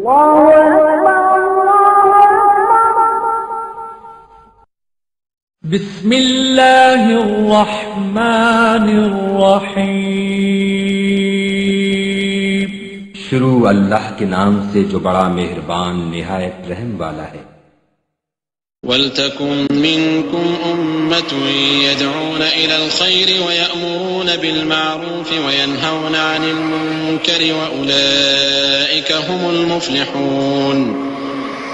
بسم اللہ الرحمن الرحیم۔ شروع اللہ کے نام سے جو بڑا مہربان نہایت رحم والا ہے۔ وَلْتَكُن مِّنكُمْ أُمَّةٌ يَدْعُونَ إِلَى الْخَيْرِ وَيَأْمُرُونَ بِالْمَعْرُوفِ وَيَنْهَوْنَ عَنِ الْمُنكَرِ وَأُولَئِكَ هُمُ الْمُفْلِحُونَ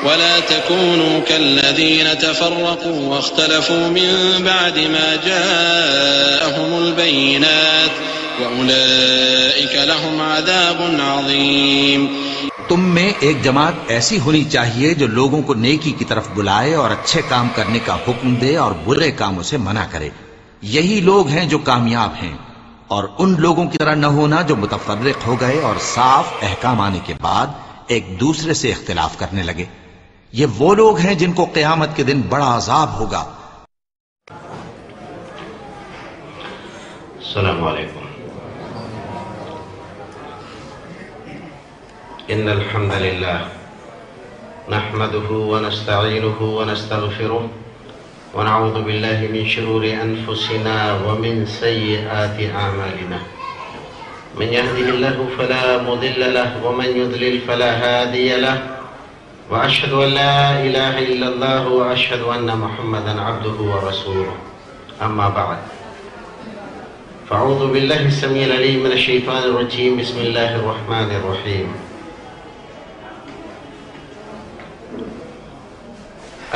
وَلَا تَكُونُوا كَالَّذِينَ تَفَرَّقُوا وَاخْتَلَفُوا مِن بَعْدِ مَا جَاءَهُمُ الْبَيِّنَاتُ وَأُولَئِكَ لَهُمْ عَذَابٌ عَظِيمٌ۔ تم میں ایک جماعت ایسی ہونی چاہیے جو لوگوں کو نیکی کی طرف بلائے اور اچھے کام کرنے کا حکم دے اور برے کاموں سے منع کرے۔ یہی لوگ ہیں جو کامیاب ہیں، اور ان لوگوں کی طرح نہ ہونا جو متفرق ہو گئے اور صاف احکام آنے کے بعد ایک دوسرے سے اختلاف کرنے لگے۔ یہ وہ لوگ ہیں جن کو قیامت کے دن بڑا عذاب ہوگا۔ السلام علیکم۔ ان الحمد للہ نحمده ونستعینه ونستغفره ونعوذ باللہ من شرور انفسنا ومن سیئات اعمالنا من يهده الله فلا مضل له ومن يضلل فلا هادي له واشهد ان لا اله الا الله واشهد ان محمدا عبده ورسوله اما بعد فاعوذ بالله السميع العليم من الشيطان الرجيم بسم الله الرحمن الرحيم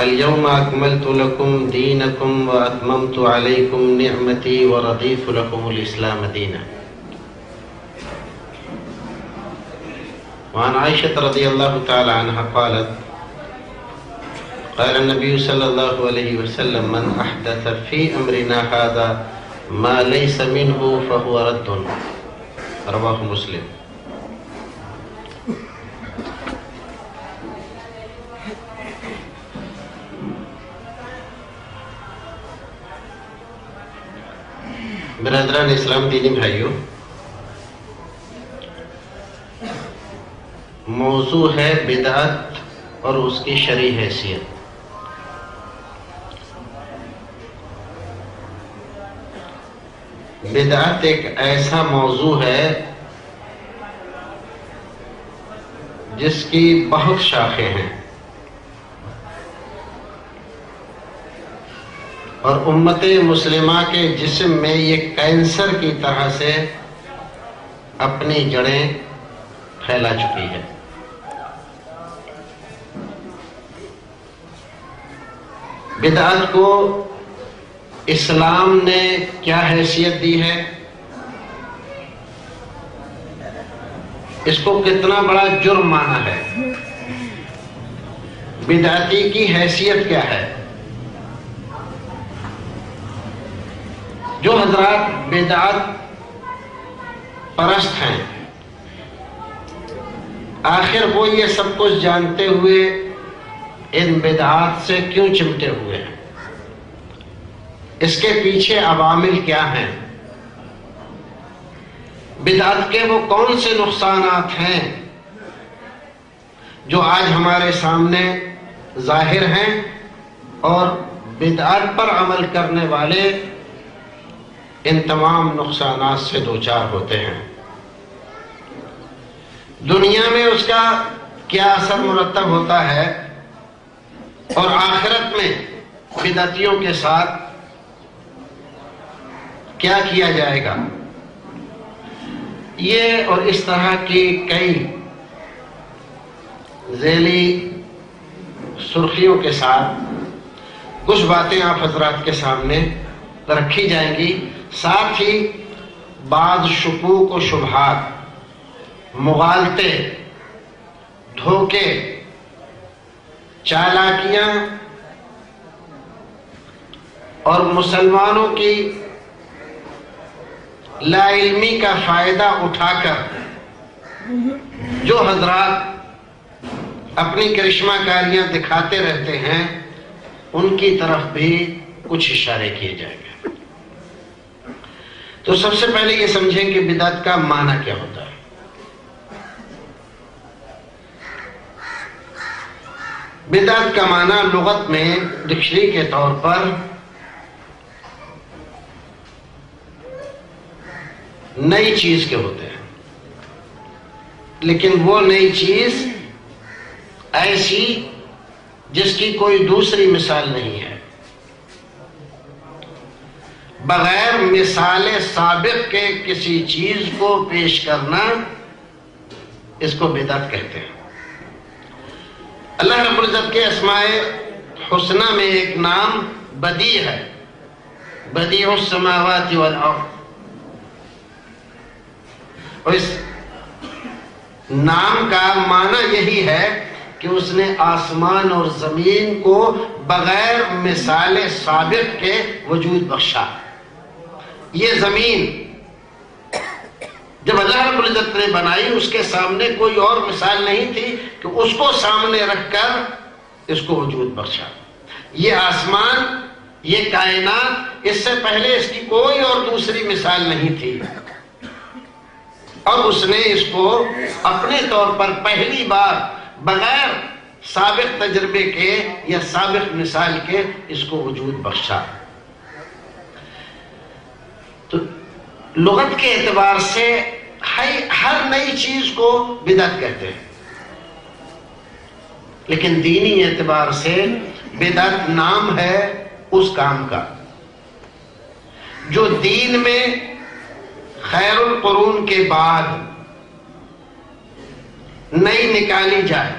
اليوم أكملت لكم دينكم وأتممت عليكم نعمتي ورضيت لكم الإسلام دينا۔ وعن عائشة رضي الله تعالى عنها قالت قال النبي صلى الله عليه وسلم من أحدث في أمرنا هذا ما ليس منه فهو رد، رواه مسلم۔ برادران اسلام، دینی بھائیوں، موضوع ہے بدعت اور اس کی شرعی حیثیت۔ بدعت ایک ایسا موضوع ہے جس کی بہت شاخیں ہیں اور امت مسلمہ کے جسم میں یہ کینسر کی طرح سے اپنی جڑیں پھیلا چکی ہے۔ بدعت کو اسلام نے کیا حیثیت دی ہے، اس کو کتنا بڑا جرم مانا ہے، بدعتی کی حیثیت کیا ہے۔ جو حضرات بدعت پرست ہیں، آخر وہ یہ سب کچھ جانتے ہوئے ان بدعات سے کیوں چمٹے ہوئے ہیں، اس کے پیچھے عوامل کیا ہیں، بدعت کے وہ کون سے نقصانات ہیں جو آج ہمارے سامنے ظاہر ہیں، اور بدعت پر عمل کرنے والے ان تمام نقصانات سے دوچار ہوتے ہیں۔ دنیا میں اس کا کیا اثر مرتب ہوتا ہے، اور آخرت میں بدعتیوں کے ساتھ کیا کیا جائے گا، یہ اور اس طرح کی کئی ذیلی سرخیوں کے ساتھ کچھ باتیں آپ حضرات کے سامنے رکھی جائیں گی، ساتھ ہی بعض شکوک و شبہات، مغالطے، دھوکے، چالاکیاں اور مسلمانوں کی لا علمی کا فائدہ اٹھا کر جو حضرات اپنی کرشمہ کاریاں دکھاتے رہتے ہیں، ان کی طرف بھی کچھ اشارے کیے جائیں گے۔ تو سب سے پہلے یہ سمجھیں کہ بدعت کا معنی کیا ہوتا ہے۔ بدعت کا معنی لغت میں ڈکشنری کے طور پر نئی چیز کے ہوتے ہیں، لیکن وہ نئی چیز ایسی جس کی کوئی دوسری مثال نہیں ہے، بغیر مثال سابق کے کسی چیز کو پیش کرنا، اس کو بدعت کہتے ہیں۔ اللہ رب العزت کے اسماء حسنہ میں ایک نام بدیع ہے، بدیع السماوات والارض، اور اس نام کا معنی یہی ہے کہ اس نے آسمان اور زمین کو بغیر مثال سابق کے وجود بخشا۔ یہ زمین جب اللہ رب العزت نے بنائی، اس کے سامنے کوئی اور مثال نہیں تھی کہ اس کو سامنے رکھ کر اس کو وجود بخشا۔ یہ آسمان، یہ کائنات، اس سے پہلے اس کی کوئی اور دوسری مثال نہیں تھی، اور اس نے اس کو اپنے طور پر پہلی بار بغیر سابق تجربے کے یا سابق مثال کے اس کو وجود بخشا۔ تو لغت کے اعتبار سے ہر نئی چیز کو بدعت کہتے ہیں، لیکن دینی اعتبار سے بدعت نام ہے اس کام کا جو دین میں خیر القرون کے بعد نئی نکالی جائے،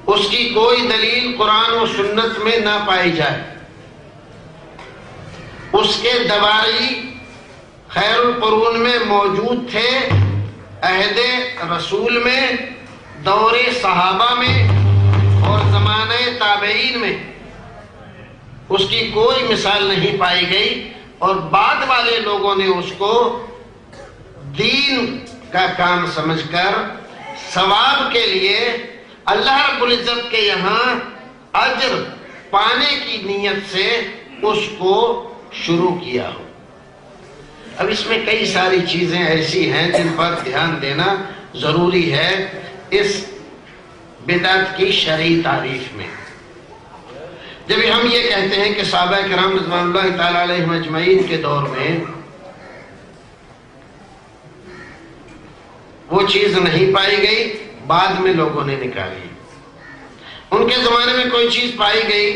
اس کی کوئی دلیل قرآن و سنت میں نہ پائی جائے، اس کے دوائی خیر القرون میں موجود تھے، عہد رسول میں، دور صحابہ میں اور زمانہ تابعین میں اس کی کوئی مثال نہیں پائی گئی، اور بعد والے لوگوں نے اس کو دین کا کام سمجھ کر ثواب کے لیے اللہ رب العزت کے یہاں اجر پانے کی نیت سے اس کو شروع کیا ہو۔ اب اس میں کئی ساری چیزیں ایسی ہیں جن پر دھیان دینا ضروری ہے اس بدعت کی شرعی تعریف میں۔ جب ہم یہ کہتے ہیں کہ صحابہ کرام رضوان اللہ تعالی علیہم اجمعین کے دور میں وہ چیز نہیں پائی گئی، بعد میں لوگوں نے نکالی، ان کے زمانے میں کوئی چیز پائی گئی،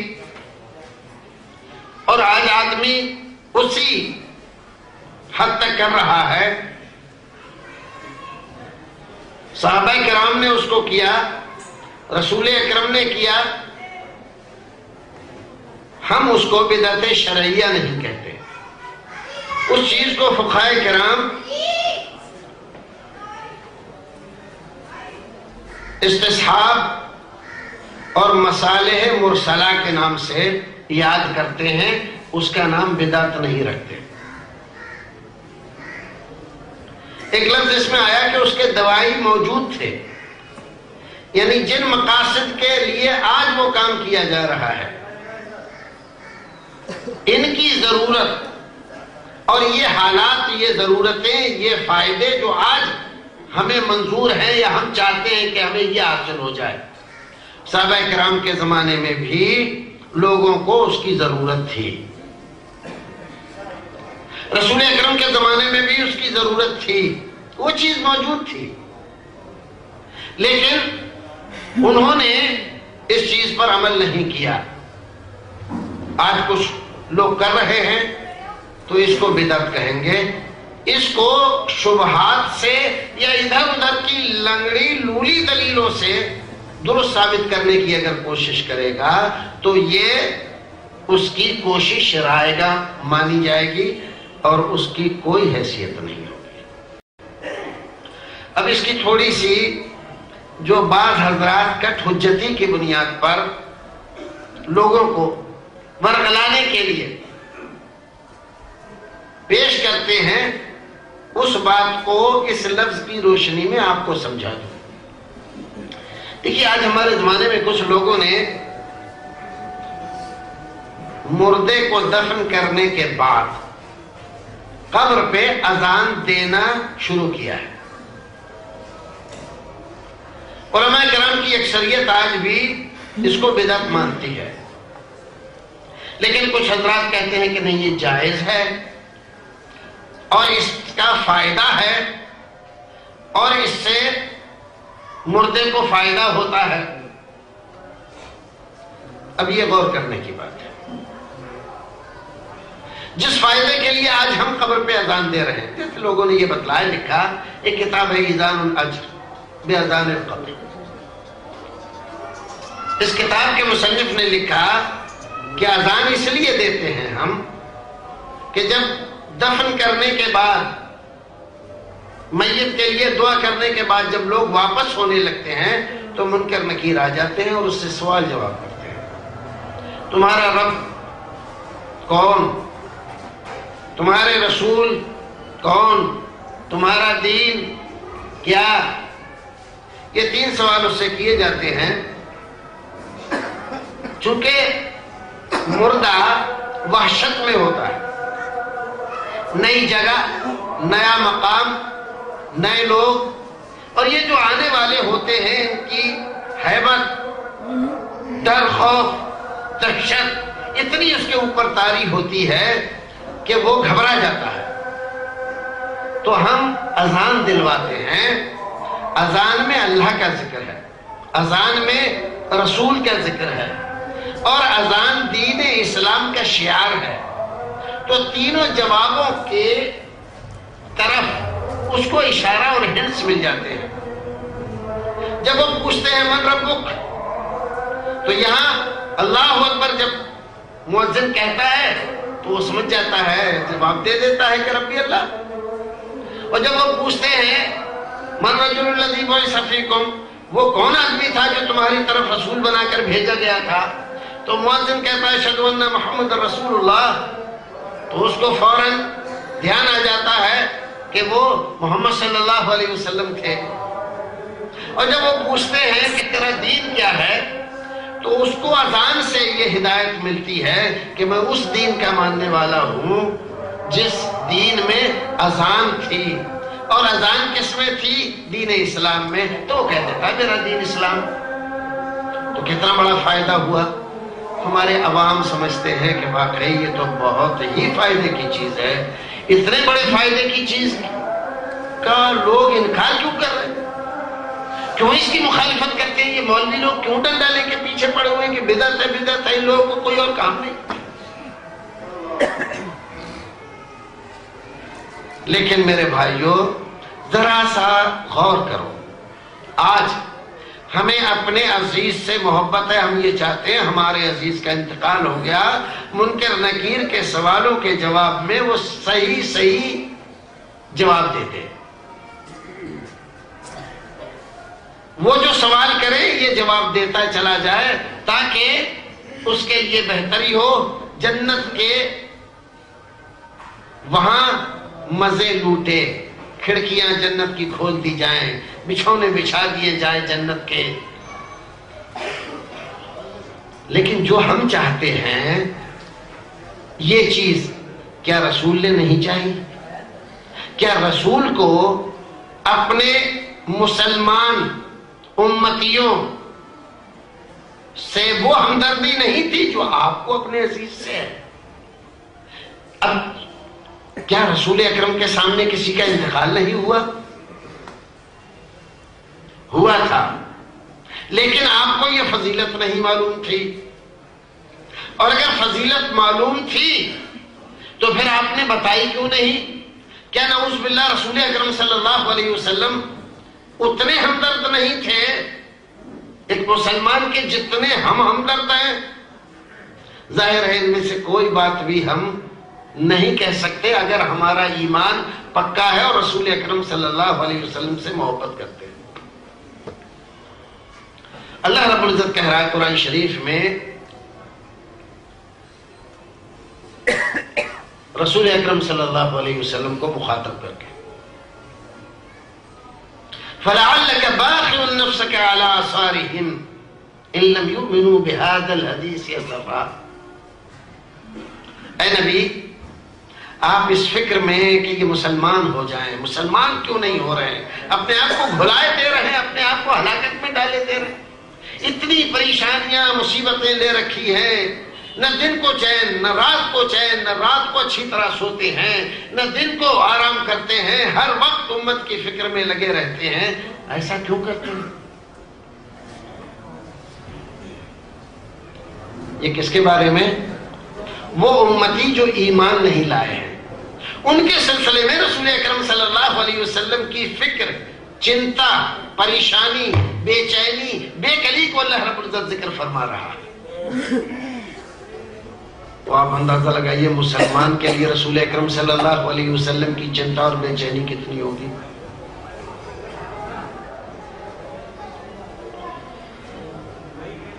اور آج آدمی اسی حد تک کر رہا ہے۔ صحابہ کرام نے اس کو کیا، رسول اکرم نے کیا، ہم اس کو بدعت شرعیہ نہیں کہتے۔ اس چیز کو فقہاء کرام استصحاب اور مصالح مرسلہ کے نام سے یاد کرتے ہیں، اس کا نام بدعت نہیں رکھتے۔ ایک لفظ اس میں آیا کہ اس کے دوائی موجود تھے، یعنی جن مقاصد کے لیے آج وہ کام کیا جا رہا ہے، ان کی ضرورت اور یہ حالات، یہ ضرورتیں، یہ فائدے جو آج ہمیں منظور ہیں یا ہم چاہتے ہیں کہ ہمیں یہ حاصل ہو جائے، صحابہ کرام کے زمانے میں بھی لوگوں کو اس کی ضرورت تھی، رسول اکرم کے زمانے میں بھی اس کی ضرورت تھی، وہ چیز موجود تھی، لیکن انہوں نے اس چیز پر عمل نہیں کیا۔ آج کچھ لوگ کر رہے ہیں تو اس کو بدعت کہیں گے، اس کو شبہات سے یا ادھر ادھر کی لنگڑی لولی دلیلوں سے درست ثابت کرنے کی اگر کوشش کرے گا تو یہ اس کی کوشش رائگاں مانی جائے گی اور اس کی کوئی حیثیت نہیں ہوگی۔ اب اس کی تھوڑی سی جو بعض حضرات کٹ حجتی کی بنیاد پر لوگوں کو ورغلانے کے لیے پیش کرتے ہیں، اس بات کو اس لفظ کی روشنی میں آپ کو سمجھا دوں۔ دیکھیے، آج ہمارے زمانے میں کچھ لوگوں نے مردے کو دفن کرنے کے بعد قبر پہ اذان دینا شروع کیا ہے، علماء کرام کی اکثریت آج بھی اس کو بدعت مانتی ہے، لیکن کچھ حضرات کہتے ہیں کہ نہیں یہ جائز ہے اور اس کا فائدہ ہے اور اس سے مردے کو فائدہ ہوتا ہے۔ اب یہ غور کرنے کی بات ہے۔ جس فائدے کے لیے آج ہم قبر پہ اذان دے رہے ہیں، جیسے لوگوں نے یہ بتلایا، لکھا ایک کتاب ہے ایذان الاجر باذان القبر، اس کتاب کے مصنف نے لکھا کہ اذان اس لیے دیتے ہیں ہم کہ جب دفن کرنے کے بعد، میت کے لیے دعا کرنے کے بعد جب لوگ واپس ہونے لگتے ہیں تو منکر نکیر آ جاتے ہیں اور اس سے سوال جواب کرتے ہیں، تمہارا رب کون، تمہارے رسول کون، تمہارا دین کیا؟ یہ 3 سوال اس سے کیے جاتے ہیں۔ چونکہ مردہ وحشت میں ہوتا ہے، نئی جگہ، نیا مقام، نئے لوگ، اور یہ جو آنے والے ہوتے ہیں ان کی ہیبت، ڈر، خوف، دہشت اتنی اس کے اوپر طاری ہوتی ہے کہ وہ گھبرا جاتا ہے۔ تو ہم اذان دلواتے ہیں۔ اذان میں اللہ کا ذکر ہے، اذان میں رسول کا ذکر ہے، اور اذان دین اسلام کا شعار ہے۔ تو تینوں جوابوں کے طرف اس کو اشارہ اور ہنٹس مل جاتے ہیں۔ جب وہ پوچھتے ہیں من ربک، تو یہاں اللہ اکبر جب مؤذن کہتا ہے تو وہ سمجھ جاتا ہے، جواب دے دیتا ہے کہ ربی اللہ۔ اور جب وہ پوچھتے ہیں من رجل الذی بعث فیکم، وہ کون آدمی تھا جو تمہاری طرف رسول بنا کر بھیجا گیا تھا، تو مؤذن کہتا ہے اشہد ان محمد رسول اللہ، تو اس کو فوراً دھیان آ جاتا ہے کہ وہ محمد صلی اللہ علیہ وسلم تھے۔ اور جب وہ پوچھتے ہیں کہ تیرا دین کیا ہے، تو اس کو اذان سے یہ ہدایت ملتی ہے کہ میں اس دین کا ماننے والا ہوں جس دین میں اذان تھی، اور اذان کس میں تھی؟ دین اسلام میں۔ تو وہ کہہ دیتا میرا دین اسلام۔ تو کتنا بڑا فائدہ ہوا۔ ہمارے عوام سمجھتے ہیں کہ واقعی یہ تو بہت ہی فائدے کی چیز ہے، اتنے بڑے فائدے کی چیز کا لوگ انکار کیوں کر رہے ہیں، کیوں اس کی مخالفت کرتے ہیں؟ یہ مولوی لوگ کیوں ڈنڈا لے کے پیچھے پڑے ہوئے ہیں کہ بدعت ہے بدعت ہے، ان لوگوں کو کوئی اور کام نہیں۔ لیکن میرے بھائیوں ذرا سا غور کرو، آج ہمیں اپنے عزیز سے محبت ہے، ہم یہ چاہتے ہیں ہمارے عزیز کا انتقال ہو گیا، منکر نکیر کے سوالوں کے جواب میں وہ صحیح جواب دیتے ہیں۔ وہ جو سوال کرے یہ جواب دیتا چلا جائے تاکہ اس کے لیے بہتری ہو، جنت کے وہاں مزے لوٹے، کھڑکیاں جنت کی کھول دی جائیں، بچھونے بچھا دیے جائیں جنت کے۔ لیکن جو ہم چاہتے ہیں یہ چیز کیا رسول نے نہیں چاہی؟ کیا رسول کو اپنے مسلمان امتیوں سے وہ ہمدردی نہیں تھی جو آپ کو اپنے عزیز سے ہے؟ اب کیا رسول اکرم کے سامنے کسی کا انتقال نہیں ہوا؟ ہوا تھا، لیکن آپ کو یہ فضیلت نہیں معلوم تھی، اور اگر فضیلت معلوم تھی تو پھر آپ نے بتائی کیوں نہیں؟ کیا نعوذ باللہ رسول اکرم صلی اللہ علیہ وسلم اتنے ہمدرد نہیں تھے ایک مسلمان کے جتنے ہم ہمدرد ہیں؟ ظاہر ہے ان میں سے کوئی بات بھی ہم نہیں کہہ سکتے اگر ہمارا ایمان پکا ہے اور رسول اکرم صلی اللہ علیہ وسلم سے محبت کرتے ہیں۔ اللہ رب العزت کہہ رہا ہے قرآن شریف میں رسول اکرم صلی اللہ علیہ وسلم کو مخاطب کر کے، فَلَعَلَّكَ بَاخِعٌ نَفْسَكَ عَلَىٰ آثَارِهِمْ إِن لَّمْ يُؤْمِنُوا بِهَٰذَا الْحَدِيثِ أَسَفًا۔ اے نبی، آپ اس فکر میں کہ یہ مسلمان ہو جائیں، مسلمان کیوں نہیں ہو رہے ہیں، اپنے آپ کو بھلائے دے رہے ہیں، اپنے آپ کو ہلاکت میں ڈالے دے رہے. اتنی پریشانیاں مصیبتیں لے رکھی ہیں، نہ دن کو چین نہ رات کو چین، نہ رات کو اچھی طرح سوتے ہیں نہ دن کو آرام کرتے ہیں، ہر وقت امت کی فکر میں لگے رہتے ہیں. ایسا کیوں کرتے ہیں؟ یہ کس کے بارے میں؟ وہ امتی جو ایمان نہیں لائے ہیں، ان کے سلسلے میں رسول اکرم صلی اللہ علیہ وسلم کی فکر، چنتا، پریشانی، بے چینی، بے کلی کو اللہ رب العزت ذکر فرما رہا ہے. تو آپ اندازہ لگائیے مسلمان کے لیے رسول اکرم صلی اللہ علیہ وسلم کی چنتا اور بے چینی کتنی ہوگی.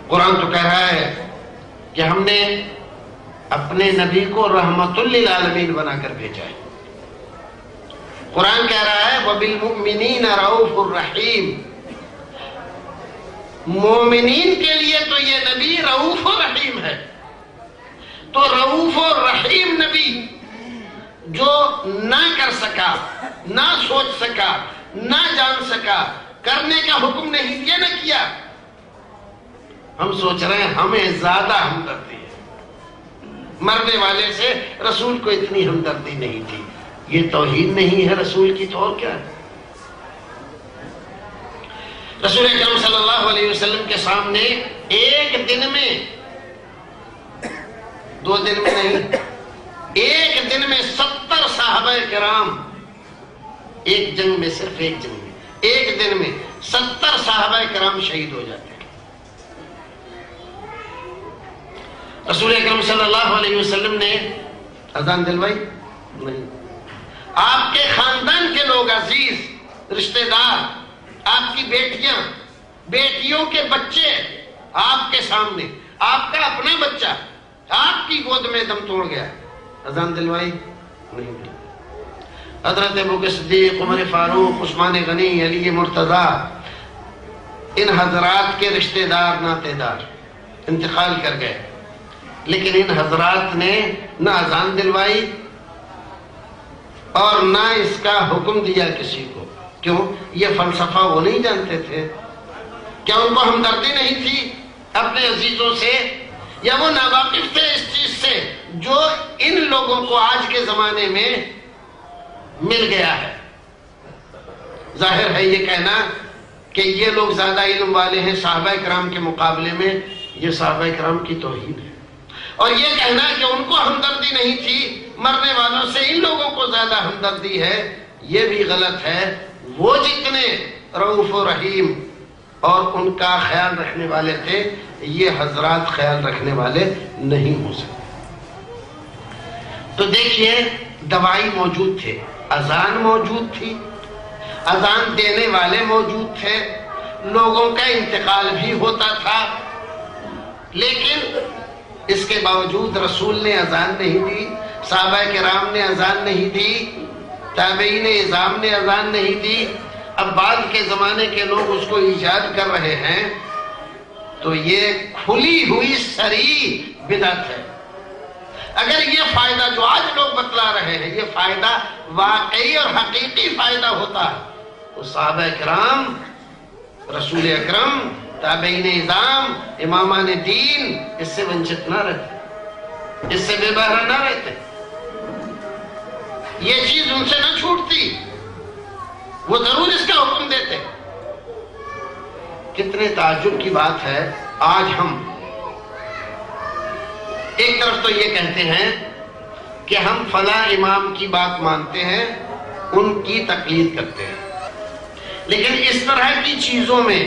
قرآن تو کہہ رہا ہے کہ ہم نے اپنے نبی کو رحمت للعالمین بنا کر بھیجا ہے. قرآن کہہ رہا ہے وَبِالْمُؤْمِنِينَ رَؤُوفٌ الرحیم. مومنین کے لیے تو یہ نبی رؤوف و رحیم ہے. تو رؤوف و رحیم نبی جو نہ کر سکا، نہ سوچ سکا، نہ جان سکا، کرنے کا حکم نہیں دیا، نہ کیا. ہم سوچ رہے ہیں ہمیں زیادہ ہمدردی ہے، مرنے والے سے رسول کو اتنی ہمدردی نہیں تھی. یہ توہین نہیں ہے رسول کی تو اور کیا ہے؟ رسول اکرم صلی اللہ علیہ وسلم کے سامنے ایک دن میں، 2 دن میں نہیں، ایک دن میں 70 صحابہ کرام، ایک جنگ میں، صرف ایک جنگ میں، ایک دن میں 70 صحابہ کرام شہید ہو جاتے ہیں. رسول اکرم صلی اللہ علیہ وسلم نے اذان دلوائی نہیں. آپ کے خاندان کے لوگ، عزیز رشتہ دار، آپ کی بیٹیاں، بیٹیوں کے بچے آپ کے سامنے، آپ کا اپنا بچہ آپ کی گود میں دم توڑ گیا، اذان دلوائی نہیں. حضرت ابوبکر صدیق، عمر فاروق، عثمان غنی، علی مرتضیٰ، ان حضرات کے رشتہ دار، ناطے دار انتقال کر گئے، لیکن ان حضرات نے نہ اذان دلوائی اور نہ اس کا حکم دیا کسی کو. کیوں؟ یہ فلسفہ وہ نہیں جانتے تھے. کیا ان کو ہمدردی نہیں تھی اپنے عزیزوں سے، یا وہ ناواقف تھے اس چیز سے جو ان لوگوں کو آج کے زمانے میں مل گیا ہے؟ ظاہر ہے یہ کہنا کہ یہ لوگ زیادہ علم والے ہیں صحابہ کرام کے مقابلے میں، یہ صحابہ کرام کی توہین ہے. اور یہ کہنا کہ ان کو ہمدردی نہیں تھی مرنے والوں سے، ان لوگوں کو زیادہ ہمدردی ہے، یہ بھی غلط ہے. وہ جتنے رؤوف و رحیم اور ان کا خیال رکھنے والے تھے، یہ حضرات خیال رکھنے والے نہیں ہو سکتے. تو دیکھیے، دوائی موجود تھے، اذان موجود تھی، اذان دینے والے موجود تھے، لوگوں کا انتقال بھی ہوتا تھا، لیکن اس کے باوجود رسول نے اذان نہیں دی، صحابہ کرام نے اذان نہیں دی، تابعین اعظام نے اذان نہیں دی. اب بعد کے زمانے کے لوگ اس کو ایجاد کر رہے ہیں، تو یہ کھلی ہوئی صریح بدعت ہے. اگر یہ فائدہ جو آج لوگ بتلا رہے ہیں، یہ فائدہ واقعی اور حقیقی فائدہ ہوتا ہے، تو صحابہ کرام، رسول اکرم، تابعین اعظام، امامان دین اس سے ونچت نہ رہتے، اس سے بے بہرہ نہ رہتے، یہ چیز ان سے نہ چھوٹتی، وہ ضرور اس کا حکم دیتے. کتنے تعجب کی بات ہے، آج ہم ایک طرف تو یہ کہتے ہیں کہ ہم فلاں امام کی بات مانتے ہیں، ان کی تقلید کرتے ہیں، لیکن اس طرح کی چیزوں میں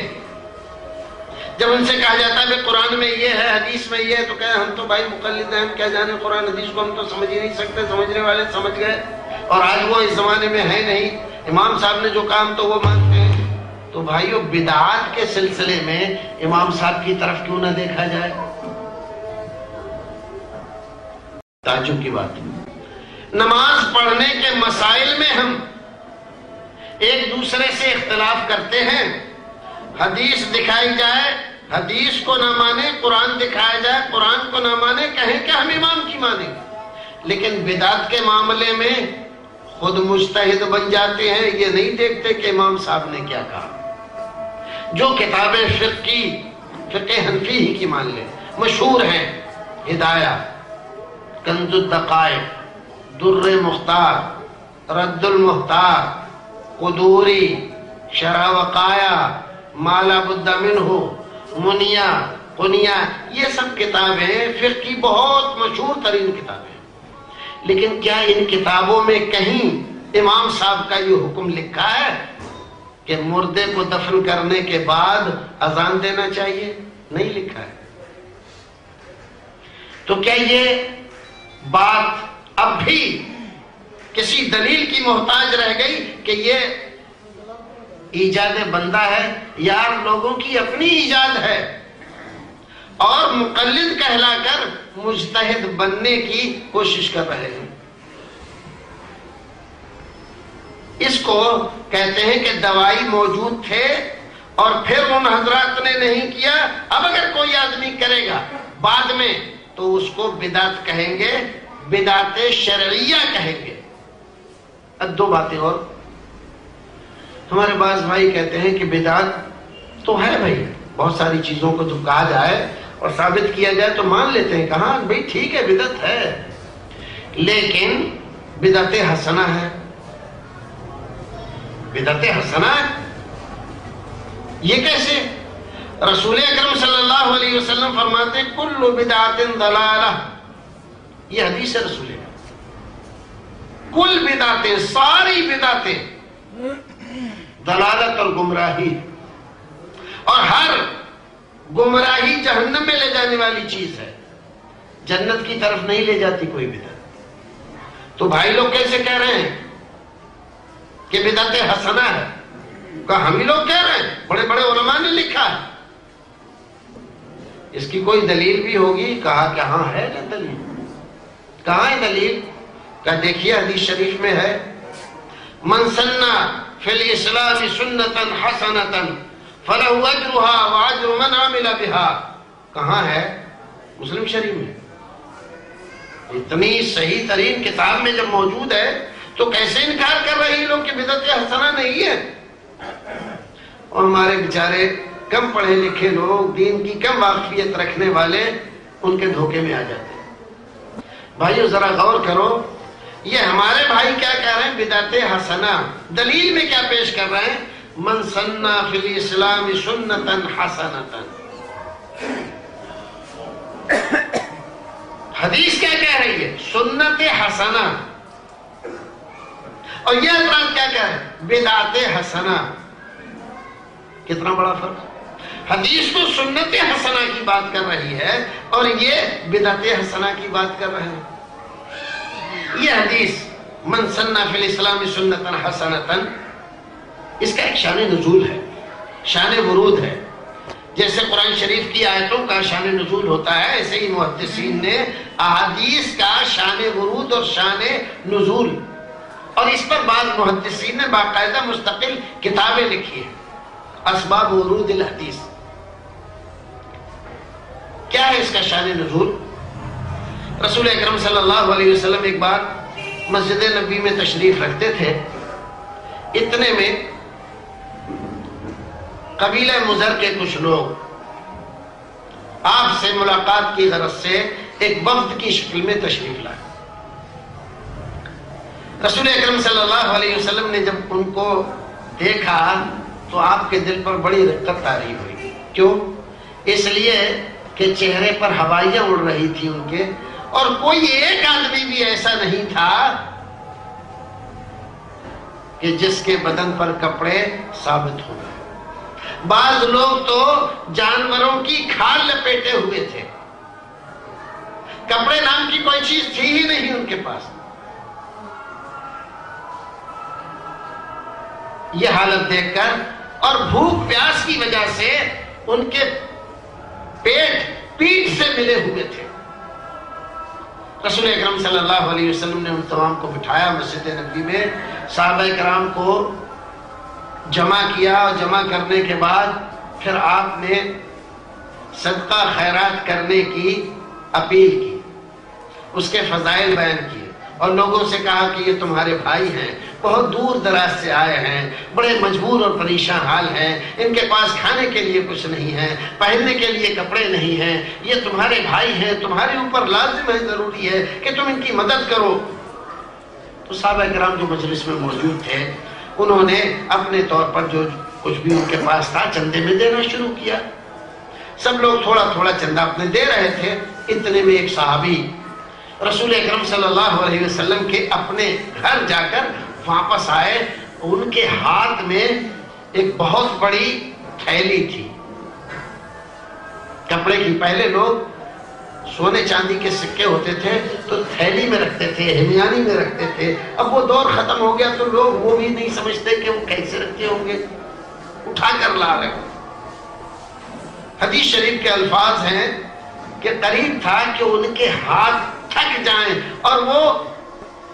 جب ان سے کہا جاتا ہے کہ قرآن میں یہ ہے، حدیث میں یہ ہے، تو کہے ہم تو بھائی مقلد ہیں، ہم کیا جانے قرآن حدیث کو، ہم تو سمجھ ہی نہیں سکتے، سمجھنے والے سمجھ گئے، اور آج وہ اس زمانے میں ہے نہیں، امام صاحب نے جو کام تو وہ مانتے ہیں. تو بھائیو، بدعات کے سلسلے میں امام صاحب کی طرف کیوں نہ دیکھا جائے؟ تعجب کی بات. نماز پڑھنے کے مسائل میں ہم ایک دوسرے سے اختلاف کرتے ہیں، حدیث دکھائی جائے، حدیث کو نہ مانے، قرآن دکھایا جائے، قرآن کو نہ مانے، کہیں کہ ہم امام کی مانیں. لیکن بدعت کے معاملے میں خود مجتہد بن جاتے ہیں، یہ نہیں دیکھتے کہ امام صاحب نے کیا کہا. جو کتابیں فقہ حنفی ہی کی مان لیں مشہور ہیں، ہدایہ، کنز الدقائق، در مختار، رد المختار، قدوری، شرح وقایا، مالا بد منہ، منیا، قنیا، یہ سب کتابیں فقہ کی بہت مشہور ترین کتابیں ہیں۔ لیکن کیا ان کتابوں میں کہیں امام صاحب کا یہ حکم لکھا ہے کہ مردے کو دفن کرنے کے بعد اذان دینا چاہیے؟ نہیں لکھا ہے۔ تو کیا یہ بات اب بھی کسی دلیل کی محتاج رہ گئی کہ یہ ایجاد بندہ ہے؟ یار لوگوں کی اپنی ایجاد ہے اور مقلد کہلا کر مجتہد بننے کی کوشش کر رہے ہیں۔ اس کو کہتے ہیں کہ دوائی موجود تھے اور پھر ان حضرات نے نہیں کیا، اب اگر کوئی آدمی کرے گا بعد میں تو اس کو بدعت کہیں گے، بدعت شرعیہ کہیں گے۔ اب دو باتیں اور، ہمارے بعض بھائی کہتے ہیں کہ بدعت تو ہے بھائی، بہت ساری چیزوں کو جو کہا جائے اور ثابت کیا جائے تو مان لیتے ہیں، کہاں بھائی ٹھیک ہے بدعت ہے، لیکن بدعت حسنہ ہے، بدعت حسنہ ہے۔ یہ کیسے؟ رسول اکرم صلی اللہ علیہ وسلم فرماتے ہیں کل بدعت ضلالہ، یہ حدیث ہے رسول اکرم، کل بدعتیں، ساری بدعتیں ضلالت اور گمراہی، اور ہر گمراہی جہنم میں لے جانے والی چیز ہے، جنت کی طرف نہیں لے جاتی کوئی بدعت۔ تو بھائی لوگ کیسے کہہ رہے ہیں کہ بدعت حسنہ ہے؟ کہا ہم ہی لوگ کہہ رہے ہیں، بڑے بڑے علماء نے لکھا ہے، اس کی کوئی دلیل بھی ہوگی؟ کہا کہ ہاں ہے نا دلیل۔ کہاں ہے دلیل؟ کہا دیکھیے حدیث شریف میں ہے من سنّا فی الاسلام سنتا حسنتا فلہ اجرہا واجر من عمل بہا۔ کہاں ہے؟ مسلم شریف میں۔ اتنی صحیح ترین کتاب میں جب موجود ہے تو کیسے انکار کر رہے ہیں لوگ کہ بدعت حسنہ نہیں ہے؟ اور ہمارے بیچارے کم پڑھے لکھے لوگ، دین کی کم واقفیت رکھنے والے ان کے دھوکے میں آ جاتے ہیں۔ بھائیو ذرا غور کرو، یہ ہمارے بھائی کیا کہہ رہے ہیں؟ بدعت حسنہ۔ دلیل میں کیا پیش کر رہے ہیں؟ من سنّا فی الاسلام سنتا حسنتا۔ حدیث کیا کہہ رہی ہے؟ سنت حسنہ۔ اور یہ حضرات کیا کہہ رہے ہیں؟ بدعت حسنہ۔ کتنا بڑا فرق! حدیث تو سنت حسنہ کی بات کر رہی ہے اور یہ بدعت حسنہ کی بات کر رہے ہیں۔ یہ حدیث من سنّا فی الاسلام سنتا حسنتا، اس کا ایک شان نزول ہے، شان ورود ہے۔ جیسے قرآن شریف کی آیتوں کا شان نزول ہوتا ہے، ایسے ہی محدثین نے احادیث کا شان ورود اور شان نزول، اور اس پر بعض محدثین نے باقاعدہ مستقل کتابیں لکھی ہیں، اسباب ورود الحدیث۔ کیا ہے اس کا شان نزول؟ رسول اکرم صلی اللہ علیہ وسلم ایک بار مسجد نبی میں تشریف رکھتے تھے، اتنے میں قبیلہ مضر کے کچھ لوگ آپ سے ملاقات کی غرض سے ایک وفد کی شکل میں تشریف لائے۔ رسول اکرم صلی اللہ علیہ وسلم نے جب ان کو دیکھا تو آپ کے دل پر بڑی رقت طاری ہوئی۔ کیوں؟ اس لیے کہ چہرے پر ہوائیاں اڑ رہی تھی ان کے، اور کوئی ایک آدمی بھی ایسا نہیں تھا کہ جس کے بدن پر کپڑے ثابت ہو گئے۔ بعض لوگ تو جانوروں کی کھال لپیٹے ہوئے تھے، کپڑے نام کی کوئی چیز تھی ہی نہیں ان کے پاس۔ یہ حالت دیکھ کر اور بھوک پیاس کی وجہ سے ان کے پیٹ سے ملے ہوئے تھے۔ رسول اکرم صلی اللہ علیہ وسلم نے ان تمام کو بٹھایا مسجد نبی میں، صحابہ کرام کو جمع کیا، اور جمع کرنے کے بعد پھر آپ نے صدقہ خیرات کرنے کی اپیل کی، اس کے فضائل بیان کیے، اور لوگوں سے کہا کہ یہ تمہارے بھائی ہیں، بہت دور دراز سے آئے ہیں، بڑے مجبور اور پریشان حال ہیں، ان کے پاس کھانے کے لیے کچھ نہیں ہے، پہننے کے لیے کپڑے نہیں ہیں، یہ تمہارے بھائی ہیں، تمہارے اوپر لازم ہے، ضروری ہے کہ تم ان کی مدد کرو۔ تو صحابہ کرام جو مجلس میں موجود تھے انہوں نے اپنے طور پر جو کچھ بھی ان کے پاس تھا چندے میں دینا شروع کیا۔ سب لوگ تھوڑا تھوڑا چندہ اپنے دے رہے تھے۔ اتنے میں ایک صحابی رسول اکرم صلی اللہ علیہ وسلم کے اپنے گھر جا کر واپس آئے، ان کے ہاتھ میں ایک بہت بڑی تھیلی تھی کپڑے کی۔ پہلے لوگ سونے چاندی کے سکے ہوتے تھے تو تھیلی میں رکھتے تھے، ہمیانی میں رکھتے تھے۔ اب وہ دور ختم ہو گیا تو لوگ وہ بھی نہیں سمجھتے کہ وہ کیسے رکھتے ہوں گے، اٹھا کر لا رہے ہوں۔ حدیث شریف کے الفاظ ہیں کہ قریب تھا کہ ان کے ہاتھ تھک جائیں اور وہ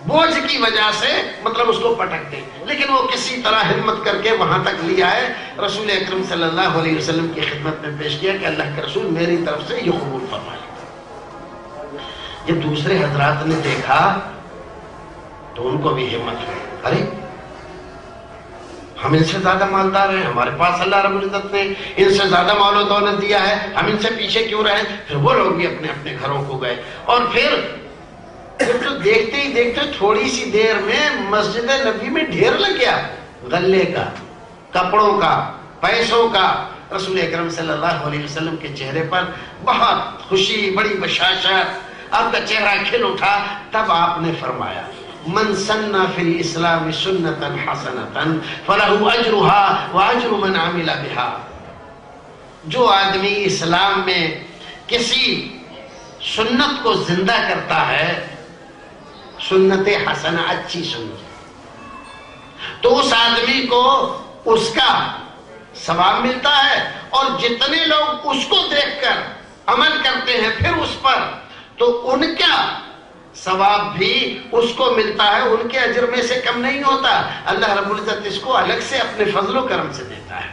بوجھ کی وجہ سے مطلب اس کو پٹک دیں، لیکن وہ کسی طرح ہمت کر کے وہاں تک لے آئے، رسول اکرم صلی اللہ علیہ وسلم کی خدمت میں پیش کیا کہ اللہ کے رسول میری طرف سے یہ قبول فرمائے۔ جب دوسرے حضرات نے دیکھا تو ان کو بھی ہمت ہوئی، ارے ہم ان سے زیادہ مالدار ہیں، ہمارے پاس اللہ رب العزت نے ان سے زیادہ مال و دولت دیا ہے، ہم ان سے پیچھے کیوں رہے؟ پھر وہ لوگ بھی اپنے اپنے گھروں کو گئے، اور پھر تو دیکھتے ہی دیکھتے تھوڑی سی دیر میں مسجد نبی میں ڈھیر لگ گیا، غلے کا، کپڑوں کا، پیسوں کا۔ رسول اکرم صلی اللہ علیہ وسلم کے چہرے پر بہت خوشی، بڑی بشاشت، آپ کا چہرہ کھل اٹھا۔ تب آپ نے فرمایا من سن فی الاسلام سنتا حسنتا فلہ اجرها واجر من عمل بها۔ جو آدمی اسلام میں کسی سنت کو زندہ کرتا ہے، سنت حسنہ، اچھی سنت، تو اس آدمی کو اس کا ثواب ملتا ہے، اور جتنے لوگ اس کو دیکھ کر عمل کرتے ہیں پھر اس پر، تو ان کا ثواب بھی اس کو ملتا ہے، ان کے اجر میں سے کم نہیں ہوتا۔ اللہ رب العزت اس کو الگ سے اپنے فضل و کرم سے دیتا ہے۔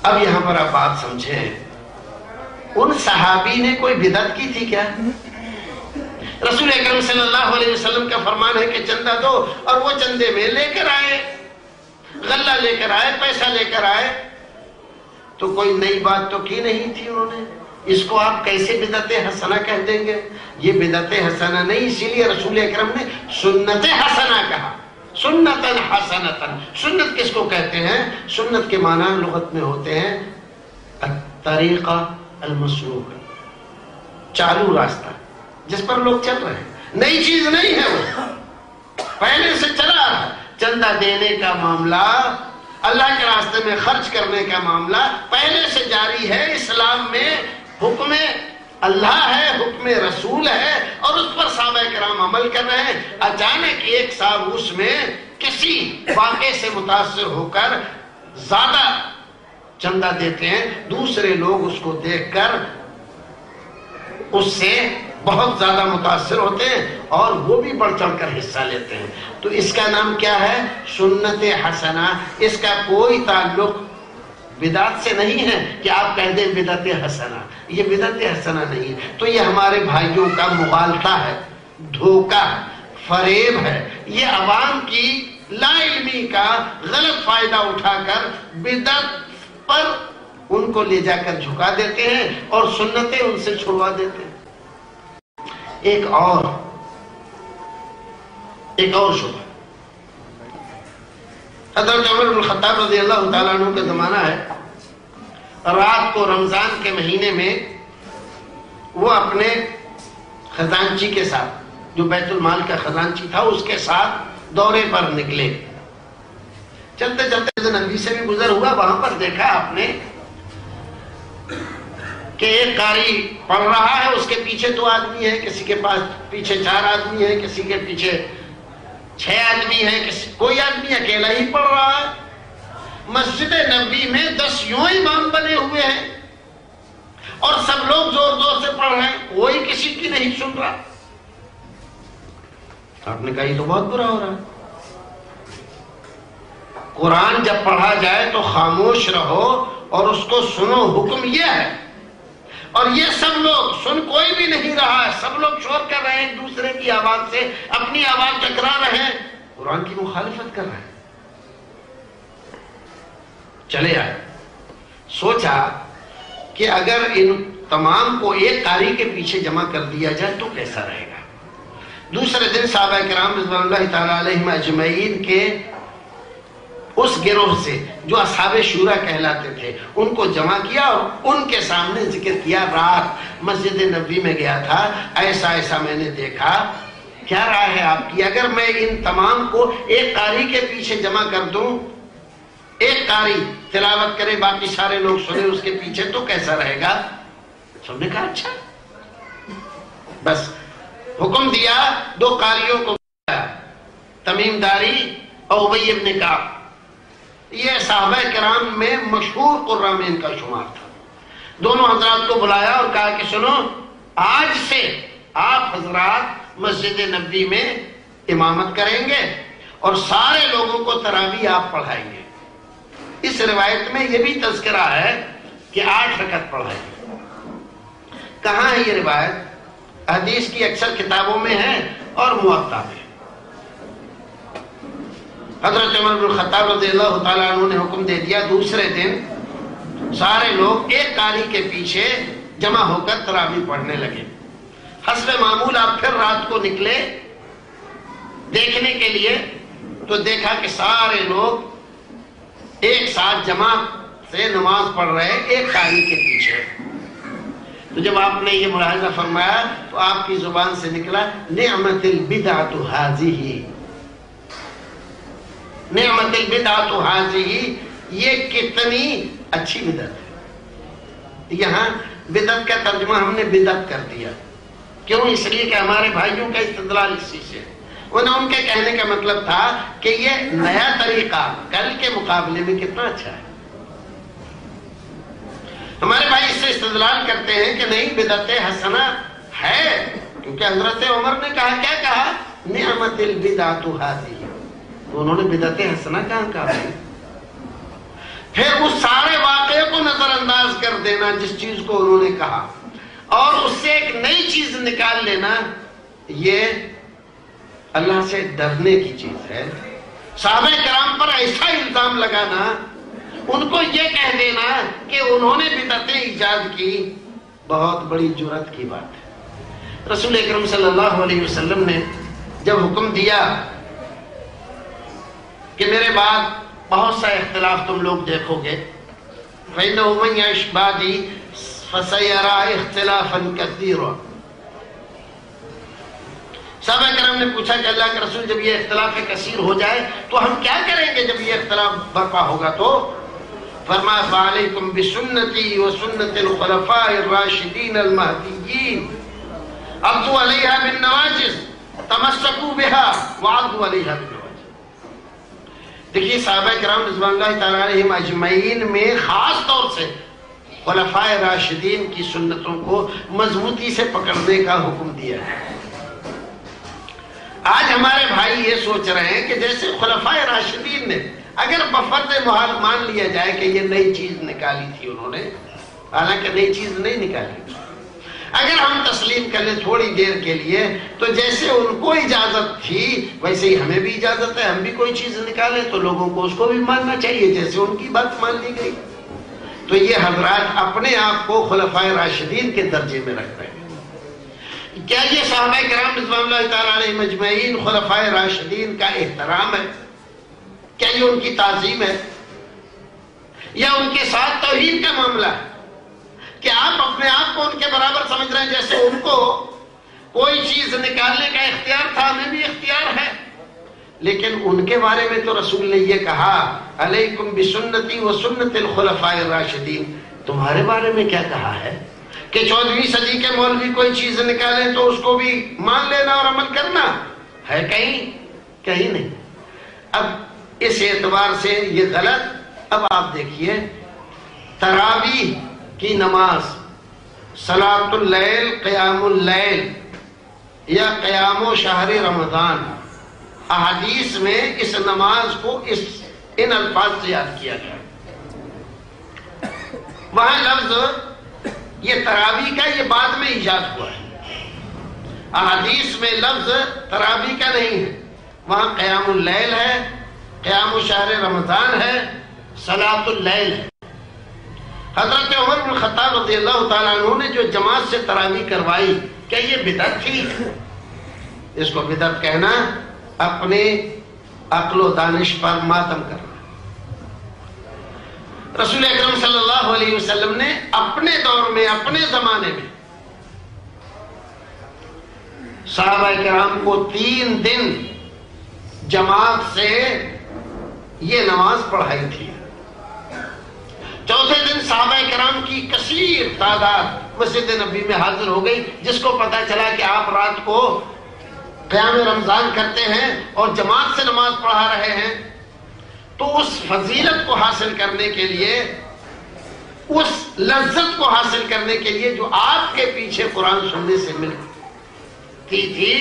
اب یہاں پر آپ بات سمجھیں، ان صحابی نے کوئی بدعت کی تھی کیا؟ رسول اکرم صلی اللہ علیہ وسلم کا فرمان ہے کہ چندہ دو، اور وہ چندے میں لے کر آئے، غلہ لے کر آئے، پیسہ لے کر آئے، تو کوئی نئی بات تو کی نہیں تھی انہوں نے۔ اس کو آپ کیسے بدعت حسنہ کہہ دیں گے؟ یہ بدعت حسنہ نہیں، اسی لیے رسول اکرم نے سنت حسنہ کہا، سنتا حسنتا۔ سنت کس کو کہتے ہیں؟ سنت کے معنی لغت میں ہوتے ہیں الطریقہ المسلوک، چالو راستہ جس پر لوگ چل رہے ہیں، نئی چیز نہیں ہے، وہ پہلے سے چلا رہا۔ چندہ دینے کا معاملہ، اللہ کے راستے میں خرچ کرنے کا معاملہ پہلے سے جاری ہے۔ اسلام میں حکم اللہ ہے، حکم رسول ہے، اور اس پر صحابہ کرام عمل کر رہے ہیں۔ اچانک ایک صاحب اس میں کسی واقعے سے متاثر ہو کر زیادہ چندہ دیتے ہیں، دوسرے لوگ اس کو دیکھ کر اس سے بہت زیادہ متاثر ہوتے ہیں اور وہ بھی بڑھ چڑھ کر حصہ لیتے ہیں۔ تو اس کا نام کیا ہے؟ سنت حسنہ۔ اس کا کوئی تعلق بدعت سے نہیں ہے کہ آپ کہہ دیں بدعت حسنہ، یہ بدعت حسنہ نہیں ہے۔ تو یہ ہمارے بھائیوں کا مغالطہ ہے، دھوکہ، فریب ہے۔ یہ عوام کی لا علمی کا غلط فائدہ اٹھا کر بدعت پر ان کو لے جا کر جھکا دیتے ہیں اور سنتیں ان سے چھڑوا دیتے ہیں۔ ایک اور شبہ، حضرت عمر بن الخطاب رضی اللہ تعالیٰ عنہ کا زمانہ ہے، رات کو رمضان کے مہینے میں وہ اپنے خزانچی کے ساتھ، جو بیت المال کا خزانچی تھا، اس کے ساتھ دورے پر نکلے۔ چلتے چلتے نبی سے بھی گزر ہوا، وہاں پر دیکھا آپ نے کہ ایک قاری پڑھ رہا ہے، اس کے پیچھے 2 آدمی ہیں، کسی کے پاس پیچھے 4 آدمی ہیں، کسی کے پیچھے 6 آدمی ہیں، کوئی آدمی اکیلا ہی پڑھ رہا ہے۔ مسجد نبی میں 10 یوں امام بنے ہوئے ہیں اور سب لوگ زور زور سے پڑھ رہے ہیں، کوئی کسی کی نہیں سن رہا۔ آپ نے کہا یہ تو بہت برا ہو رہا ہے۔ قرآن جب پڑھا جائے تو خاموش رہو اور اس کو سنو، حکم یہ ہے۔ اور یہ سب لوگ سن کوئی بھی نہیں رہا ہے، سب لوگ شور کر رہے ہیں ایک دوسرے کی آواز سے اپنی آواز ٹکرا رہے ہیں، قرآن کی مخالفت کر رہے ہیں۔ چلے آئے، سوچا کہ اگر ان تمام کو ایک قاری کے پیچھے جمع کر دیا جائے تو کیسا رہے گا۔ دوسرے دن صحابہ کرام رضوان اللہ تعالیٰ علیہم اجمعین کے اس گروہ سے جو اصحاب شورا کہلاتے تھے ان کو جمع کیا اور ان کے سامنے ذکر کیا، رات مسجد نبوی میں گیا تھا، ایسا ایسا میں نے دیکھا، کیا رائے ہے آپ کی؟ اگر میں ان تمام کو ایک قاری کے پیچھے جمع کر دوں، ایک قاری تلاوت کرے باقی سارے لوگ سنے اس کے پیچھے، تو کیسا رہے گا؟ سب نے کہا اچھا۔ بس حکم دیا، دو قاریوں کو تمیم داری اور ابی ابن کعب، یہ صحابہ کرام میں مشہور قراء میں ان کا شمار تھا۔ دونوں حضرات کو بلایا اور کہا کہ سنو، آج سے آپ حضرات مسجد نبوی میں امامت کریں گے اور سارے لوگوں کو تراویح آپ پڑھائیں گے۔ اس روایت میں یہ بھی تذکرہ ہے کہ 8 رکعت پڑھائیں گے۔ کہاں ہے یہ روایت؟ حدیث کی اکثر کتابوں میں ہے اور موطا میں۔ حضرت عمر بن الخطاب رضی اللہ تعالیٰ عنہ نے حکم دے دیا، دوسرے دن سارے لوگ ایک قاری کے پیچھے جمع ہو کر تراویح پڑھنے لگے۔ حسب معمول آپ پھر رات کو نکلے دیکھنے کے لیے تو دیکھا کہ سارے لوگ ایک ساتھ جمع سے نماز پڑھ رہے ایک قاری کے پیچھے۔ تو جب آپ نے یہ ملاحظہ فرمایا تو آپ کی زبان سے نکلا، نعمت البدعۃ ھذہ، نعمت البدعۃ ھذہ، یہ کتنی اچھی بدعت ہے۔ یہاں بدعت کا ترجمہ ہم نے بدعت کر دیا، کیوں؟ اس لیے کہ ہمارے بھائیوں کا استدلال اسی سے، ان کے کہنے کا مطلب تھا کہ یہ نیا طریقہ کل کے مقابلے میں کتنا اچھا ہے۔ ہمارے بھائی اس سے استدلال کرتے ہیں کہ نہیں، بدعت حسنہ ہے، کیونکہ حضرت عمر نے کہا، کیا کہا؟ نعمت البدعۃ ھذہ، تو انہوں نے بدعت حسنہ کہاں کہا؟ پھر اس سارے واقعے کو نظر انداز کر دینا جس چیز کو انہوں نے کہا، اور اس سے ایک نئی چیز نکال لینا، یہ اللہ سے ڈرنے کی چیز ہے۔ صحابہ کرام پر ایسا الزام لگانا، ان کو یہ کہہ دینا کہ انہوں نے بدعتیں ایجاد کی، بہت بڑی جرأت کی بات ہے۔ رسول اکرم صلی اللہ علیہ وسلم نے جب حکم دیا کہ میرے بعد بہت سا اختلاف تم لوگ دیکھو گے، فَإِنَّهُ مَن يَعِشْ بَعْدِي فَسَيَرَىٰ اخْتِلَافًا كَثِيرًا۔ صحابہ کرام نے پوچھا کہ اللہ کے رسول، جب یہ اختلاف کثیر ہو جائے تو ہم کیا کریں گے؟ جب یہ اختلاف برپا ہوگا تو فرمایا، فَعَلَيْكُمْ بِسُنَّتِي وَسُنَّةِ الْخُلَفَاءِ الرَّاشِدِينَ الْمَهْدِيِّينَ عَضُّوا عَلَيْهَا بِالنَّوَاجِذِ تَمَسَّكُوا بِهَا وَعَضُّوا عَلَيْهَا بِالنَّوَاجِذِ۔ دیکھیے صحابہ کرام رضوان اللہ تعالیٰ علیہم اجمعین میں خاص طور سے خلفائے راشدین کی سنتوں کو مضبوطی سے پکڑنے کا حکم دیا ہے۔ آج ہمارے بھائی یہ سوچ رہے ہیں کہ جیسے خلفائے راشدین نے، اگر بفرض محال مان لیا جائے کہ یہ نئی چیز نکالی تھی انہوں نے، حالانکہ نئی چیز نہیں نکالی، اگر ہم تسلیم کر لیں تھوڑی دیر کے لیے تو جیسے ان کو اجازت تھی ویسے ہی ہمیں بھی اجازت ہے، ہم بھی کوئی چیز نکالیں تو لوگوں کو اس کو بھی ماننا چاہیے جیسے ان کی بات مان لی گئی۔ تو یہ حضرات اپنے آپ کو خلفائے راشدین کے درجے میں رکھ رہے ہیں۔ کیا یہ صحابہ کرام رضوان اللہ تعالیٰ علیہم اجمعین خلفائے راشدین کا احترام ہے؟ کیا یہ ان کی تعظیم ہے؟ یا ان کے ساتھ توحید کا معاملہ ہے کہ آپ اپنے آپ کو ان کے برابر سمجھ رہے ہیں؟ جیسے ان کو کوئی چیز نکالنے کا اختیار تھا، ہمیں بھی اختیار ہے، لیکن ان کے بارے میں تو رسول نے یہ کہا، علیکم بسنتی و سنت الخلفاء الراشدین۔ تمہارے بارے میں کیا کہا ہے کہ 14ویں صدی کے مولوی کوئی چیز نکالیں تو اس کو بھی مان لینا اور عمل کرنا ہے؟ کہیں نہیں۔ اب اس اعتبار سے یہ غلط۔ اب آپ دیکھیے، تراویح کی نماز، صلاۃ اللیل، قیام اللیل یا قیام و شہر رمضان، احادیث میں اس نماز کو ان الفاظ سے یاد کیا گیا۔ وہاں لفظ یہ تراویح کا یہ بعد میں ایجاد ہوا ہے، احادیث میں لفظ تراویح کا نہیں ہے، وہاں قیام اللیل ہے، قیام شہر رمضان ہے، صلاۃ اللیل ہے۔ حضرت عمر بن الخطاب رضی اللہ تعالیٰ عنہ نے جو جماعت سے تراویح کروائی، کیا یہ بدعت تھی؟ اس کو بدعت کہنا اپنے عقل و دانش پر ماتم کرنا۔ رسول اکرم صلی اللہ علیہ وسلم نے اپنے دور میں، اپنے زمانے میں صحابہ کرام کو 3 دن جماعت سے یہ نماز پڑھائی تھی۔ چوتھے دن صحابہ کرام کی کثیر تعداد مسجد نبی میں حاضر ہو گئی، جس کو پتا چلا کہ آپ رات کو قیام رمضان کرتے ہیں اور جماعت سے نماز پڑھا رہے ہیں، تو اس فضیلت کو حاصل کرنے کے لیے، اس لذت کو حاصل کرنے کے لیے جو آپ کے پیچھے قرآن سننے سے ملتی تھی،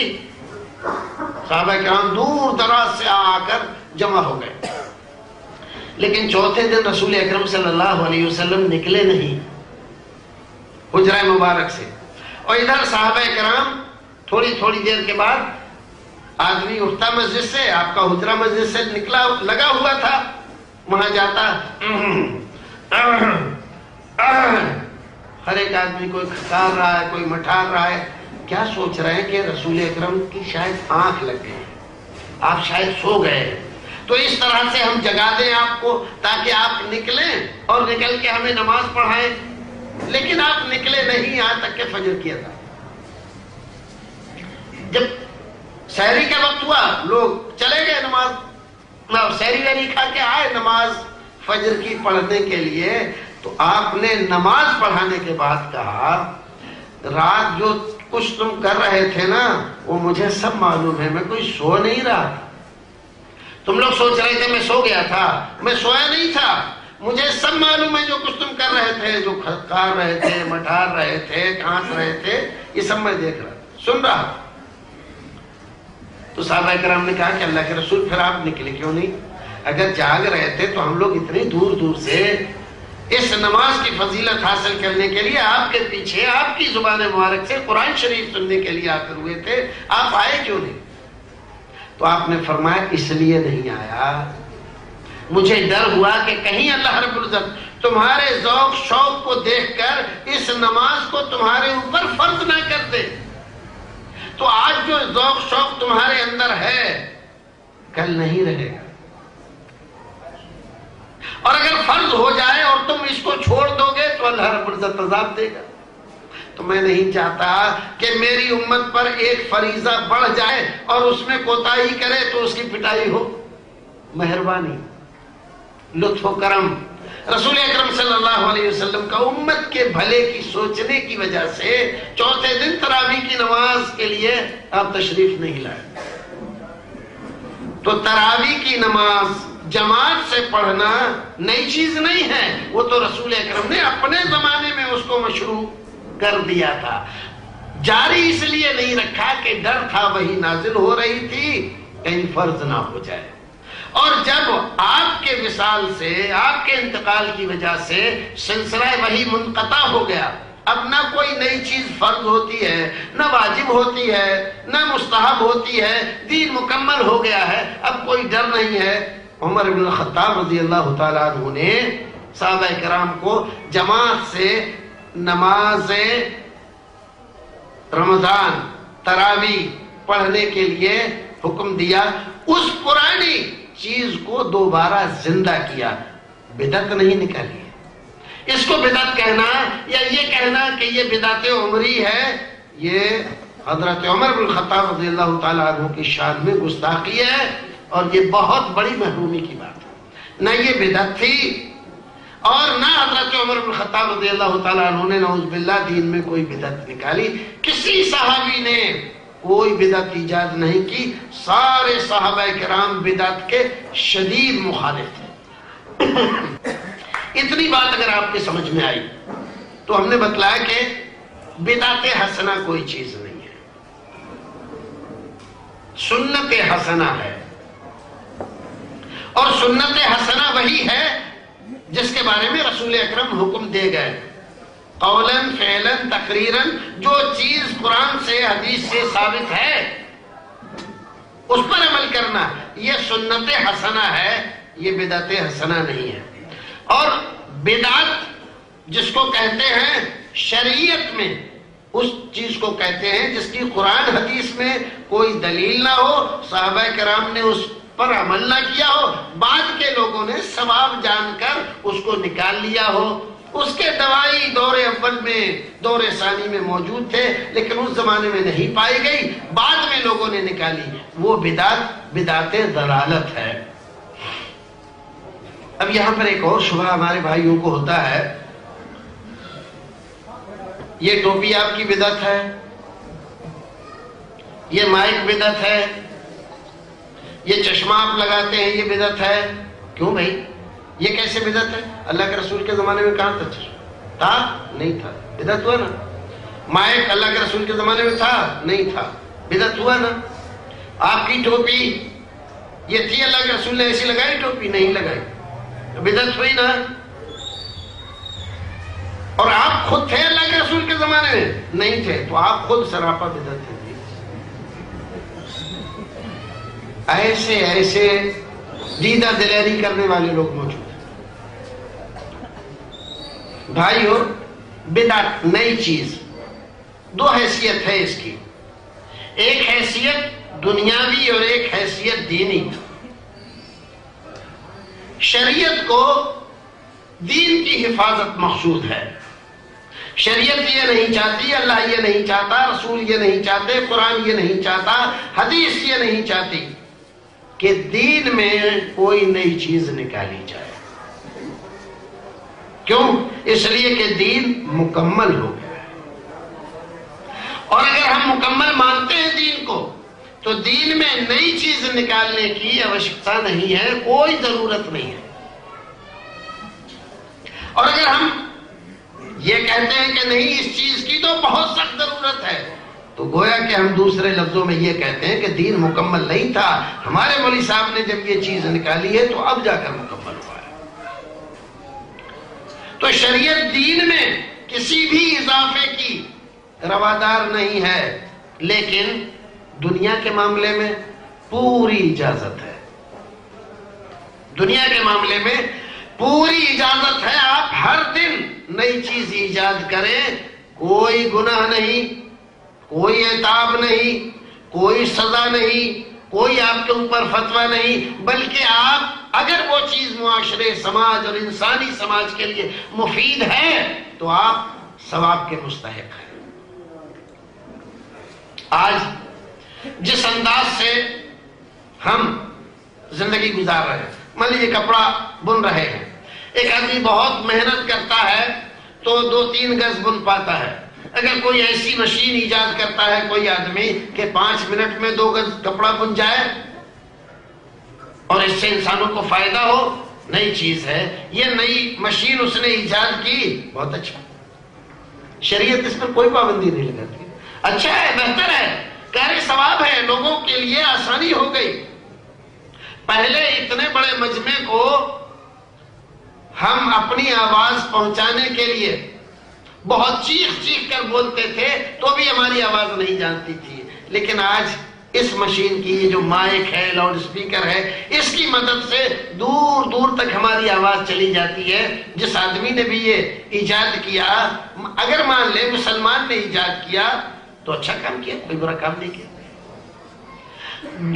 صحابہ کرام دور دراز سے آ کر جمع ہو گئے۔ لیکن چوتھے دن رسول اکرم صلی اللہ علیہ وسلم نکلے نہیں حجرہ مبارک سے، اور ادھر صحابہ کرام تھوڑی تھوڑی دیر کے بعد آدمی اٹھتا مسجد سے، آپ کا حجرہ مسجد سے نکلا لگا ہوا تھا، وہاں جاتا، ہر ایک آدمی کوئی کھکار رہا ہے، کوئی مٹھار رہا ہے، کیا سوچ رہے ہیں کہ رسول اکرم کی شاید آنکھ لگ گئی، آپ شاید سو گئے، تو اس طرح سے ہم جگا دیں آپ کو تاکہ آپ نکلیں اور نکل کے ہمیں نماز پڑھائیں۔ لیکن آپ نکلے نہیں یہاں تک کہ فجر کیا تھا۔ جب سحری کا وقت ہوا، لوگ چلے گئے نماز، سحری وحری کھا کے آئے نماز فجر کی پڑھنے کے لیے، تو آپ نے نماز پڑھانے کے بعد کہا، رات جو کچھ تم کر رہے تھے نا، وہ مجھے سب معلوم ہے، میں کوئی سو نہیں رہا تھا۔ تم لوگ سوچ رہے تھے میں سو گیا تھا، میں سویا نہیں تھا، مجھے سب معلوم ہے جو کچھ تم کر رہے تھے، جو کھکار رہے تھے، مٹھار رہے تھے، کھانس رہے تھے، یہ سب میں دیکھ رہا، سن رہا۔ تو صحابہ کرام نے کہا کہ اللہ کے رسول پھر آپ نکلے کیوں نہیں؟ اگر جاگ رہے تھے تو ہم لوگ اتنی دور دور سے اس نماز کی فضیلت حاصل کرنے کے لیے آپ کے پیچھے، آپ کی زبان مبارک سے قرآن شریف سننے کے لیے آ کر ہوئے تھے، آپ آئے کیوں نہیں؟ تو آپ نے فرمایا اس لیے نہیں آیا، مجھے ڈر ہوا کہ کہیں اللہ رب العزت تمہارے ذوق شوق کو دیکھ کر اس نماز کو تمہارے اوپر فرض نہ کر دے۔ تو آج جو ذوق شوق تمہارے اندر ہے کل نہیں رہے گا، اور اگر فرض ہو جائے اور تم اس کو چھوڑ دو گے تو اللہ رب العزت عذاب دے گا۔ تو میں نہیں چاہتا کہ میری امت پر ایک فریضہ بڑھ جائے اور اس میں کوتاہی کرے تو اس کی پٹائی ہو۔ مہربانی، لطف و کرم رسول اکرم صلی اللہ علیہ وسلم کا امت کے بھلے کی سوچنے کی وجہ سے چوتھے دن تراویح کی نماز کے لیے آپ تشریف نہیں لائے۔ تو تراویح کی نماز جماعت سے پڑھنا نئی چیز نہیں ہے، وہ تو رسول اکرم نے اپنے زمانے میں اس کو مشروع کر دیا تھا۔ جاری اس لیے نہیں رکھا کہ ڈر تھا وہی نازل ہو رہی تھی کہیں فرض نہ ہو جائے، اور جب آپ کے وصال سے، آپ کے انتقال کی وجہ سے سلسلہ وحی منقطع ہو گیا، اب نہ کوئی نئی چیز فرض ہوتی ہے، نہ واجب ہوتی ہے، نہ مستحب ہوتی ہے، دین مکمل ہو گیا ہے، اب کوئی ڈر نہیں ہے۔ عمر بن الخطاب رضی اللہ تعالیٰ عنہ نے صحابہ کرام کو جماعت سے نماز رمضان تراویح پڑھنے کے لیے حکم دیا، اس پرانی چیز کو دوبارہ زندہ کیا، بدعت نہیں نکالی۔ اس کو بدعت کہنا یا یہ کہنا کہ یہ بدعت عمری ہے، یہ حضرت عمر بن الخطاب رضی اللہ تعالیٰ عنہ کی شان میں گستاخی ہے، اور یہ بہت بڑی محرومی کی بات ہے۔ نہ یہ بدعت تھی اور نہ حضرت عمر بن الخطاب رضی اللہ تعالیٰ عنہ نے نعوذ باللہ دین میں کوئی بدعت نکالی۔ کسی صحابی نے کوئی بدعت ایجاد نہیں کی، سارے صحابہ کرام بدعت کے شدید مخالف تھے۔ اتنی بات اگر آپ کے سمجھ میں آئی تو ہم نے بتلایا کہ بدعت حسنہ کوئی چیز نہیں ہے، سنت حسنہ ہے، اور سنت حسنہ وہی ہے جس کے بارے میں رسول اکرم حکم دے گئے۔ قولاً فعلاً تقریراً جو چیز قرآن سے حدیث سے ثابت ہے اس پر عمل کرنا، یہ سنت حسنہ ہے، یہ بدعت حسنہ نہیں ہے۔ اور بدعت جس کو کہتے ہیں شریعت میں اس چیز کو کہتے ہیں جس کی قرآن حدیث میں کوئی دلیل نہ ہو، صحابہ کرام نے اس پر عمل نہ کیا ہو، بعد کے لوگوں نے ثواب جان کر اس کو نکال لیا ہو۔ اس کے دوائی دور اول میں دور ثانی میں موجود تھے لیکن اس زمانے میں نہیں پائی گئی، بعد میں لوگوں نے نکالی، وہ بدعت ضلالت ہے۔ اب یہاں پر ایک اور شبہ ہمارے بھائیوں کو ہوتا ہے، یہ ٹوپی آپ کی بدعت ہے، یہ مائک بدعت ہے، یہ چشمہ آپ لگاتے ہیں یہ بدعت ہے۔ کیوں بھائی یہ کیسے بدعت ہے؟ اللہ کے رسول کے زمانے میں کہاں تھا؟ نہیں تھا، بدعت ہوا نا۔ مائک اللہ کے رسول کے زمانے میں تھا؟ نہیں تھا، بدعت ہوا نا۔ آپ کی ٹوپی یہ تھی، اللہ کے رسول نے ایسی لگائی ٹوپی؟ نہیں لگائی، بدعت ہوئی نا۔ اور آپ خود تھے اللہ کے رسول کے زمانے میں؟ نہیں تھے، تو آپ خود سراپا بدعت تھے۔ ایسے ایسے دیدہ دلیری کرنے والے لوگ موجود ہیں۔ بھائیو، بدعت نئی چیز، دو حیثیت ہے اس کی، ایک حیثیت دنیاوی اور ایک حیثیت دینی۔ شریعت کو دین کی حفاظت مقصود ہے، شریعت یہ نہیں چاہتی، اللہ یہ نہیں چاہتا، رسول یہ نہیں چاہتے، قرآن یہ نہیں چاہتا، حدیث یہ نہیں چاہتی کہ دین میں کوئی نئی چیز نکالی جائے۔ کیوں؟ اس لیے کہ دین مکمل ہو گیا ہے، اور اگر ہم مکمل مانتے ہیں دین کو تو دین میں نئی چیز نکالنے کی آوشکتا نہیں ہے، کوئی ضرورت نہیں ہے۔ اور اگر ہم یہ کہتے ہیں کہ نہیں اس چیز کی تو بہت سخت ضرورت ہے، تو گویا کہ ہم دوسرے لفظوں میں یہ کہتے ہیں کہ دین مکمل نہیں تھا، ہمارے مولوی صاحب نے جب یہ چیز نکالی ہے تو اب جا کر مکمل ہوا ہے۔ تو شریعت دین میں کسی بھی اضافے کی روادار نہیں ہے، لیکن دنیا کے معاملے میں پوری اجازت ہے۔ دنیا کے معاملے میں پوری اجازت ہے، آپ ہر دن نئی چیز ایجاد کریں، کوئی گناہ نہیں، کوئی عتاب نہیں، کوئی سزا نہیں، کوئی آپ کے اوپر فتویٰ نہیں، بلکہ آپ اگر وہ چیز معاشرے، سماج اور انسانی سماج کے لیے مفید ہے تو آپ ثواب کے مستحق ہیں۔ آج جس انداز سے ہم زندگی گزار رہے ہیں، مان لیجیے کپڑا بن رہے ہیں، ایک آدمی بہت محنت کرتا ہے تو 2-3 گز بن پاتا ہے۔ اگر کوئی ایسی مشین ایجاد کرتا ہے کوئی آدمی کہ 5 منٹ میں 2 گز کپڑا بن جائے اور اس سے انسانوں کو فائدہ ہو، نئی چیز ہے، یہ نئی مشین اس نے ایجاد کی، بہت اچھا، شریعت اس پر کوئی پابندی نہیں لگاتی، اچھا ہے، بہتر ہے، کار ثواب ہے، لوگوں کے لیے آسانی ہو گئی۔ پہلے اتنے بڑے مجمع کو ہم اپنی آواز پہنچانے کے لیے بہت چیخ چیخ کر بولتے تھے تو بھی ہماری آواز نہیں جانتی تھی، لیکن آج اس مشین کی جو مائک ہے، لاؤڈ سپیکر ہے، اس کی مدد سے دور دور تک ہماری آواز چلی جاتی ہے۔ جس آدمی نے بھی یہ ایجاد کیا، اگر مان لے مسلمان نے ایجاد کیا تو اچھا کام کیا، کوئی برا کام نہیں کیا۔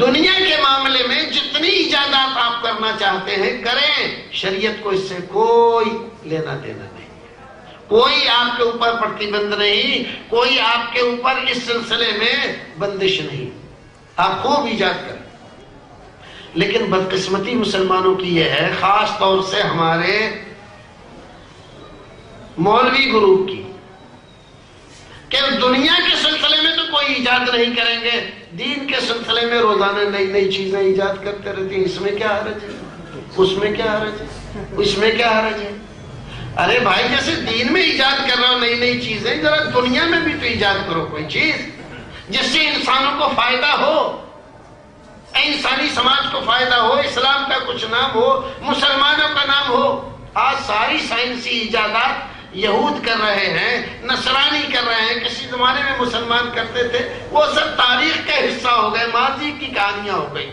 دنیا کے معاملے میں جتنی ایجادات آپ کرنا چاہتے ہیں کریں، شریعت کو اس سے کوئی لینا دینا نہیں، کوئی آپ کے اوپر پرتیبند نہیں، کوئی آپ کے اوپر اس سلسلے میں بندش نہیں، آپ خوب ایجاد کریں۔ لیکن بدقسمتی مسلمانوں کی یہ ہے، خاص طور سے ہمارے مولوی گروپ کی، کہ دنیا کے سلسلے میں تو کوئی ایجاد نہیں کریں گے، دین کے سلسلے میں روزانہ نئی نئی چیزیں ایجاد کرتے رہتے ہیں، اس میں کیا حرج ہے، اس میں کیا حرج ہے، اس میں کیا حرج ہے؟ ارے بھائی جیسے دین میں ایجاد کر رہا ہو نئی نئی چیزیں، ذرا دنیا میں بھی تو ایجاد کرو کوئی چیز جس سے انسانوں کو فائدہ ہو، انسانی سماج کو فائدہ ہو، اسلام کا کچھ نام ہو، مسلمانوں کا نام ہو۔ آج ساری سائنسی ایجادات یہود کر رہے ہیں، نصرانی کر رہے ہیں، کسی زمانے میں مسلمان کرتے تھے، وہ سب تاریخ کا حصہ ہو گئے، ماضی کی کہانیاں ہو گئی.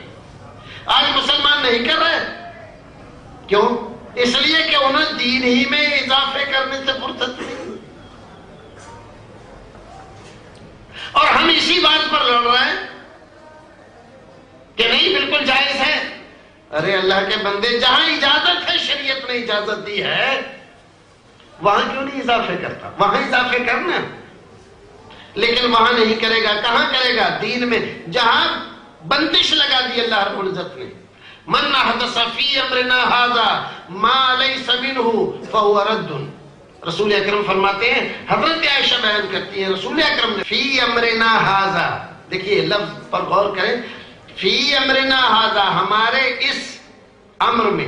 آج مسلمان نہیں کر رہے. کیوں؟ اس لیے کہ انہیں دین ہی میں اضافے کرنے سے فرصت نہیں، اور ہم اسی بات پر لڑ رہے ہیں کہ نہیں بالکل جائز ہے. ارے اللہ کے بندے، جہاں اجازت ہے، شریعت نے اجازت دی ہے، وہاں کیوں نہیں اضافے کرتا؟ وہاں اضافے کرنا، لیکن وہاں نہیں کرے گا. کہاں کرے گا؟ دین میں. جہاں بندش لگا دی اللہ رب العزت نے، من احدث فی امرنا ھذا ما لیس منہ فہو رد. رسول اکرم فرماتے ہیں، حضرت عائشہ بیان کرتی ہیں، رسول اکرم نے فی امرنا ھذا، دیکھیے لفظ پر غور کریں، فی امرنا ھذا، ہمارے اس امر میں،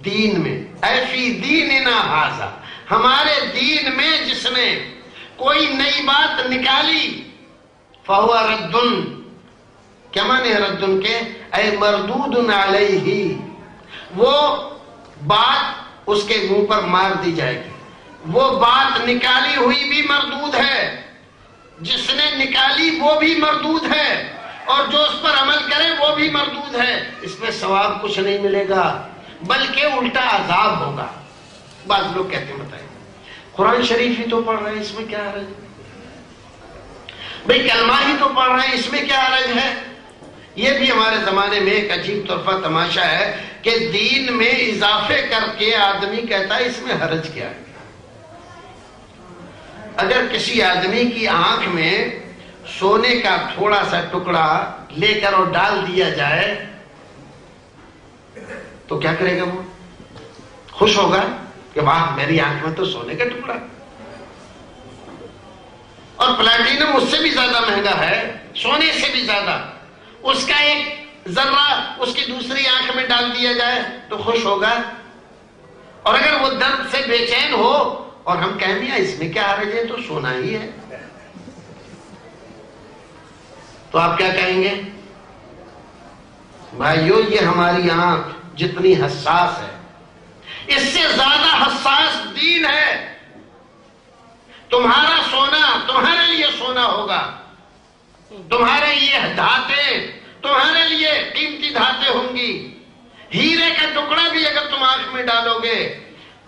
دین میں، اے فی دیننا ھذا، ہمارے دین میں جس نے کوئی نئی بات نکالی، فہو رد. کیا معنی ہے ردن کے؟ اے مردود علیہ، وہ بات اس کے منہ پر مار دی جائے گی. وہ بات نکالی ہوئی بھی مردود ہے، جس نے نکالی وہ بھی مردود ہے، اور جو اس پر عمل کرے وہ بھی مردود ہے. اس میں ثواب کچھ نہیں ملے گا، بلکہ الٹا عذاب ہوگا. بعض لوگ کہتے ہیں بتائیں قرآن شریف ہی تو پڑھ رہے ہیں، اس میں کیا حرج ہے؟ بھئی کلمہ ہی تو پڑھ رہے ہیں، اس میں کیا حرج ہے؟ یہ بھی ہمارے زمانے میں ایک عجیب طرفہ تماشا ہے کہ دین میں اضافے کر کے آدمی کہتا ہے اس میں حرج کیا ہے. اگر کسی آدمی کی آنکھ میں سونے کا تھوڑا سا ٹکڑا لے کر اور ڈال دیا جائے تو کیا کرے گا؟ وہ خوش ہوگا کہ واہ میری آنکھ میں تو سونے کا ٹکڑا، اور پلاٹینم اس سے بھی زیادہ مہنگا ہے، سونے سے بھی زیادہ. اس کا ایک ذرہ اس کی دوسری آنکھ میں ڈال دیا جائے تو خوش ہوگا. اور اگر وہ درد سے بے چین ہو اور ہم کہیں گے اس میں کیا حرج ہے، تو سونا ہی ہے، تو آپ کیا کہیں گے؟ بھائیو، یہ ہماری آنکھ جتنی حساس ہے، اس سے زیادہ حساس دین ہے. تمہارا سونا تمہارے لیے سونا ہوگا، تمہارے لیے دھاتیں تمہارے لیے قیمتی دھاتیں ہوں گی. ہیرے کا ٹکڑا بھی اگر تم آنکھ میں ڈالو گے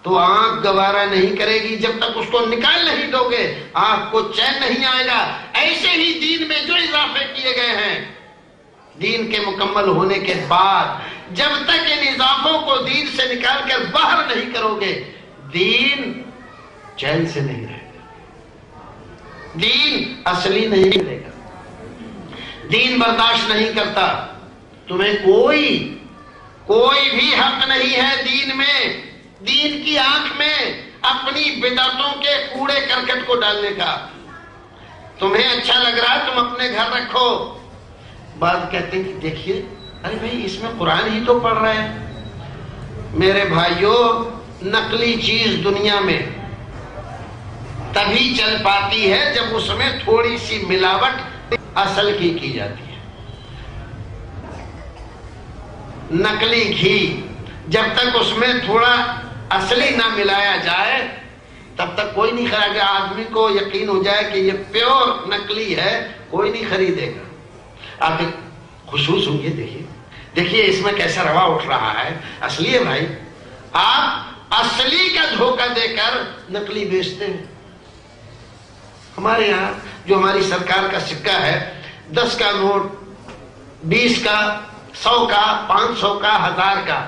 تو آنکھ گوارا نہیں کرے گی جب تک اس کو نکال نہیں دو گے، آنکھ کو چین نہیں آئے گا. ایسے ہی دین میں جو اضافے کیے گئے ہیں، دین کے مکمل ہونے کے بعد جب تک ان اضافوں کو دین سے نکال کر باہر نہیں کرو گے، دین چین سے نہیں رہے گا، دین اصلی نہیں رہے گا. دین برداشت نہیں کرتا. تمہیں کوئی بھی حق نہیں ہے دین میں، دین کی آنکھ میں اپنی بدعتوں کے کوڑے کرکٹ کو ڈالنے کا. تمہیں اچھا لگ رہا تم اپنے گھر رکھو. بعد کہتے ہیں کہ دیکھیے ارے بھائی اس میں قرآن ہی تو پڑھ رہے ہیں. میرے بھائیوں، نقلی چیز دنیا میں تبھی چل پاتی ہے جب اس میں تھوڑی سی ملاوٹ اصل کی جاتی ہے. نقلی گھی جب تک اس میں تھوڑا اصلی نہ ملایا جائے تب تک کوئی نہیں خریدے. آدمی کو یقین ہو جائے کہ یہ پیور نقلی ہے، کوئی نہیں خریدے گا. آپ خصوص ہوں گے، دیکھیے اس میں کیسا روا اٹھ رہا ہے. اصلی ہے بھائی، آپ اصلی کا دھوکہ دے کر نقلی بیچتے ہیں. ہمارے یہاں جو ہماری سرکار کا سکہ ہے، 10 کا نوٹ، 20 کا، 100 کا، 500 کا، 1000 کا،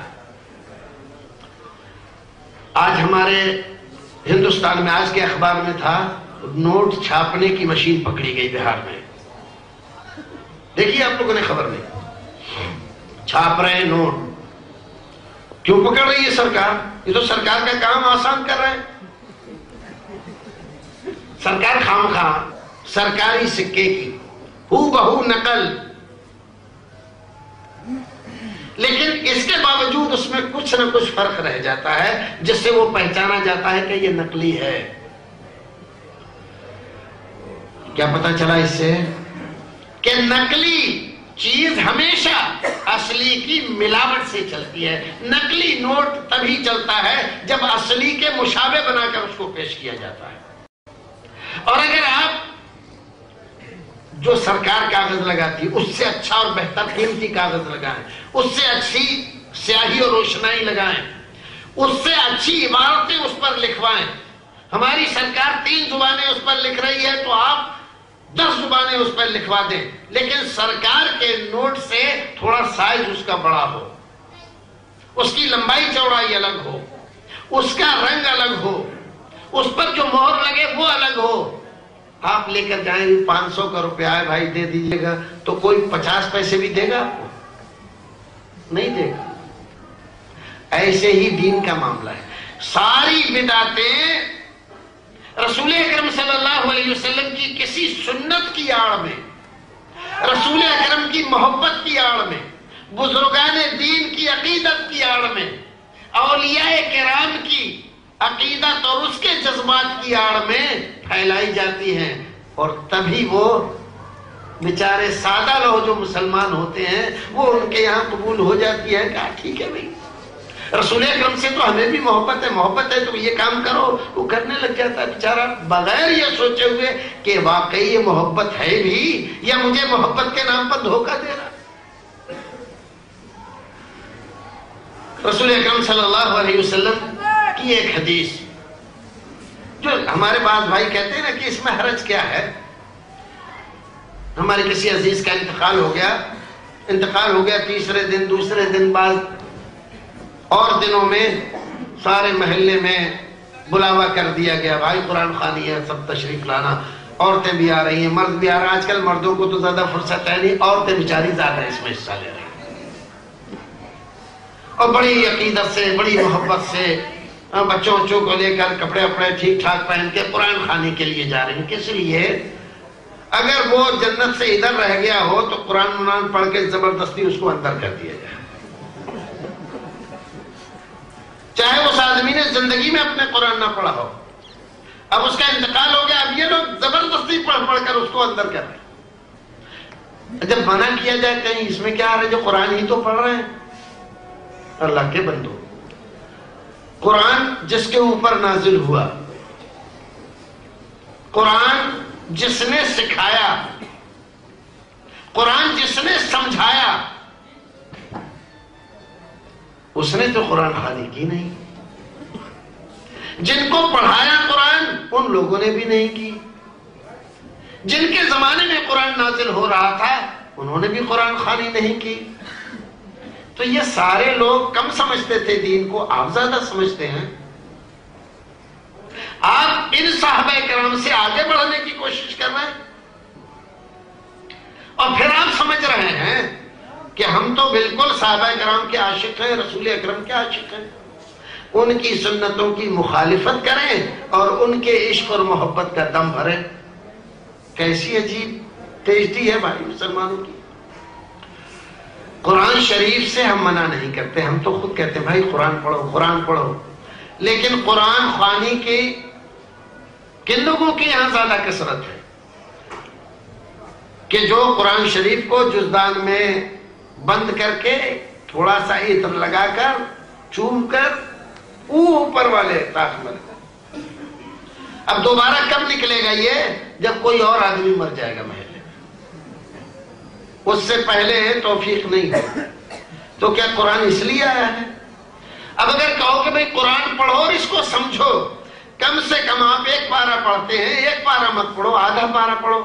آج ہمارے ہندوستان میں آج کے اخبار میں تھا، نوٹ چھاپنے کی مشین پکڑی گئی بہار میں. دیکھیے آپ لوگوں نے خبر نہیں، چھاپ رہے ہیں نوٹ. کیوں پکڑ رہی ہے سرکار؟ یہ تو سرکار کا کام آسان کر رہے ہیں. سرکار خواہ سرکاری سکے کی ہو بہو نقل، لیکن اس کے باوجود اس میں کچھ نہ کچھ فرق رہ جاتا ہے جس سے وہ پہچانا جاتا ہے کہ یہ نقلی ہے. کیا پتا چلا اس سے؟ کہ نقلی چیز ہمیشہ اصلی کی ملاوٹ سے چلتی ہے. نقلی نوٹ تبھی چلتا ہے جب اصلی کے مشابہ بنا کر اس کو پیش کیا جاتا ہے. اور اگر آپ جو سرکار کاغذ لگاتی ہے اس سے اچھا اور بہتر قیمتی کاغذ لگائیں، اس سے اچھی سیاہی اور روشنائی لگائیں، اس سے اچھی عبارتیں اس پر لکھوائیں. ہماری سرکار 3 زبانیں اس پر لکھ رہی ہے تو آپ 10 زبانیں اس پر لکھوا دیں، لیکن سرکار کے نوٹ سے تھوڑا سائز اس کا بڑا ہو، اس کی لمبائی چوڑائی الگ ہو، اس کا رنگ الگ ہو، اس پر جو مہر لگے وہ الگ ہو. آپ لے کر جائیں 500 کا روپیہ ہے بھائی دے دیجیے گا، تو کوئی 50 پیسے بھی دے گا آپ کو؟ نہیں دے گا. ایسے ہی دین کا معاملہ ہے. ساری بدعتیں رسول اکرم صلی اللہ علیہ وسلم کی کسی سنت کی آڑ میں، رسول اکرم کی محبت کی آڑ میں، بزرگان دین کی عقیدت کی آڑ میں، اولیاء کرام کی عقیدت اور اس کے جذبات کی آڑ میں پھیلائی جاتی ہیں. اور تبھی وہ بیچارے سادہ لوگ جو مسلمان ہوتے ہیں وہ ان کے یہاں قبول ہو جاتی ہے. کہا ٹھیک ہے بھائی، رسول اکرم سے تو ہمیں بھی محبت ہے تو یہ کام کرو. وہ کرنے لگ جاتا ہے بیچارہ بغیر یہ سوچے ہوئے کہ واقعی یہ محبت ہے بھی یا مجھے محبت کے نام پر دھوکہ دے رہا. رسول اکرم صلی اللہ علیہ وسلم کی ایک حدیث جو ہمارے بعض بھائی کہتے ہیں نا کہ اس میں حرج کیا ہے. ہمارے کسی عزیز کا انتقال ہو گیا تیسرے دن دوسرے دن بعد اور دنوں میں سارے محلے میں بلاوا کر دیا گیا، بھائی قرآن خوانی ہے، سب تشریف لانا. عورتیں بھی آ رہی ہیں، مرد بھی آ رہا ہے. آج کل مردوں کو تو زیادہ فرصت ہے نہیں، عورتیں بیچاری زیادہ اس میں حصہ لے رہی ہیں اور بڑی عقیدت سے بڑی محبت سے بچوں کو لے کر کپڑے ٹھیک ٹھاک پہن کے قرآن خوانی کے لیے جا رہے ہیں. کس لیے؟ اگر وہ جنت سے ادھر رہ گیا ہو تو قرآن پڑھ کے زبردستی اس کو اندر کر دیا جائے. چاہے اس آدمی نے زندگی میں اپنے قرآن نہ پڑھا ہو، اب اس کا انتقال ہو گیا، اب یہ لوگ زبردستی پڑھ کر اس کو اندر کر رہے ہیں. جب منع کیا جائے کہیں اس میں کیا آ رہا ہے، جو قرآن ہی تو پڑھ رہے ہیں. اللہ کے بندو، قرآن جس کے اوپر نازل ہوا، قرآن جس نے سکھایا، قرآن جس نے سمجھایا، اس نے تو قرآن خوانی کی نہیں. جن کو پڑھایا قرآن ان لوگوں نے بھی نہیں کی. جن کے زمانے میں قرآن نازل ہو رہا تھا انہوں نے بھی قرآن خوانی نہیں کی. تو یہ سارے لوگ کم سمجھتے تھے دین کو، آپ زیادہ سمجھتے ہیں. آپ ان صحابہ کرام سے آگے بڑھنے کی کوشش کر رہے ہیں اور پھر آپ سمجھ رہے ہیں کہ ہم تو بالکل صحابہ کرام کے عاشق ہیں، رسول اکرم کے عاشق ہیں. ان کی سنتوں کی مخالفت کریں اور ان کے عشق اور محبت کا دم بھریں. کیسی عجیب تیزی ہے بھائی مسلمانوں کی. قرآن شریف سے ہم منع نہیں کرتے، ہم تو خود کہتے ہیں بھائی قرآن پڑھو. لیکن قرآن خوانی کی کن لوگوں کے یہاں زیادہ کثرت ہے کہ جو قرآن شریف کو جزدان میں بند کر کے تھوڑا سا عطر لگا کر چوم کر اوپر والے طاق میں لگا. اب دوبارہ کب نکلے گا یہ؟ جب کوئی اور آدمی مر جائے گا محلے میں، اس سے پہلے توفیق نہیں ہے. تو کیا قرآن اس لیے آیا ہے؟ اب اگر کہو کہ بھئی قرآن پڑھو اور اس کو سمجھو، کم سے کم آپ 1 پارہ پڑھتے ہیں، 1 پارہ مت پڑھو، آدھا پارہ پڑھو.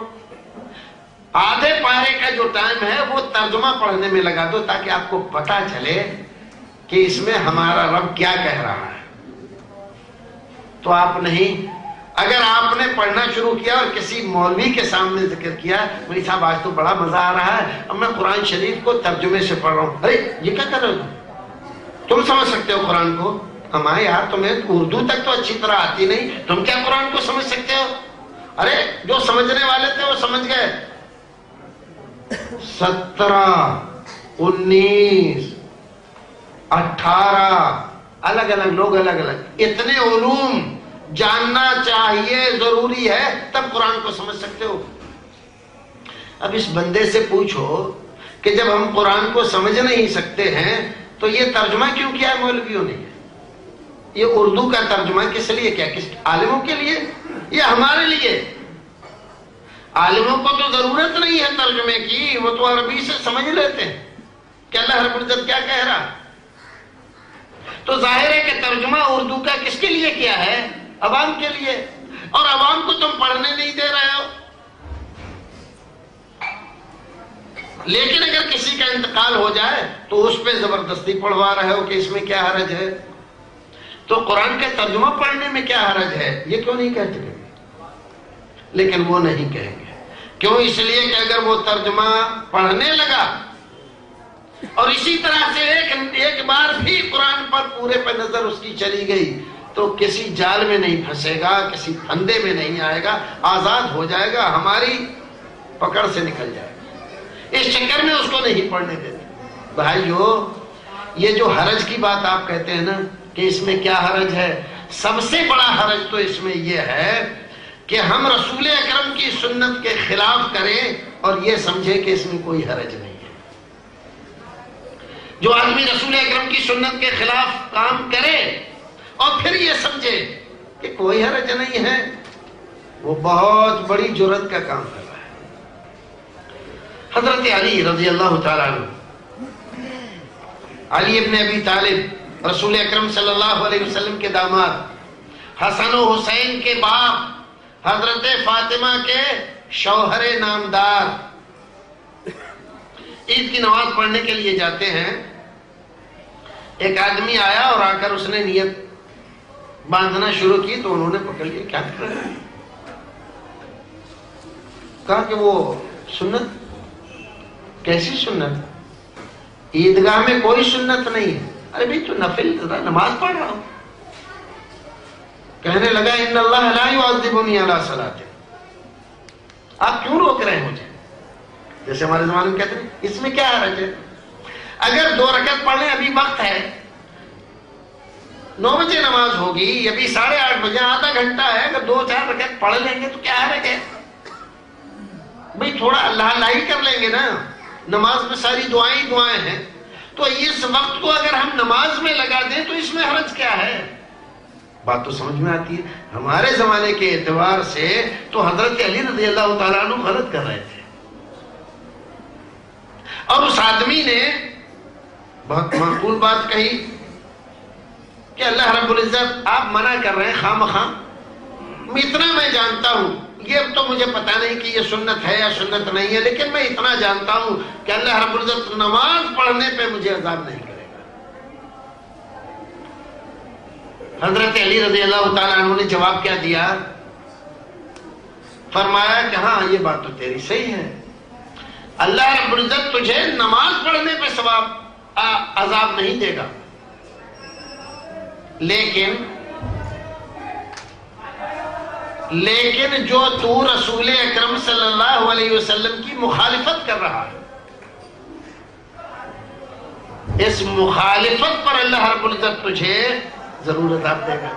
آدھے پارے کا جو ٹائم ہے وہ ترجمہ پڑھنے میں لگا دو تاکہ آپ کو پتا چلے کہ اس میں ہمارا رب کیا کہہ رہا ہے. تو آپ نہیں، اگر آپ نے پڑھنا شروع کیا اور کسی مولوی کے سامنے ذکر کیا، مولوی صاحب آج تو بڑا مزہ آ رہا ہے، اب میں قرآن شریف کو ترجمے سے پڑھ رہا ہوں. ارے یہ کیا کر رہے ہو؟ تم سمجھ سکتے ہو قرآن کو؟ ہمارے یار تمہیں اردو تک تو اچھی طرح آتی نہیں، تم کیا قرآن کو سمجھ سکتے ہو؟ ارے جو سمجھنے والے تھے وہ سمجھ گئے. 17 19 18 الگ الگ لوگ الگ الگ اتنے علوم جاننا چاہیے، ضروری ہے، تب قرآن کو سمجھ سکتے ہو. اب اس بندے سے پوچھو کہ جب ہم قرآن کو سمجھ نہیں سکتے ہیں تو یہ ترجمہ کیوں کیا ہے مولویوں نے؟ یہ اردو کا ترجمہ کس لیے کیا؟ کس عالموں کے لیے یا ہمارے لیے؟ عالموں کو تو ضرورت نہیں ہے ترجمے کی، وہ تو عربی سے سمجھ لیتے ہیں کہ اللہ رب العزت کیا کہہ رہا. تو ظاہر ہے کہ ترجمہ اردو کا کس کے لیے کیا ہے؟ عوام کے لیے. اور عوام کو تم پڑھنے نہیں دے رہے ہو. لیکن اگر کسی کا انتقال ہو جائے تو اس پہ زبردستی پڑھوا رہے ہو کہ اس میں کیا حرج ہے. تو قرآن کا ترجمہ پڑھنے میں کیا حرج ہے یہ کیوں نہیں کہتے؟ لیکن وہ نہیں کہیں گے. کیوں؟ اس لیے کہ اگر وہ ترجمہ پڑھنے لگا اور اسی طرح سے ایک بار بھی قرآن پر پورے پہ نظر اس کی چلی گئی تو کسی جال میں نہیں پھنسے گا، کسی پھندے میں نہیں آئے گا، آزاد ہو جائے گا، ہماری پکڑ سے نکل جائے گا. اس چکر میں اس کو نہیں پڑھنے دیتے. بھائیو، یہ جو حرج کی بات آپ کہتے ہیں نا کہ اس میں کیا حرج ہے، سب سے بڑا حرج تو اس میں یہ ہے کہ ہم رسول اکرم کی سنت کے خلاف کریں اور یہ سمجھے کہ اس میں کوئی حرج نہیں ہے. جو آدمی رسول اکرم کی سنت کے خلاف کام کرے اور پھر یہ سمجھے کہ کوئی حرج نہیں ہے، وہ بہت بڑی جرأت کا کام کر رہا ہے. حضرت علی رضی اللہ تعالیٰ عنہ، علی ابن ابی طالب رسول اکرم صلی اللہ علیہ وسلم کے داماد، حسن و حسین کے باپ، حضرت فاطمہ کے شوہر نامدار، عید کی نماز پڑھنے کے لیے جاتے ہیں. ایک آدمی آیا اور آ کر اس نے نیت باندھنا شروع کی تو انہوں نے پکڑ لیا. کیا کر رہے ہیں؟ کہا کہ وہ سنت. کیسی سنت؟ عیدگاہ میں کوئی سنت نہیں ہے. ارے بھائی تو نفل نماز پڑھ رہا ہوں. کہنے لگا ان اللہ لا يعذبني على صلاۃ. آپ کیوں روک رہے ہیں مجھے؟ جیسے ہمارے زمانے میں کہتے ہیں اس میں کیا حرج ہے؟ اگر 2 رکعت پڑھ لیں، ابھی وقت ہے، 9 بجے نماز ہوگی، ابھی 8:30 بجے، آدھا گھنٹہ ہے، اگر 2-4 رکعت پڑھ لیں گے تو کیا حرج ہے؟ بھئی تھوڑا اللہ اللہ ہی کر لیں گے نا. نماز میں ساری دعائیں ہیں، تو اس وقت کو اگر ہم نماز میں لگا دیں تو اس میں حرج کیا ہے؟ بات تو سمجھ میں آتی ہے. ہمارے زمانے کے اعتبار سے تو حضرت علی رضی اللہ تعالیٰ عنہ غلط کر رہے تھے. اور اس آدمی نے بہت معقول بات کہی کہ اللہ رب العزت آپ منع کر رہے ہیں خواہ. اتنا میں جانتا ہوں، یہ تو مجھے پتا نہیں کہ یہ سنت ہے یا سنت نہیں ہے، لیکن میں اتنا جانتا ہوں کہ اللہ رب العزت نماز پڑھنے پہ مجھے عذاب نہیں کرے گا. حضرت علی رضی اللہ تعالیٰ عنہ نے جواب کیا دیا؟ فرمایا کہ ہاں یہ بات تو تیری صحیح ہے، اللہ رب العزت تجھے نماز پڑھنے پہ ثواب عذاب نہیں دے گا، لیکن جو تو رسول اکرم صلی اللہ علیہ وسلم کی مخالفت کر رہا ہے، اس مخالفت پر اللہ رب العزت تجھے ضرور عذاب دے گا.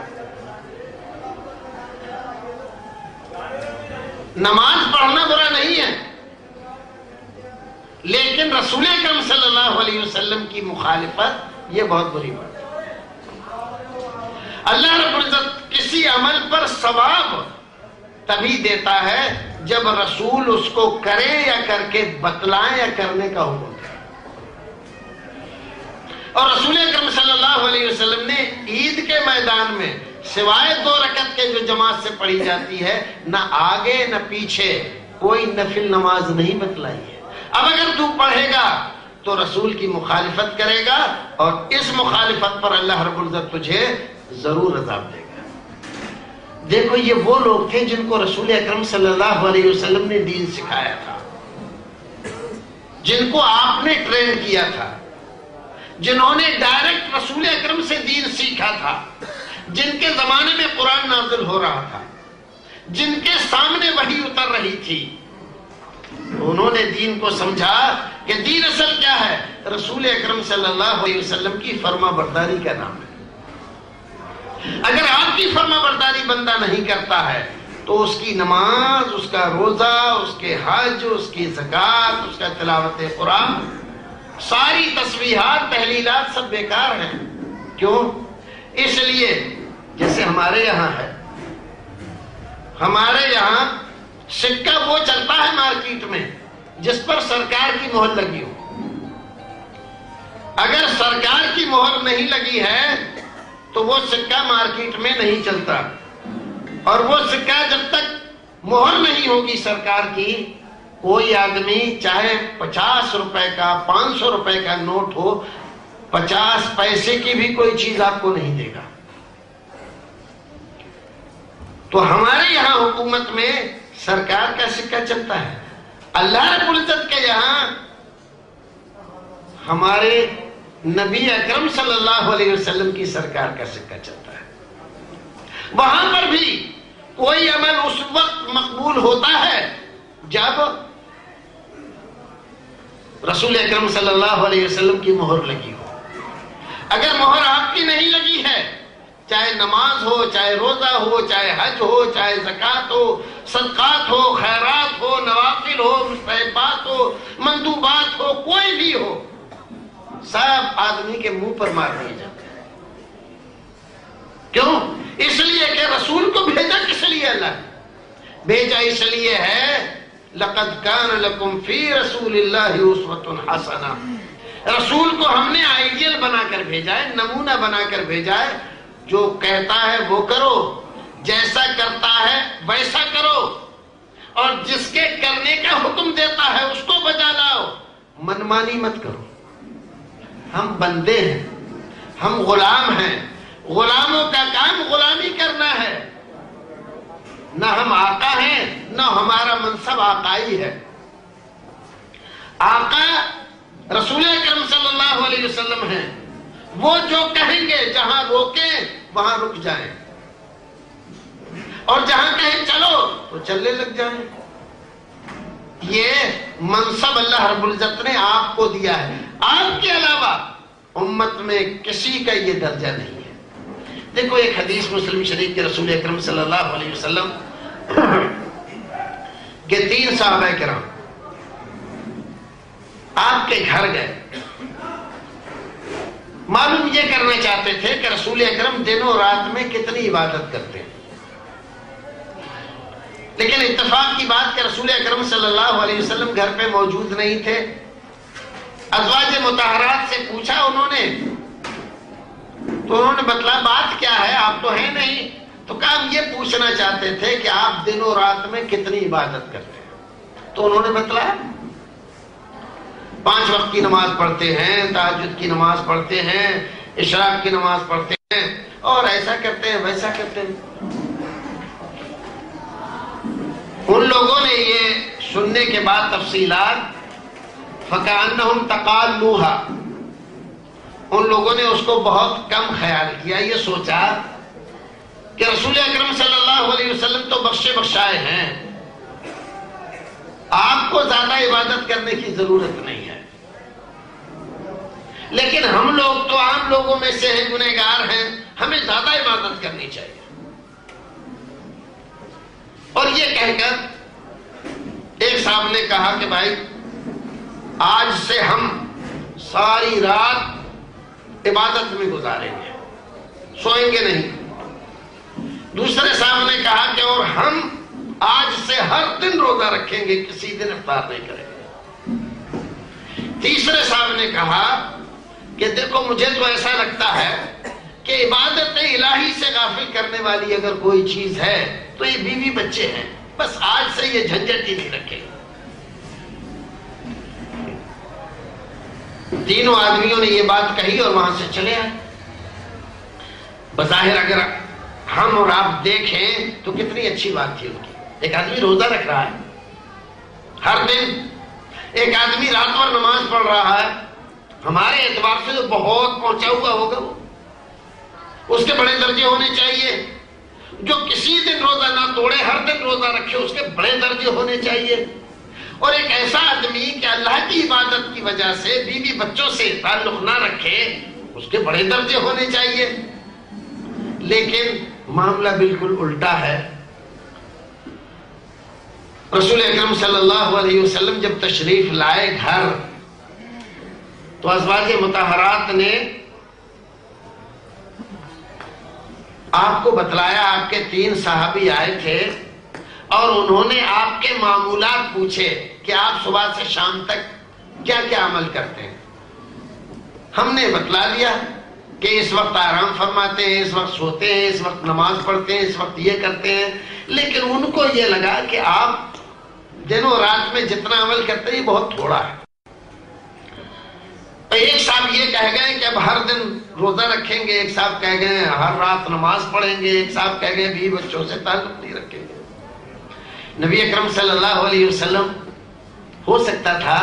نماز پڑھنا برا نہیں ہے، لیکن رسول اکرم صلی اللہ علیہ وسلم کی مخالفت یہ بہت بری بات ہے. اللہ رب العزت کسی عمل پر ثواب تبھی دیتا ہے جب رسول اس کو کرے یا کر کے بتلائیں یا کرنے کا حکم دے. اور رسول اکرم صلی اللہ علیہ وسلم نے عید کے میدان میں سوائے 2 رکعت کے جو جماعت سے پڑھی جاتی ہے، نہ آگے نہ پیچھے کوئی نفل نماز نہیں بتلائی ہے. اب اگر تو پڑھے گا تو رسول کی مخالفت کرے گا اور اس مخالفت پر اللہ رب العزت تجھے ضرور عذاب دے گا. دیکھو یہ وہ لوگ تھے جن کو رسول اکرم صلی اللہ علیہ وسلم نے دین سکھایا تھا، جن کو آپ نے ٹرین کیا تھا، جنہوں نے ڈائریکٹ رسول اکرم سے دین سیکھا تھا، جن کے زمانے میں قرآن نازل ہو رہا تھا، جن کے سامنے وحی اتر رہی تھی. انہوں نے دین کو سمجھا کہ دین اصل کیا ہے؟ رسول اکرم صلی اللہ علیہ وسلم کی فرما برداری کا نام ہے. اگر آپ کی فرما برداری بندہ نہیں کرتا ہے تو اس کی نماز، اس کا روزہ، اس کے حج، اس کی زکوٰۃ، اس کا تلاوت قرآن، ساری تسبیحات تحلیلات سب بیکار ہیں۔ کیوں؟ اس لیے جیسے ہمارے یہاں ہے، ہمارے یہاں سکہ وہ چلتا ہے مارکیٹ میں جس پر سرکار کی مہر لگی ہو۔ اگر سرکار کی مہر نہیں لگی ہے تو وہ سکہ مارکیٹ میں نہیں چلتا، اور وہ سکہ جب تک مہر نہیں ہوگی سرکار کی، کوئی آدمی چاہے 50 روپے کا 500 روپے کا نوٹ ہو، 50 پیسے کی بھی کوئی چیز آپ کو نہیں دے گا۔ تو ہمارے یہاں حکومت میں سرکار کا سکہ چلتا ہے، اللہ رب العزت کے یہاں ہمارے نبی اکرم صلی اللہ علیہ وسلم کی سرکار کا سکہ چلتا ہے۔ وہاں پر بھی کوئی عمل اس وقت مقبول ہوتا ہے جب رسول اکرم صلی اللہ علیہ وسلم کی مہر لگی ہو۔ اگر مہر آپ کی نہیں لگی ہے، چاہے نماز ہو، چاہے روزہ ہو، چاہے حج ہو، چاہے زکوٰۃ ہو، صدقات ہو، خیرات ہو، نوافل ہو، مستحبات ہو، مندوبات ہو، کوئی بھی ہو، سب آدمی کے منہ پر مار دیے جاتے ہیں۔ کیوں؟ اس لیے کہ رسول کو بھیجا کس لیے اللہ نے؟ بھیجا اس لیے ہے لَقَدْ كَانَ لَكُمْ فِي رَسُولِ اللَّهِ أُسْوَةٌ حَسَنَةٌ، رسول کو ہم نے آئیڈیل بنا کر بھیجا ہے، نمونہ بنا کر بھیجا ہے۔ جو کہتا ہے وہ کرو، جیسا کرتا ہے ویسا کرو، اور جس کے کرنے کا حکم دیتا ہے اس کو بجا لاؤ، منمانی مت کرو۔ ہم بندے ہیں، ہم غلام ہیں، غلاموں کا کام غلامی کرنا ہے، نہ ہم آقا ہیں، نہ ہمارا منصب آقائی ہے۔ آقا رسول اکرم صلی اللہ علیہ وسلم ہیں، وہ جو کہیں گے جہاں روکیں وہاں رک جائیں، اور جہاں کہیں چلو تو چلنے لگ جائیں۔ یہ منصب اللہ رب العزت نے آپ کو دیا ہے، آپ کے علاوہ امت میں کسی کا یہ درجہ نہیں ہے۔ دیکھو ایک حدیث مسلم شریف کے رسول اکرم صلی اللہ علیہ وسلم کہ 3 صحابہ کرام آپ کے گھر گئے، معلوم یہ کرنا چاہتے تھے کہ رسول اکرم دن و رات میں کتنی عبادت کرتے ہیں، لیکن اتفاق کی بات کہ رسول اکرم صلی اللہ علیہ وسلم گھر پہ موجود نہیں تھے۔ ازواج مطہرات سے پوچھا انہوں نے، تو انہوں نے بتلایا بات کیا ہے، آپ تو ہیں نہیں، تو کہا ہم یہ پوچھنا چاہتے تھے کہ آپ دن و رات میں کتنی عبادت کرتے ہیں۔ تو انہوں نے بتلایا 5 وقت کی نماز پڑھتے ہیں، تہجد کی نماز پڑھتے ہیں، اشراق کی نماز پڑھتے ہیں، اور ایسا کرتے ہیں ویسا کرتے ہیں۔ ان لوگوں نے یہ سننے کے بعد تفصیلات فَكَأَنَّهُمْ تَقَالُّوهَا، ان لوگوں نے اس کو بہت کم خیال کیا، یہ سوچا کہ رسول اکرم صلی اللہ علیہ وسلم تو بخشے بخشائے ہیں، آپ کو زیادہ عبادت کرنے کی ضرورت نہیں ہے، لیکن ہم لوگ تو عام لوگوں میں سے ہیں، گنہگار ہیں، ہمیں زیادہ عبادت کرنی چاہیے۔ اور یہ کہہ کر ایک صاحب نے کہا کہ بھائی آج سے ہم ساری رات عبادت میں گزاریں گے، سوئیں گے نہیں۔ دوسرے صاحب نے کہا کہ اور ہم آج سے ہر دن روزہ رکھیں گے، کسی دن افطار نہیں کریں گے۔ تیسرے صاحب نے کہا کہ دیکھو مجھے تو ایسا لگتا ہے کہ عبادت الہی سے غافل کرنے والی اگر کوئی چیز ہے تو یہ بیوی بچے ہیں، بس آج سے یہ جھنجھٹ ہی نہیں رکھے۔ تینوں آدمیوں نے یہ بات کہی اور وہاں سے چلے آئے۔ بظاہر اگر ہم اور آپ دیکھیں تو کتنی اچھی بات تھی ان کی۔ ایک آدمی روزہ رکھ رہا ہے ہر دن، ایک آدمی رات بھر نماز پڑھ رہا ہے، ہمارے اعتبار سے تو بہت پہنچا ہوا ہوگا، وہ اس کے بڑے درجے ہونے چاہیے۔ جو کسی دن روزہ نہ توڑے، ہر دن روزہ رکھے، اس کے بڑے درجے ہونے چاہیے۔ اور ایک ایسا آدمی کہ اللہ کی عبادت کی وجہ سے بیوی بچوں سے تعلق نہ رکھے، اس کے بڑے درجے ہونے چاہیے۔ لیکن معاملہ بالکل الٹا ہے۔ رسول اکرم صلی اللہ علیہ وسلم جب تشریف لائے گھر تو ازواج مطہرات نے آپ کو بتلایا آپ کے 3 صحابی آئے تھے اور انہوں نے آپ کے معمولات پوچھے کہ آپ صبح سے شام تک کیا کیا عمل کرتے ہیں. ہم نے بتلا دیا کہ اس وقت آرام فرماتے ہیں، اس وقت سوتے ہیں، اس وقت نماز پڑھتے ہیں، اس وقت یہ کرتے ہیں. لیکن ان کو یہ لگا کہ آپ دن و رات میں جتنا عمل کرتے ہیں یہ بہت تھوڑا ہے. ایک صاحب یہ کہہ گئے کہ اب ہر دن روزہ رکھیں گے، ایک صاحب کہہ گئے ہر رات نماز پڑھیں گے، ایک صاحب کہہ گئے بیوی بچوں سے تعلق نہیں رکھیں گے. نبی اکرم صلی اللہ علیہ وسلم ہو سکتا تھا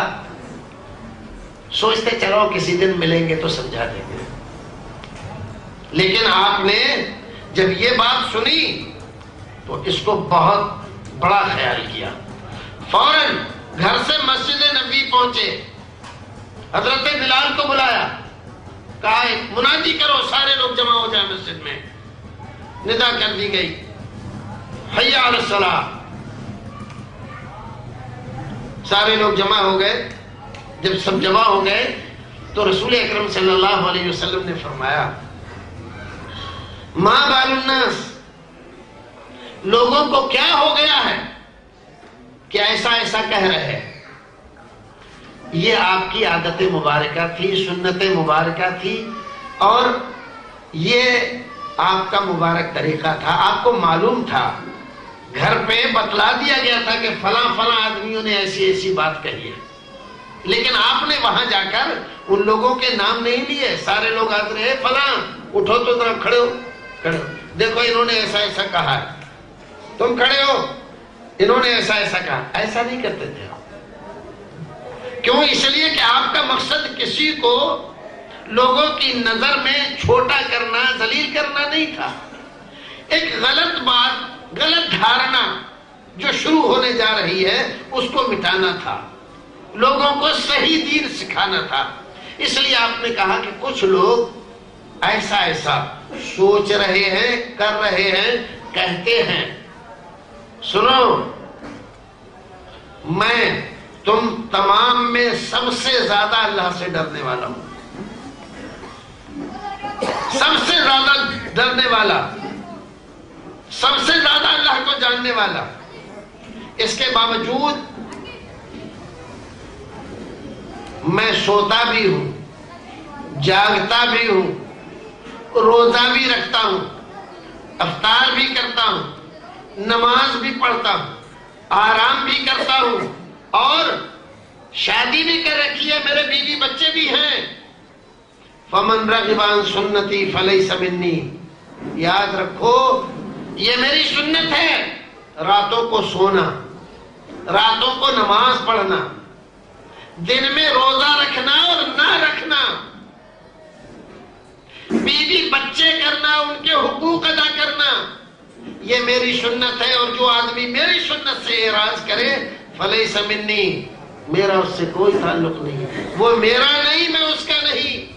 سوچتے چلو کسی دن ملیں گے تو سمجھا دیں گے، لیکن آپ نے جب یہ بات سنی تو اس کو بہت بڑا خیال کیا. فوراً گھر سے مسجد نبی پہنچے، حضرت بلال کو بلایا، کہا منادی کرو سارے لوگ جمع ہو جائیں مسجد میں. ندا کر دی گئی، حی علی الصلاۃ. سارے لوگ جمع ہو گئے. جب سب جمع ہو گئے تو رسول اکرم صلی اللہ علیہ وسلم نے فرمایا ما بال الناس، لوگوں کو کیا ہو گیا ہے کہ ایسا ایسا کہہ رہے ہیں. یہ آپ کی عادت مبارکہ تھی، سنت مبارکہ تھی، اور یہ آپ کا مبارک طریقہ تھا. آپ کو معلوم تھا، گھر پہ بتلا دیا گیا تھا کہ فلاں فلاں آدمیوں نے ایسی ایسی بات کہی ہے، لیکن آپ نے وہاں جا کر ان لوگوں کے نام نہیں لیے. سارے لوگ آتے رہے فلاں اٹھو تو ذرا کھڑے ہو، کھڑے ہو، دیکھو انہوں نے ایسا ایسا کہا ہے، تم کھڑے ہو، انہوں نے ایسا ایسا کہا. ایسا نہیں کرتے تھے. کیوں؟ اس لیے کہ آپ کا مقصد کسی کو لوگوں کی نظر میں چھوٹا کرنا، ذلیل کرنا نہیں تھا. ایک غلط بات، غلط دھارنا جو شروع ہونے جا رہی ہے اس کو مٹانا تھا، لوگوں کو صحیح دین سکھانا تھا. اس لیے آپ نے کہا کہ کچھ لوگ ایسا ایسا سوچ رہے ہیں، کر رہے ہیں، کہتے ہیں. سنو، میں تم تمام میں سب سے زیادہ اللہ سے ڈرنے والا ہوں، سب سے زیادہ ڈرنے والا، سب سے زیادہ اللہ کو جاننے والا. اس کے باوجود میں سوتا بھی ہوں، جاگتا بھی ہوں، روزہ بھی رکھتا ہوں، افطار بھی کرتا ہوں، نماز بھی پڑھتا ہوں، آرام بھی کرتا ہوں، اور شادی بھی کر رکھی ہے، میرے بیوی بچے بھی ہیں. فمن رغب عن سنتی فلیس منی. یاد رکھو یہ میری سنت ہے، راتوں کو سونا، راتوں کو نماز پڑھنا، دن میں روزہ رکھنا اور نہ رکھنا، بیوی بچے کرنا، ان کے حقوق ادا کرنا، یہ میری سنت ہے. اور جو آدمی میری سنت سے اعراض کرے فلیس منی، میرا اس سے کوئی تعلق نہیں، وہ میرا نہیں، میں اس کا نہیں.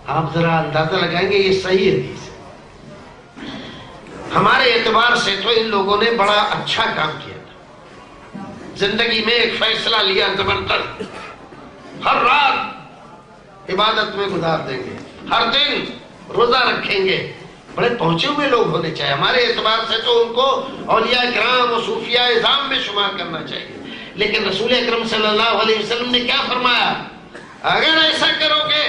آپ ذرا اندازہ لگائیں گے یہ صحیح حدیث ہے. ہمارے اعتبار سے تو ان لوگوں نے بڑا اچھا کام کیا تھا. زندگی میں ایک فیصلہ لیا زبردست، ہر رات عبادت میں گزار دیں گے، ہر دن روزہ رکھیں گے. بڑے پہنچے ہوئے لوگ ہونے چاہیے. ہمارے اعتبار سے تو ان کو اولیاء کرام و صوفیاء اعظام میں شمار کرنا چاہیے. لیکن رسول اکرم صلی اللہ علیہ وسلم نے کیا فرمایا؟ اگر ایسا کرو گے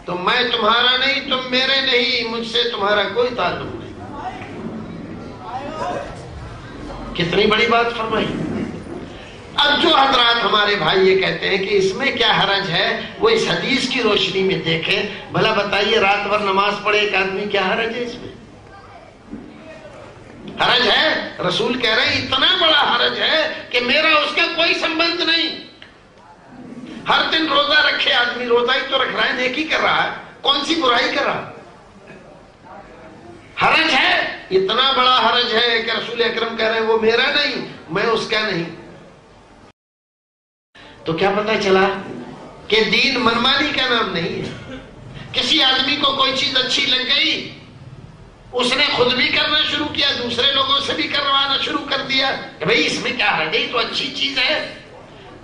تو میں تمہارا نہیں، تم میرے نہیں، مجھ سے تمہارا کوئی تعلق نہیں. کتنی بڑی بات فرمائی. اب جو حضرات ہمارے بھائی یہ کہتے ہیں کہ اس میں کیا حرج ہے، وہ اس حدیث کی روشنی میں دیکھیں. بھلا بتائیے رات بھر نماز پڑھے ایک آدمی، کیا حرج ہے اس میں؟ حرج ہے؟ رسول کہہ رہے ہیں اتنا بڑا حرج ہے کہ میرا اس کا کوئی سمبند نہیں. ہر دن روزہ رکھے آدمی، روزہ ہی تو رکھ رہا ہے، نیکی کر رہا ہے، کون سی برائی کر رہا؟ حرج ہے، اتنا بڑا حرج ہے کہ رسول اکرم کہہ رہے ہیں وہ میرا نہیں، میں اس کا نہیں. تو کیا پتہ چلا کہ دین منمانی کا نام نہیں ہے. کسی آدمی کو کوئی چیز اچھی لگ گئی اس نے خود بھی کرنا شروع کیا، دوسرے لوگوں سے بھی کروانا شروع کر دیا کہ بھئی اس میں کیا ہے، یہ تو اچھی چیز ہے۔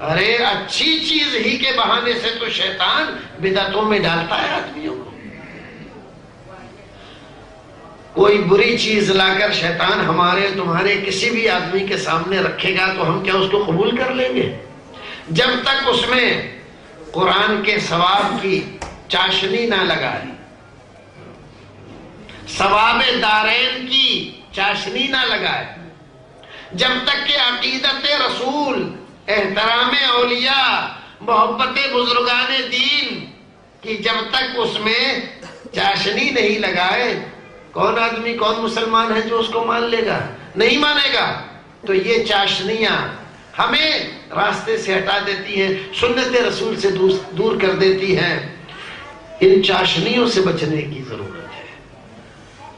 ارے اچھی چیز ہی کے بہانے سے تو شیطان بدعتوں میں ڈالتا ہے آدمیوں کو۔ کوئی بری چیز لا کر شیطان ہمارے تمہارے کسی بھی آدمی کے سامنے رکھے گا تو ہم کیا اس کو قبول کر لیں گے؟ جب تک اس میں قرآن کے ثواب کی چاشنی نہ لگائے، ثواب دارین کی چاشنی نہ لگائے، جب تک کہ عقیدت رسول، احترام اولیاء، محبت بزرگان دین کی جب تک اس میں چاشنی نہیں لگائے، کون آدمی کون مسلمان ہے جو اس کو مان لے گا؟ نہیں مانے گا۔ تو یہ چاشنیاں ہمیں راستے سے ہٹا دیتی ہیں، سنت رسول سے دور کر دیتی ہیں۔ ان چاشنیوں سے بچنے کی ضرورت ہے۔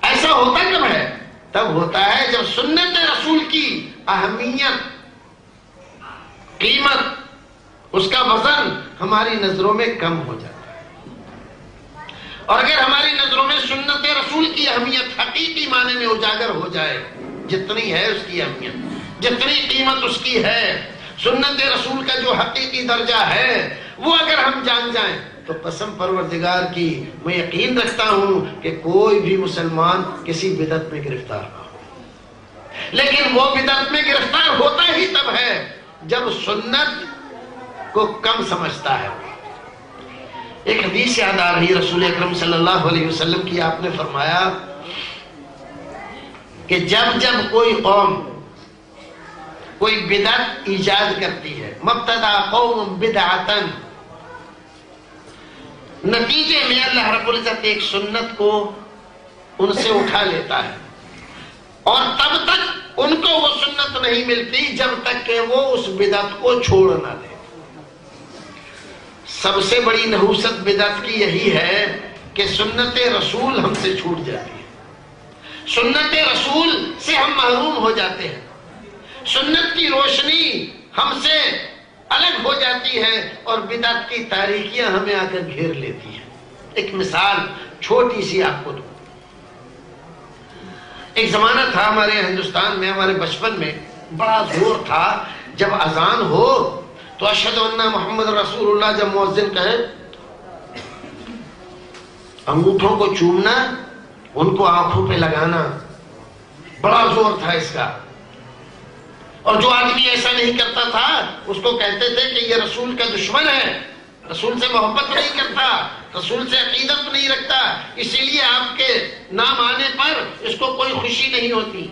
ایسا ہوتا کب ہے؟ تب ہوتا ہے جب سنت رسول کی اہمیت، قیمت، اس کا وزن ہماری نظروں میں کم ہو جاتا ہے۔ اور اگر ہماری نظروں میں سنت رسول کی اہمیت حقیقی معنی میں اجاگر ہو جائے، جتنی ہے اس کی اہمیت، جتنی قیمت اس کی ہے، سنت رسول کا جو حقیقی درجہ ہے وہ اگر ہم جان جائیں تو قسم پروردگار کی میں یقین رکھتا ہوں کہ کوئی بھی مسلمان کسی بدعت میں گرفتار نہ ہو۔ لیکن وہ بدعت میں گرفتار ہوتا ہی تب ہے جب سنت کو کم سمجھتا ہے۔ ایک حدیث یاد آ رہی رسول اکرم صلی اللہ علیہ وسلم کی، آپ نے فرمایا کہ جب جب کوئی قوم کوئی بدعت ایجاد کرتی ہے، مبتدا قوم بدعتن، نتیجے میں اللہ رب العزت ایک سنت کو ان سے اٹھا لیتا ہے، اور تب تک ان کو وہ سنت نہیں ملتی جب تک کہ وہ اس بدعت کو چھوڑ نہ دے۔ سب سے بڑی نحوست بدعت کی یہی ہے کہ سنت رسول ہم سے چھوٹ جاتی ہے، سنت رسول سے ہم محروم ہو جاتے ہیں، سنت کی روشنی ہم سے الگ ہو جاتی ہے اور بدعت کی تاریکیاں ہمیں آ کر گھیر لیتی ہیں۔ ایک مثال چھوٹی سی آپ کو دوں۔ ایک زمانہ تھا ہمارے ہندوستان میں، ہمارے بچپن میں بڑا زور تھا جب اذان ہو تو اشہد ان محمد رسول اللہ جب مؤذن کہے، انگوٹھوں کو چومنا، ان کو آنکھوں پہ لگانا، بڑا زور تھا اس کا۔ اور جو آدمی ایسا نہیں کرتا تھا اس کو کہتے تھے کہ یہ رسول کا دشمن ہے، رسول سے محبت نہیں کرتا، رسول سے عقیدت نہیں رکھتا، اسی لیے آپ کے نام آنے پر اس کو کوئی خوشی نہیں ہوتی۔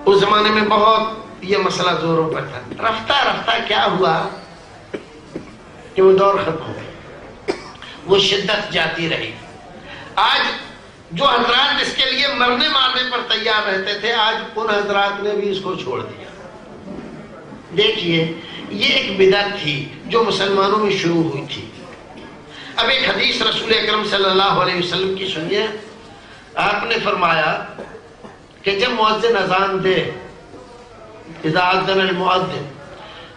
اس زمانے میں بہت یہ مسئلہ زوروں پر تھا۔ رفتہ رفتہ کیا ہوا کہ وہ دور ختم ہو گئی، وہ شدت جاتی رہی۔ آج جو حضرات اس کے لیے مرنے مارنے پر تیار رہتے تھے، آج ان حضرات نے بھی اس کو چھوڑ دیا۔ دیکھیے، یہ ایک بدعت تھی جو مسلمانوں میں شروع ہوئی تھی۔ اب ایک حدیث رسول اکرم صلی اللہ علیہ وسلم کی سنیے۔ آپ نے فرمایا کہ جب مؤذن اذان دے، اذا اذن المؤذن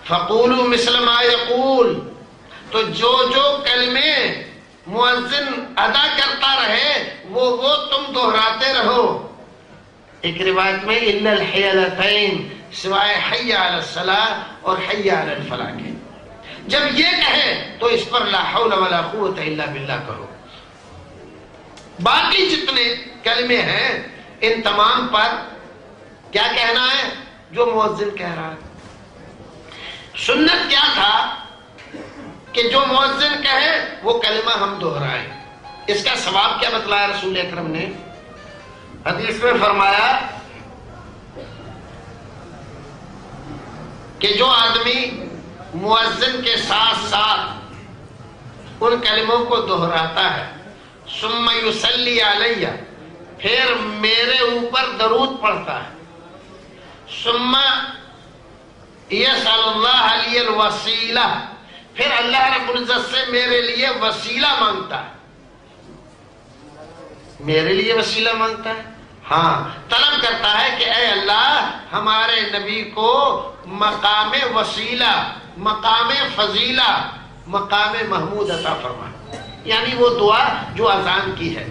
فقولوا مثل ما یقول، تو جو جو کلمے مؤذن ادا کرتا رہے وہ تم دہراتے رہو۔ ایک روایت میں الا الحیلتین، سوائے حی علی الصلاۃ اور حی علی الفلاح کے، جب یہ کہے تو اس پر لا حول ولا قوت الا باللہ کہو۔ باقی جتنے کلمے ہیں ان تمام پر کیا کہنا ہے؟ جو مؤذن کہہ رہا ہے۔ سنت کیا تھا کہ جو مؤذن کہے وہ کلمہ ہم دہرائیں۔ اس کا ثواب کیا بتلایا رسول اکرم نے؟ حدیث میں فرمایا کہ جو آدمی مؤذن کے ساتھ ساتھ ان کلموں کو دہراتا ہے، ثم یصلی علیہ، پھر میرے اوپر درود پڑھتا ہے، ثم یسأل اللہ علی الوسیلہ، پھر اللہ رب العزت سے میرے لیے وسیلہ مانگتا ہے۔ میرے لیے وسیلہ مانگتا ہے، ہاں، طلب کرتا ہے کہ اے اللہ ہمارے نبی کو مقام وسیلہ، مقام فضیلہ، مقام محمود عطا فرما، یعنی وہ دعا جو اذان کی ہے،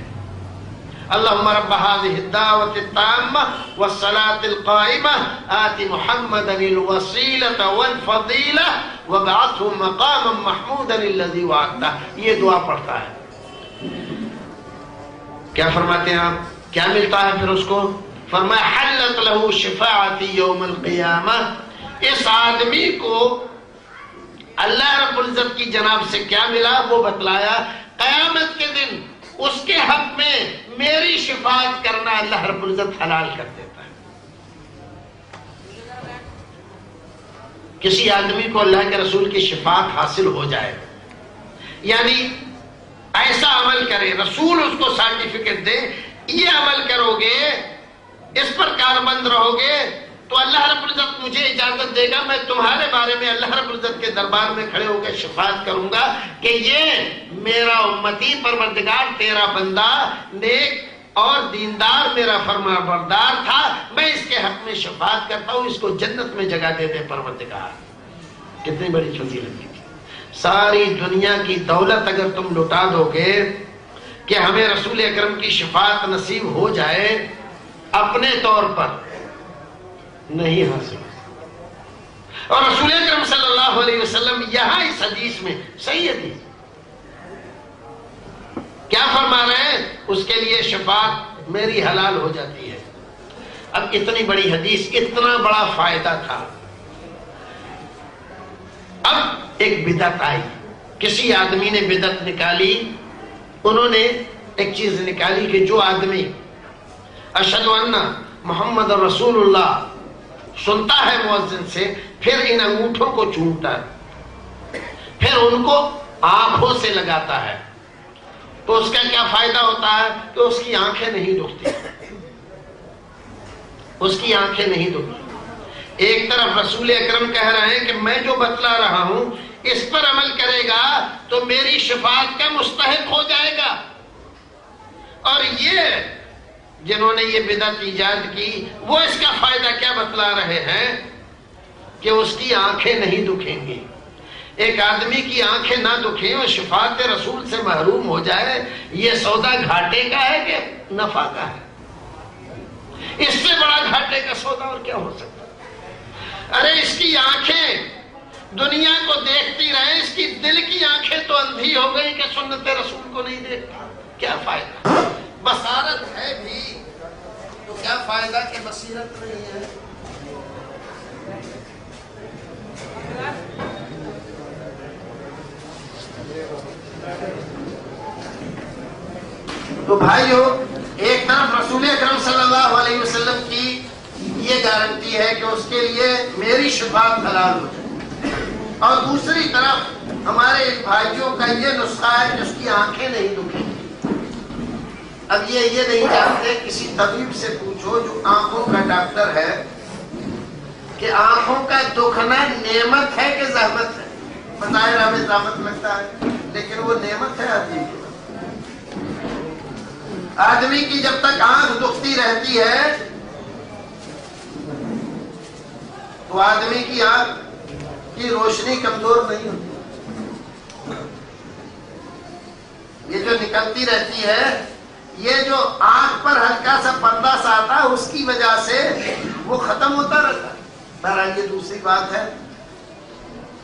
اللہم رب هذه الدعوة التامة والصلاة القائمة آت محمدا الوسيلة والفضيلة وابعثه مقاما محمودا الذي وعدته، یہ دعا پڑھتا ہے۔ کیا فرماتے ہیں آپ؟ کیا ملتا ہے پھر اس کو؟ فرمایا حلت له شفاعتی یوم القیامہ، اس آدمی کو اللہ رب العزت کی جناب سے کیا ملا وہ بتلایا، قیامت کے دن اس کے حق میں میری شفاعت کرنا اللہ رب العزت حلال کر دیتا ہے۔ کسی آدمی کو اللہ کے رسول کی شفاعت حاصل ہو جائے، یعنی ایسا عمل کرے، رسول اس کو سرٹیفکیٹ دے، یہ عمل کرو گے، اس پر کاربند رہو گے تو اللہ رب العزت مجھے اجازت دے گا، میں تمہارے بارے میں اللہ رب العزت کے دربار میں کھڑے ہو کے شفاعت کروں گا کہ یہ میرا امتی پروردگار تیرا بندہ نیک اور دیندار میرا فرما بردار تھا، میں اس کے حق میں شفاعت کرتا ہوں، اس کو جنت میں جگہ دے دے پروردگار۔ کتنی بڑی فضیلت کی، ساری دنیا کی دولت اگر تم لٹا دو گے کہ ہمیں رسول اکرم کی شفاعت نصیب ہو جائے، اپنے طور پر نہیں حاصل۔ اور رسول اکرم صلی اللہ علیہ وسلم یہاں اس حدیث میں، صحیح حدیث، کیا فرما رہے ہیں؟ اس کے لیے شفاعت میری حلال ہو جاتی ہے۔ اب اتنی بڑی حدیث، اتنا بڑا فائدہ تھا، اب ایک بدعت آئی، کسی آدمی نے بدعت نکالی، انہوں نے ایک چیز نکالی کہ جو آدمی اشہد ان محمد رسول اللہ سنتا ہے مؤذن سے، پھر ان انگوٹھوں کو چومتا ہے، پھر ان کو آنکھوں سے لگاتا ہے، تو اس کا کیا فائدہ ہوتا ہے کہ اس کی آنکھیں نہیں دکھتی، اس کی آنکھیں نہیں دکھتی۔ ایک طرف رسول اکرم کہہ رہے ہیں کہ میں جو بتلا رہا ہوں اس پر عمل کرے گا تو میری شفاعت کا مستحق ہو جائے گا، اور یہ جنہوں نے یہ بدعت ایجاد کی وہ اس کا فائدہ کیا بتلا رہے ہیں کہ اس کی آنکھیں نہیں دکھیں گی۔ ایک آدمی کی آنکھیں نہ دکھیں اور شفاعت رسول سے محروم ہو جائے، یہ سودا گھاٹے کا ہے کہ نفع کا ہے؟ اس سے بڑا گھاٹے کا سودا اور کیا ہو سکتا؟ ارے اس کی آنکھیں دنیا کو دیکھتی رہے، اس کی دل کی آنکھیں تو اندھی ہو گئی کہ سنت رسول کو نہیں دیکھتا، کیا فائدہ؟ بصارت ہے بھی تو کیا فائدہ کہ بصیرت نہیں ہے؟ تو بھائیو، ایک طرف رسول اکرم صلی اللہ علیہ وسلم کی یہ گارنٹی ہے کہ اس کے لیے میری شفاعت حلال ہو جائے، اور دوسری طرف ہمارے بھائیوں کا یہ نسخہ ہے کہ اس کی آنکھیں نہیں دکھیں۔ اب یہ نہیں جانتے، کسی طبیب سے پوچھو جو آنکھوں کا ڈاکٹر ہے کہ آنکھوں کا دکھنا نعمت ہے کہ زحمت ہے؟ بظاہر ہمیں زحمت لگتا ہے لیکن وہ نعمت ہے آدمی کی۔ آدمی کی جب تک آنکھ دکھتی رہتی ہے تو آدمی کی آنکھ کی روشنی کمزور نہیں ہوتی، یہ جو نکلتی رہتی ہے، یہ جو آنکھ پر ہلکا سا پردہ سا آتا ہے اس کی وجہ سے وہ ختم ہوتا رہتا ہے۔ بہرحال یہ دوسری بات ہے۔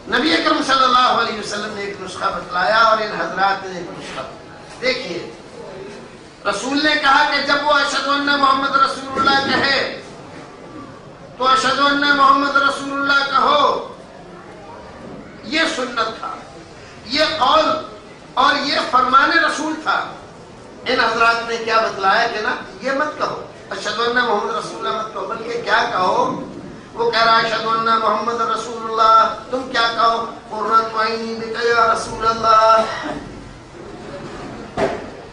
نبی اکرم صلی اللہ علیہ وسلم نے ایک نسخہ بتلایا اور ان حضرات نے ایک نسخہ بتلایا۔ دیکھیے، رسول نے کہا کہ جب وہ اشہد ان محمد رسول اللہ کہے تو اشہد ان محمد رسول اللہ کہو، یہ سنت تھا، یہ قول اور یہ فرمان رسول تھا۔ ان حضرات نے کیا بتلایا کہ نا یہ مت کہو اشہد ان محمد رسول اللہ مت کہو، بلکہ کیا کہو؟ وہ کہہ رہا اشہد ان محمد رسول اللہ، تم کیا کہو؟ قرۃ عینی بک یا رسول اللہ۔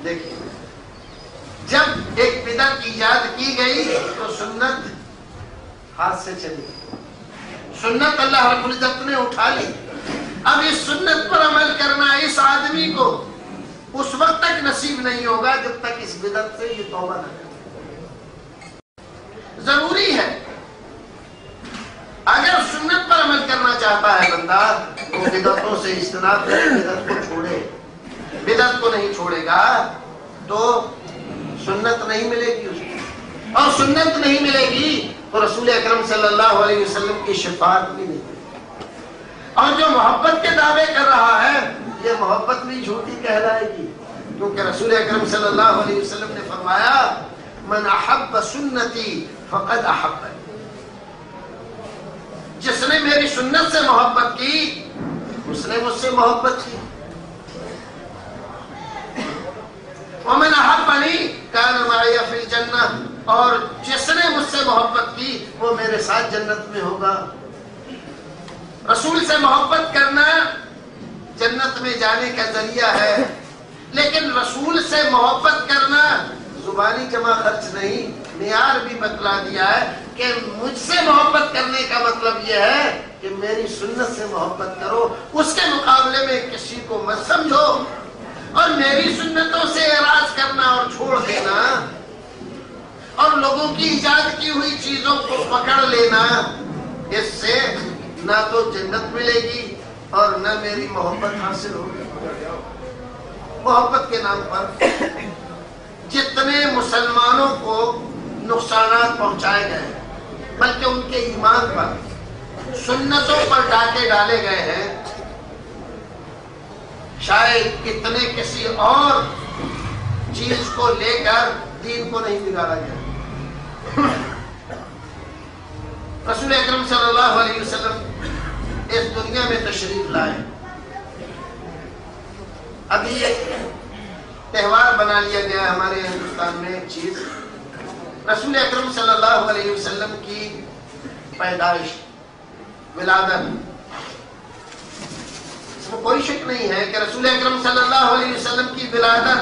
دیکھیے، جب ایک بدعت ایجاد کی گئی تو سنت ہاتھ سے چلی، سنت اللہ رب العزت نے اٹھا لی۔ اب اس سنت پر عمل کرنا اس آدمی کو اس وقت تک نصیب نہیں ہوگا جب تک اس بدعت سے یہ توبہ نہ کرے۔ ضروری ہے، اگر سنت پر عمل کرنا چاہتا ہے بندہ تو بدعتوں سے اجتناب کرے، بدعت کو چھوڑے، بدعت کو نہیں چھوڑے گا تو سنت نہیں ملے گی اس کو، اور سنت نہیں ملے گی تو رسول اکرم صلی اللہ علیہ وسلم کی شفاعت بھی نہیں ملے گی۔ اور جو محبت کے دعوے کر رہا ہے یہ محبت بھی جھوٹی کہلائے گی، کیونکہ رسول اکرم صلی اللہ علیہ وسلم نے فرمایا من احب سنتی فقد احبنی، جس نے میری سنت سے محبت کی اس نے مجھ سے محبت کی، ومن احبنی کان معی فی الجنہ، اور جس نے مجھ سے محبت کی وہ میرے ساتھ جنت میں ہوگا۔ رسول سے محبت کرنا جنت میں جانے کا ذریعہ ہے، لیکن رسول سے محبت کرنا زبانی جمع خرچ نہیں، معیار بھی بتلا دیا ہے کہ مجھ سے محبت کرنے کا مطلب یہ ہے کہ میری سنت سے محبت کرو، اس کے مقابلے میں کسی کو مت سمجھو، اور میری سنتوں سے اعراض کرنا اور چھوڑ دینا اور لوگوں کی ایجاد کی ہوئی چیزوں کو پکڑ لینا، اس سے نہ تو جنت ملے گی اور نہ میری محبت حاصل ہوگی۔ محبت کے نام پر جتنے مسلمانوں کو نقصانات پہنچائے گئے، بلکہ ان کے ایمان پر، سنتوں پر ڈاکے ڈالے گئے ہیں، شاید اتنے کسی اور چیز کو لے کر دین کو نہیں بگاڑا گیا۔ رسول اکرم صلی اللہ علیہ وسلم اس دنیا میں تشریف لائے، ابھی ایک تہوار بنا لیا گیا ہمارے ہندوستان میں ایک چیز، رسول اکرم صلی اللہ علیہ وسلم کی پیدائش، ولادت۔ اس میں کوئی شک نہیں ہے کہ رسول اکرم صلی اللہ علیہ وسلم کی ولادت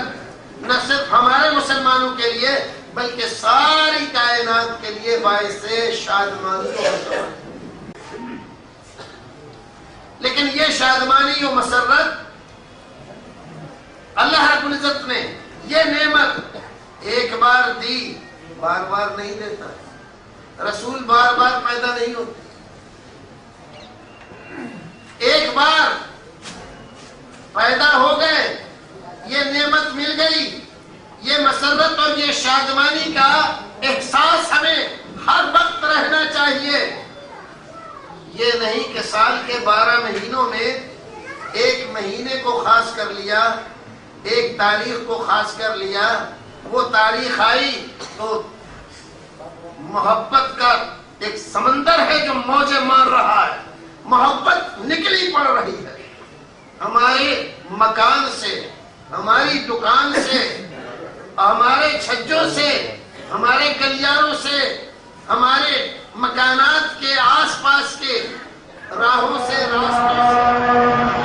نہ صرف ہمارے مسلمانوں کے لیے بلکہ ساری کائنات کے لیے باعث شادمانی و مسرت، لیکن یہ شادمانی و مسرت اللہ رب العزت نے یہ نعمت ایک بار دی، بار بار نہیں دیتا۔ رسول بار بار پیدا نہیں ہوتے، ایک بار پیدا ہو گئے، یہ نعمت مل گئی، یہ مسرت اور یہ شادمانی کا احساس ہمیں ہر وقت رہنا چاہیے۔ یہ نہیں کہ سال کے 12 مہینوں میں ایک مہینے کو خاص کر لیا، ایک تاریخ کو خاص کر لیا، وہ تاریخ آئی تو محبت کا ایک سمندر ہے جو موجیں مار رہا ہے، محبت نکلی پڑ رہی ہے ہمارے مکان سے، ہماری دکان سے، ہمارے چھجوں سے، ہمارے گلیاروں سے، ہمارے مکانات کے آس پاس کے راہوں سے، راستوں سے۔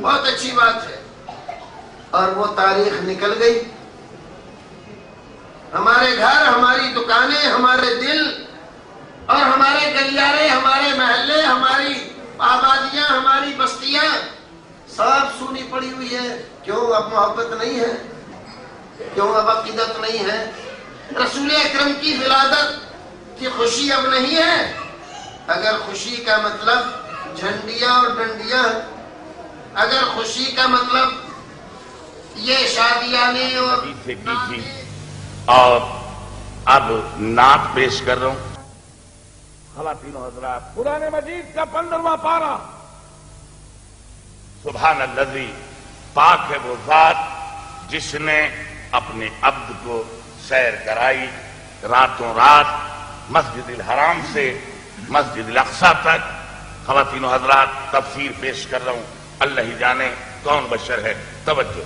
بہت اچھی بات ہے، اور وہ تاریخ نکل گئی، ہمارے گھر، ہماری دکانیں، ہمارے دل اور ہمارے گلیارے، ہمارے محلے، ہماری آبادیاں، ہماری بستیاں سب سونی پڑی ہوئی ہے۔ کیوں؟ اب محبت نہیں ہے، کیوں؟ اب عقیدت نہیں ہے۔ رسول اکرم کی ولادت کی خوشی اب نہیں ہے۔ اگر خوشی کا مطلب جھنڈیاں اور ڈنڈیاں، اگر خوشی کا مطلب یہ شادیاں اور اب نعت پیش کر رہا ہوں۔ خواتین و حضرات، قرآن مجید کا 15واں پارہ، سبحان الذی، پاک ہے وہ ذات جس نے اپنے عبد کو سیر کرائی راتوں رات مسجد الحرام سے مسجد الاقصی تک خواتین و حضرات تفسیر پیش کر رہا ہوں. اللہ ہی جانے کون بشر ہے. توجہ.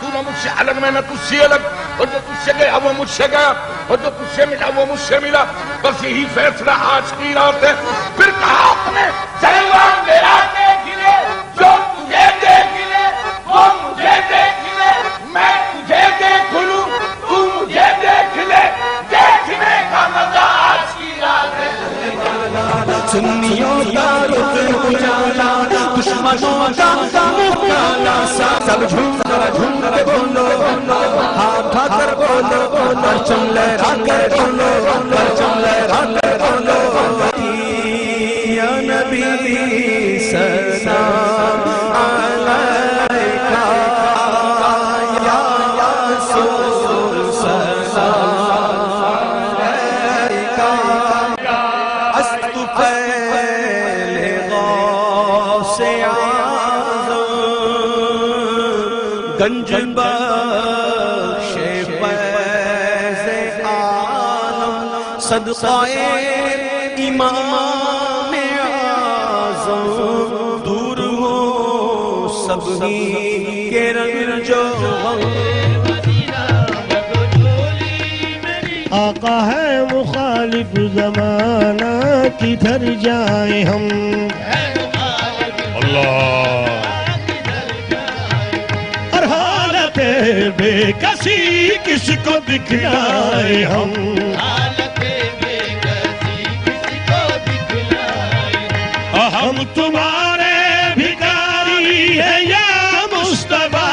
تو نہ مجھ سے الگ میں نہ تجھ سے الگ، اور جو تجھ سے گیا وہ مجھ سے گیا، اور جو تجھ سے ملا وہ مجھ سے ملا. بس یہی فیصلہ آج کی رات ہے. پھر کہا آپ نے سلمان میرا دیکھ لے، جو تجھے دیکھ لے وہ مجھے دیکھ لے، میں تجھے دیکھ لوں تو مجھے دیکھ لے. دیکھنے کا مزہ آج کی رات ہے. سنیوں کا رخ اجالا، دشمنوں کا مکالا، سب جھوم کے بولو، ہاتھ اٹھا کر بولو، پرچم لہرا کر بولو، پرچم لہرا کر بولو. یا نبی سلام علیکہ، یا رسول سلام علیکہ. است پہلے غوث اعظم، گنج بخش فیض عالم، صدقہ امام اعظم. دور ہو سب ہی کے رنج و غم، آقا ہے مخالف زمانہ، کدھر جائیں ہم. اللہ اور حالت بے کسی کس کو دکھلائے ہم. ہم تمہارے بھکاری ہیں یا مصطفیٰ،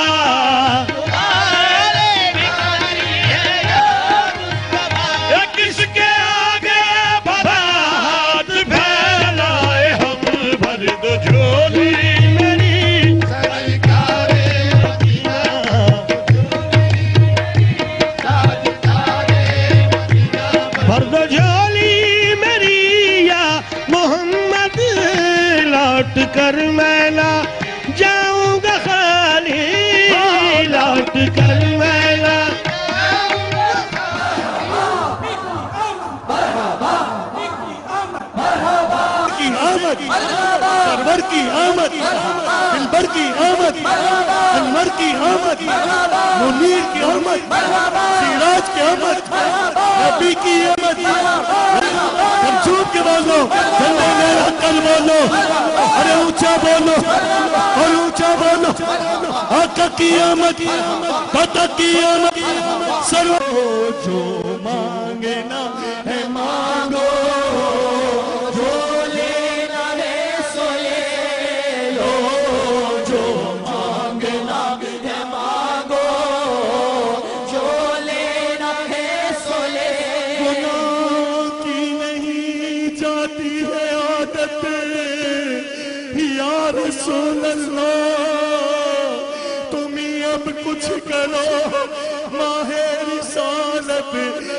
کس کے آگے بھرات پھیلائے ہم. بھر دو جھولی میری سرکار مدینہ، بھر دو جھولی میری یا محمد، لوٹ کر میں نہ جاؤں گا خالی، لوٹ کر میں نہ. سرور کی آمد، دلبر کی آمد، انور کی آمد، منیر کی آمد، سراج کی آمد، نبی کی آمد. ہم جھوٹ کے بولو، کل بولو، ارے اونچا بولو اور اونچا بولو. آقا کی آمد، داتا کی آمد. سرور جو مانگے نا ہے مانگو، رسول اللہ تم ہی اب کچھ کرو. ماہ رسالت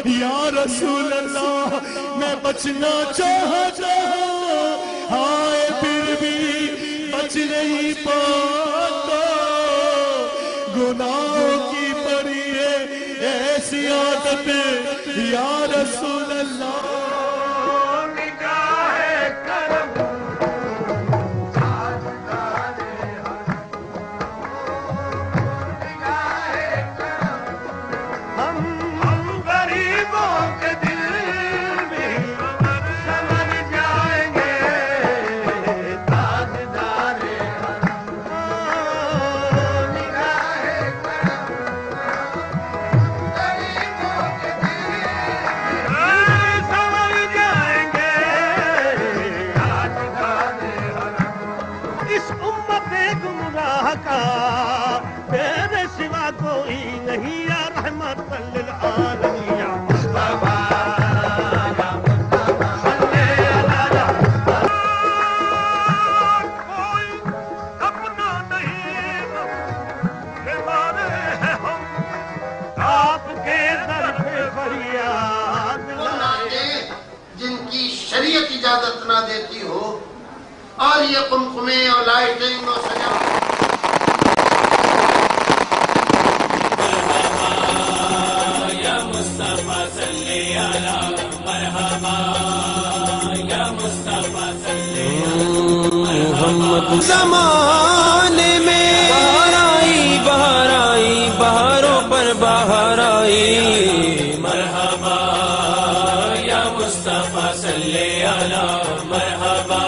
یا رسول اللہ میں بچنا چاہتا ہوں، ہائے پھر بھی بچ نہیں پاتا. گناہوں کی پڑی ہے ایسی عادت یا رسول اللہ. اجازت نہ دیتی ہو، اور یہ قمقمے اور لائٹنگ اور سجاوٹ زمانے میں بہار آئی بہاروں پر بہار آئی، مرحبا یا مصطفیٰ صلی علی، مرحبا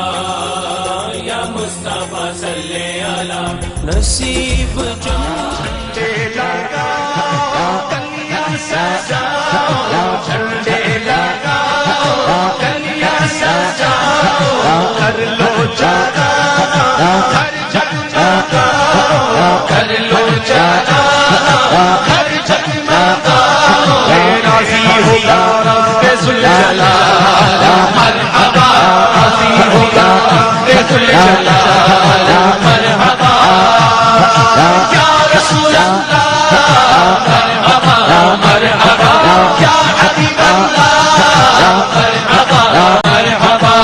یا مصطفیٰ صلی علی، نصیب جھنڈے لگاؤ کلیاں سجاؤ، جھنڈے لگاؤ کلیاں سجاؤ، کر لو جگہ ہر جگمگا، کر لو جگہ ہر جگمگا، راضی ہوگا رب ذوالجلال، مرحبا راضی ہوگا رب ذوالجلال، مرحبا یا رسول اللہ، مرحبا مرحبا یا حبیب اللہ، مرحبا مرحبا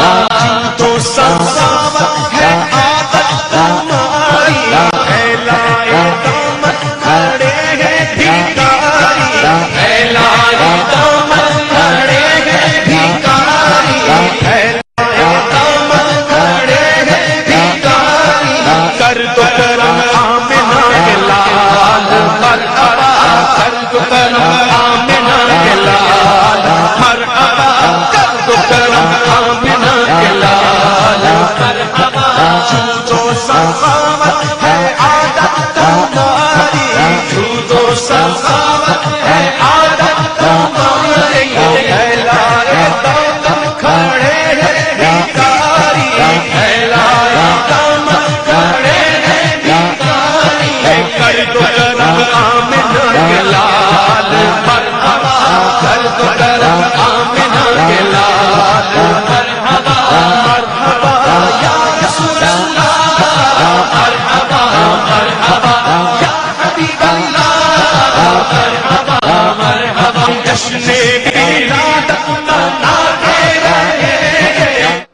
تو سخاوت ہے عادت تمہاری، پھیلائے دامن کھڑے ہیں بھکاری، پھیلائے دامن کھڑے ہیں بھکاری، پھیلائے دامن کھڑے ہیں بھکاری، کر دو کرم آمنہ کے لال، مرحبا کر دو کرم آمنہ کے لال، مرحبا کر دو کرم آمنہ کے لال، مرحبا جود و سخاوت ہے عادت تمہاری، جود و سخاوت ہے عادت تمہاری، پھیلائے دامن کھڑے ہیں بھکاری، پھیلائے دامن کھڑے ہیں بھکاری، کر دو کرم آمنہ کے لال، مرحبا کر دو کرم آمنہ کے لال، مرحبا مرحبا یا رسول اللہ، مرحبا مرحبا یا حبیب اللہ، مرحبا مرحبا جشن ولادت مناتے رہے۔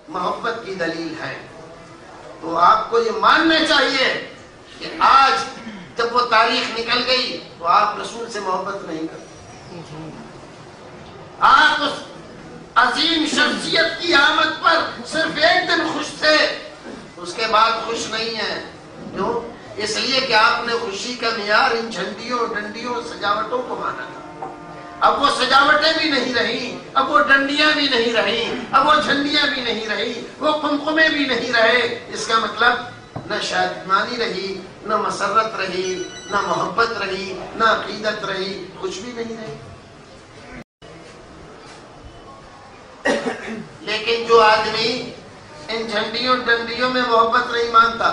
محبت کی دلیل ہے، تو آپ کو یہ ماننا چاہیے کہ آج جب وہ تاریخ نکل گئی تو آپ رسول سے محبت نہیں کرتے، آپ اس عظیم شخصیت کی آمد پر صرف ایک دن خوش تھے، اس کے بعد خوش نہیں ہیں۔ کیوں؟ اس لیے کہ آپ نے خوشی کا معیار ان جھنڈیوں ڈنڈیوں سجاوٹوں کو مانا تھا۔ اب وہ سجاوٹیں بھی نہیں رہی، اب وہ ڈنڈیاں بھی نہیں رہی، اب وہ جھنڈیاں بھی نہیں رہی، وہ قمقمے بھی نہیں رہے۔ اس کا مطلب نہ شادمانی رہی، نہ مسرت رہی، نہ محبت رہی، نہ عقیدت رہی، کچھ بھی نہیں رہی۔ لیکن جو آدمی ان جھنڈیوں ڈنڈیوں میں محبت نہیں مانتا،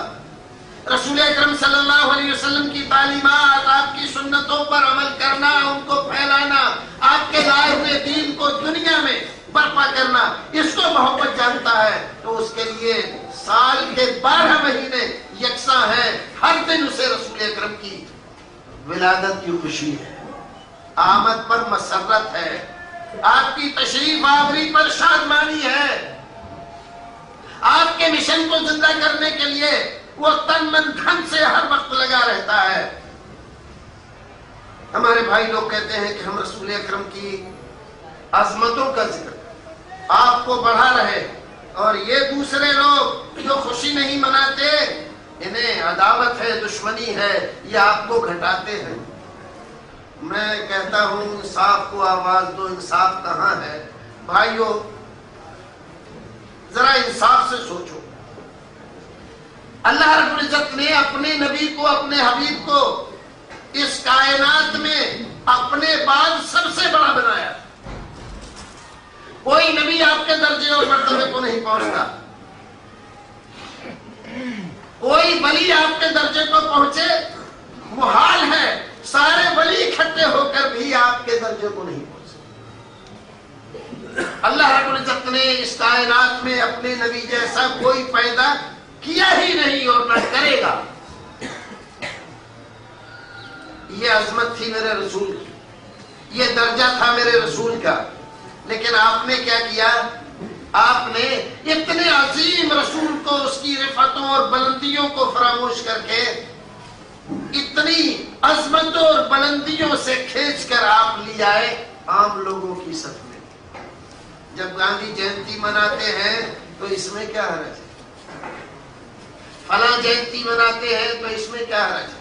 رسول اکرم صلی اللہ علیہ وسلم کی تعلیمات، آپ کی سنتوں پر عمل کرنا، ان کو پھیلانا، آپ کے لائے ہوئے دین کو دنیا میں برپا کرنا، اس کو محبت جانتا ہے، تو اس کے لیے سال کے 12 مہینے یکساں ہیں، ہر دن اسے رسول اکرم کی ولادت کی خوشی ہے، آمد پر مسرت ہے، آپ کی تشریف آوری پر شادمانی ہے، آپ کے مشن کو زندہ کرنے کے لیے وہ تن من دھن سے ہر وقت لگا رہتا ہے۔ ہمارے بھائی لوگ کہتے ہیں کہ ہم رسول اکرم کی عظمتوں کا ذکر آپ کو بڑھا رہے، اور یہ دوسرے لوگ جو خوشی نہیں مناتے، انہیں عداوت ہے، دشمنی ہے، یہ آپ کو گھٹاتے ہیں۔ میں کہتا ہوں انصاف کو آواز دو، انصاف کہاں ہے؟ بھائیو ذرا انصاف سے سوچو، اللہ رب العزت نے اپنے نبی کو، اپنے حبیب کو اس کائنات میں اپنے بعد سب سے بڑا بنایا۔ کوئی نبی آپ کے درجے اور مرتبے کو نہیں پہنچتا، کوئی ولی آپ کے درجے کو پہنچے محال ہے، سارے ولی اکٹھے ہو کر بھی آپ کے درجے کو نہیں پہنچ سکتے۔ اللہ رب العزت نے اس کائنات میں اپنے نبی جیسا کوئی پیدا کیا ہی نہیں اور نہ کرے گا۔ یہ عظمت تھی میرے رسول کی، یہ درجہ تھا میرے رسول کا، لیکن آپ نے کیا کیا؟ آپ نے اتنے عظیم رسول کو اس کی رفعتوں اور بلندیوں کو فراموش کر کے اتنی عظمتوں اور بلندیوں سے کھینچ کر آپ لے آئے عام لوگوں کی صف میں. جب گاندھی جینتی مناتے ہیں تو اس میں کیا حرج ہے؟ فلاں جینتی مناتے ہیں تو اس میں کیا حرج ہے؟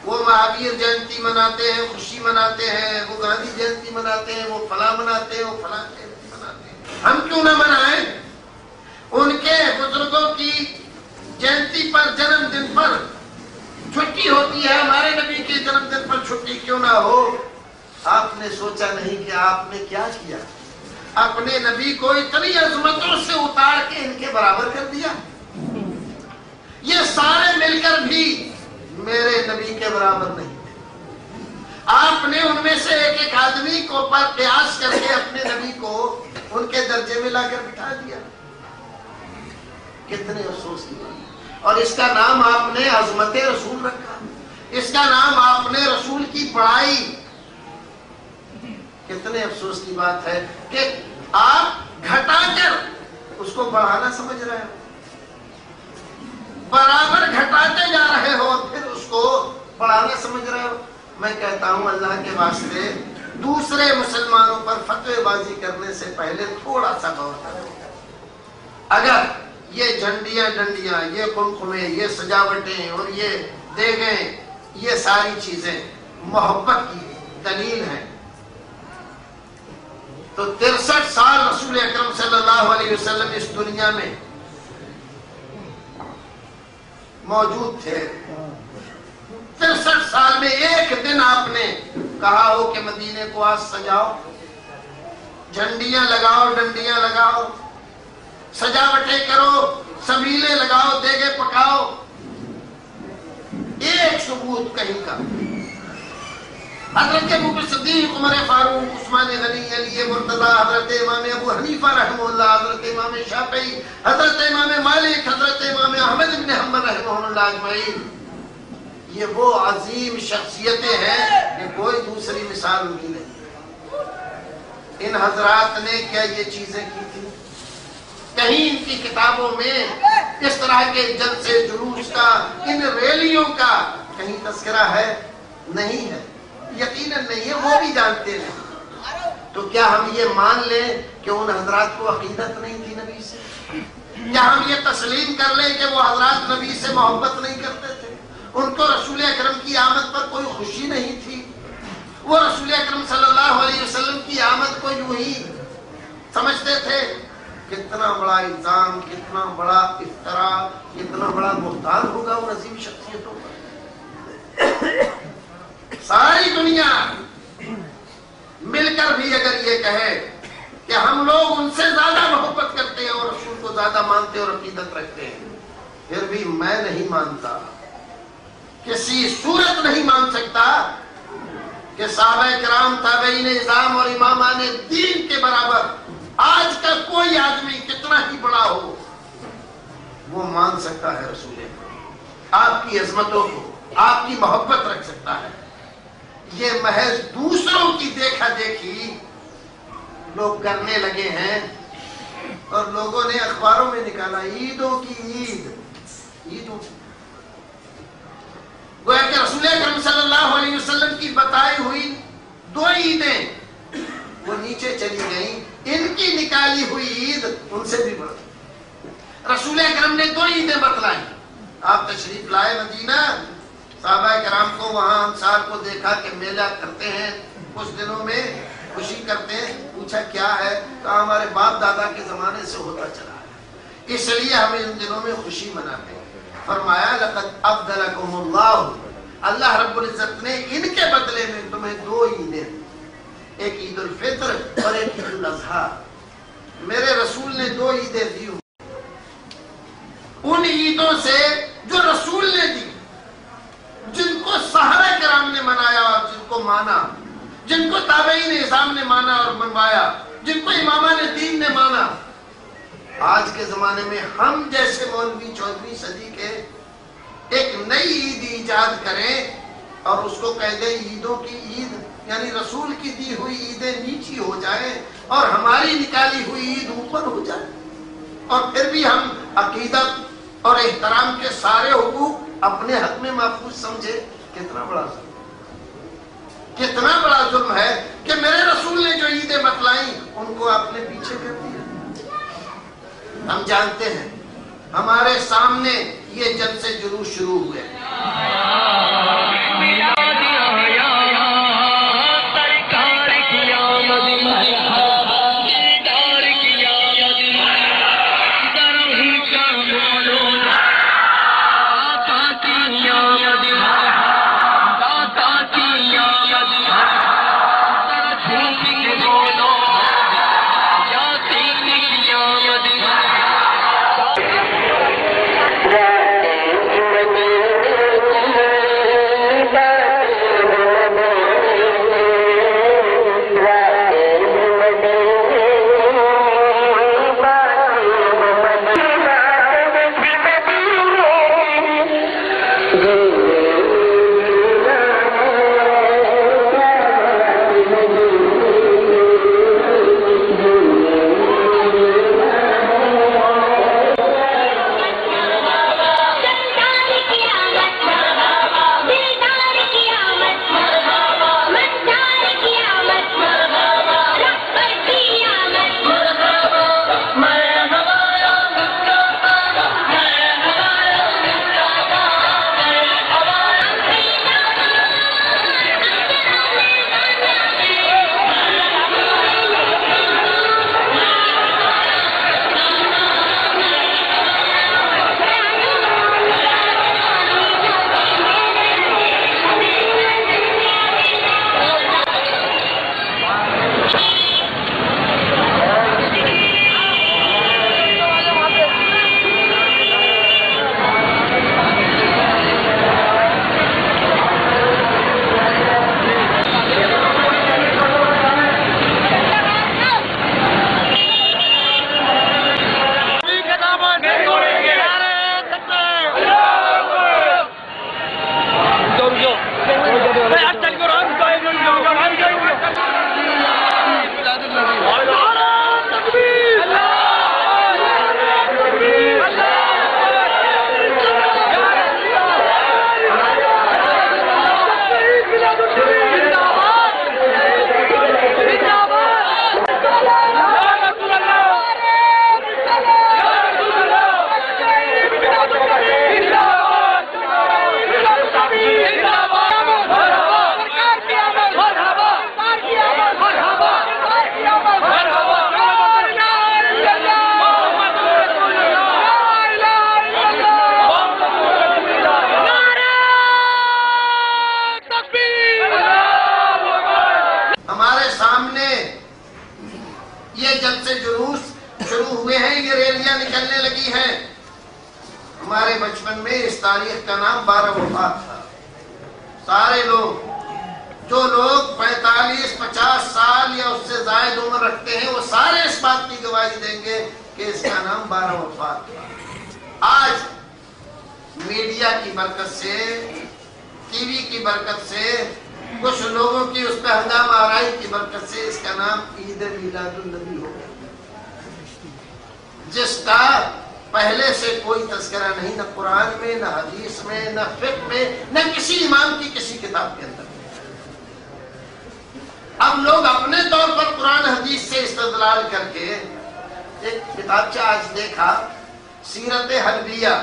وہ مہاویر جینتی مناتے ہیں، خوشی مناتے ہیں، وہ گاندھی جینتی مناتے ہیں، وہ فلاں مناتے ہیں، وہ فلاں جینتی مناتے ہیں. ہم کیوں نہ منائیں؟ ان کے بزرگوں کی جینتی پر، جنم دن پر چھٹی ہوتی ہے، ہمارے نبی کے جنم دن پر چھٹی کیوں نہ ہو؟ آپ نے سوچا نہیں کہ آپ نے کیا کیا؟ اپنے نبی کو اتنی عظمتوں سے اتار کے ان کے برابر کر دیا. یہ سارے مل کر بھی میرے نبی کے برابر نہیں تھے. آپ نے ان میں سے ایک ایک آدمی کو پر قیاس کر کے اپنے نبی کو ان کے درجے میں لا کر بٹھا دیا. کتنے افسوس کی بات. اور اس کا نام آپ نے عظمت رسول رکھا، اس کا نام آپ نے رسول کی بڑائی. کتنے افسوس کی بات ہے کہ آپ گھٹا کر اس کو بڑھانا سمجھ رہے ہو، برابر گھٹاتے جا رہے ہو اور پھر اس کو بڑھانا سمجھ رہے ہو. میں کہتا ہوں اللہ کے واسطے دوسرے مسلمانوں پر فتوی بازی کرنے سے پہلے تھوڑا سا غور کرو. اگر یہ جھنڈیاں ڈنڈیاں، یہ قمقمے، یہ سجاوٹیں اور یہ دیگیں، یہ ساری چیزیں محبت کی دلیل ہیں تو 63 سال رسول اکرم صلی اللہ علیہ وسلم اس دنیا میں موجود تھے. 63 سال میں ایک دن آپ نے کہا ہو کہ مدینے کو آج سجاؤ، جھنڈیاں لگاؤ، ڈنڈیاں لگاؤ، سجاوٹیں کرو، سبیلے لگاؤ، دیگے پکاؤ؟ ایک ثبوت کہیں کا. حضرت ابوبکر صدیق، عمر فاروق، عثمان غنی، علی مرتضی، حضرت امام ابو حنیفہ رحمہ اللہ، حضرت امام شافعی، حضرت امام مالک، حضرت امام احمد بن حنبل رحمہ اللہ اجمعین، یہ وہ عظیم شخصیتیں ہیں کہ کوئی دوسری مثال ان کی نہیں. ان حضرات نے کیا یہ چیزیں کی تھی؟ کہیں ان کی کتابوں میں اس طرح کے جلسے جلوس کا، ان ریلیوں کا کہیں تذکرہ ہے؟ نہیں ہے، یقیناً نہیں ہے. وہ بھی جانتے ہیں. تو کیا ہم یہ مان لیں کہ ان حضرات کو عقیدت نہیں تھی نبی سے؟ کیا ہم یہ تسلیم کر لیں کہ وہ حضرات نبی سے محبت نہیں کرتے تھے؟ ان کو رسول اکرم کی آمد پر کوئی خوشی نہیں تھی؟ وہ رسول اکرم صلی اللہ علیہ وسلم کی آمد کو یوں ہی سمجھتے تھے؟ کتنا بڑا الزام، کتنا بڑا افتراء، کتنا بڑا بہتان ہوگا ان عظیم شخصیتوں پر. ساری دنیا مل کر بھی اگر یہ کہے کہ ہم لوگ ان سے زیادہ محبت کرتے ہیں اور رسول کو زیادہ مانتے اور عقیدت رکھتے ہیں، پھر بھی میں نہیں مانتا، کسی صورت نہیں مان سکتا کہ صحابہ کرام، تابعین اعظام اور امامان دین کے برابر آج کا کوئی آدمی کتنا ہی بڑا ہو وہ مان سکتا ہے رسول آپ کی عظمتوں کو، آپ کی محبت رکھ سکتا ہے. یہ محض دوسروں کی دیکھا دیکھی لوگ کرنے لگے ہیں اور لوگوں نے اخباروں میں نکالا عیدوں کی عید. عیدوں گویا کہ رسول اکرم صلی اللہ علیہ وسلم کی بتائی ہوئی 2 عیدیں وہ نیچے چلی گئیں. ان کی نکالی ہوئی عید ان سے بھی بڑھ. رسول اکرم نے 2 عیدیں بتلائیں. آپ تشریف لائے مدینہ، صحابہ کرام کو وہاں انصار کو دیکھا کہ میلہ کرتے ہیں، کچھ دنوں میں خوشی کرتے ہیں. پوچھا کیا ہے؟ کہا ہمارے باپ دادا کے زمانے سے ہوتا چلا ہے، اس لیے ہم ان دنوں میں خوشی مناتے ہیں. فرمایا لقد ابدلکم اللہ، اللہ رب العزت نے ان کے بدلے میں تمہیں 2 عیدیں، ایک عید الفطر اور ایک عید الاضحیٰ. میرے رسول نے 2 عیدیں دی. ان عیدوں سے جو رسول نے دی، جن کو صحابہ کرام نے منایا اور جن کو مانا، جن کو تابعین اعظام نے مانا اور منوایا، جن کو امامان دین نے مانا. آج کے زمانے میں ہم جیسے مولوی 14ویں صدی کے ایک نئی عید ایجاد کریں اور اس کو کہہ دیں عیدوں کی عید، یعنی رسول کی دی ہوئی عیدیں نیچی ہو جائیں اور ہماری نکالی ہوئی عید اوپر ہو جائے. اور پھر بھی ہم عقیدت اور احترام کے سارے حقوق اپنے حق میں محفوظ سمجھے. کتنا بڑا ظلم، کتنا بڑا ظلم ہے کہ میرے رسول نے جو عیدیں بتلائیں ان کو آپ نے پیچھے کر دیا. ہم جانتے ہیں ہمارے سامنے یہ جلسے جلوس شروع ہوئے. ہمارے بچپن میں اس تاریخ کا نام 12 وفات تھا. سارے لوگ جو لوگ 45-50 سال یا اس سے زائد عمر رکھتے ہیں وہ سارے اس بات کی گواہی دیں گے کہ اس کا نام 12 وفات تھا. آج میڈیا کی برکت سے، ٹی وی کی برکت سے، کچھ لوگوں کی اس پہ ہنگامہ آرائی کی برکت سے اس کا نام عید میلاد النبی ہو گیا، جس کا پہلے سے کوئی تذکرہ نہیں، نہ قرآن میں، نہ حدیث میں، نہ فقہ میں، نہ کسی امام کی کسی کتاب کے اندر. اب لوگ اپنے طور پر قرآن حدیث سے استدلال کر کے ایک کتابچہ آج دیکھا، سیرت حلبیہ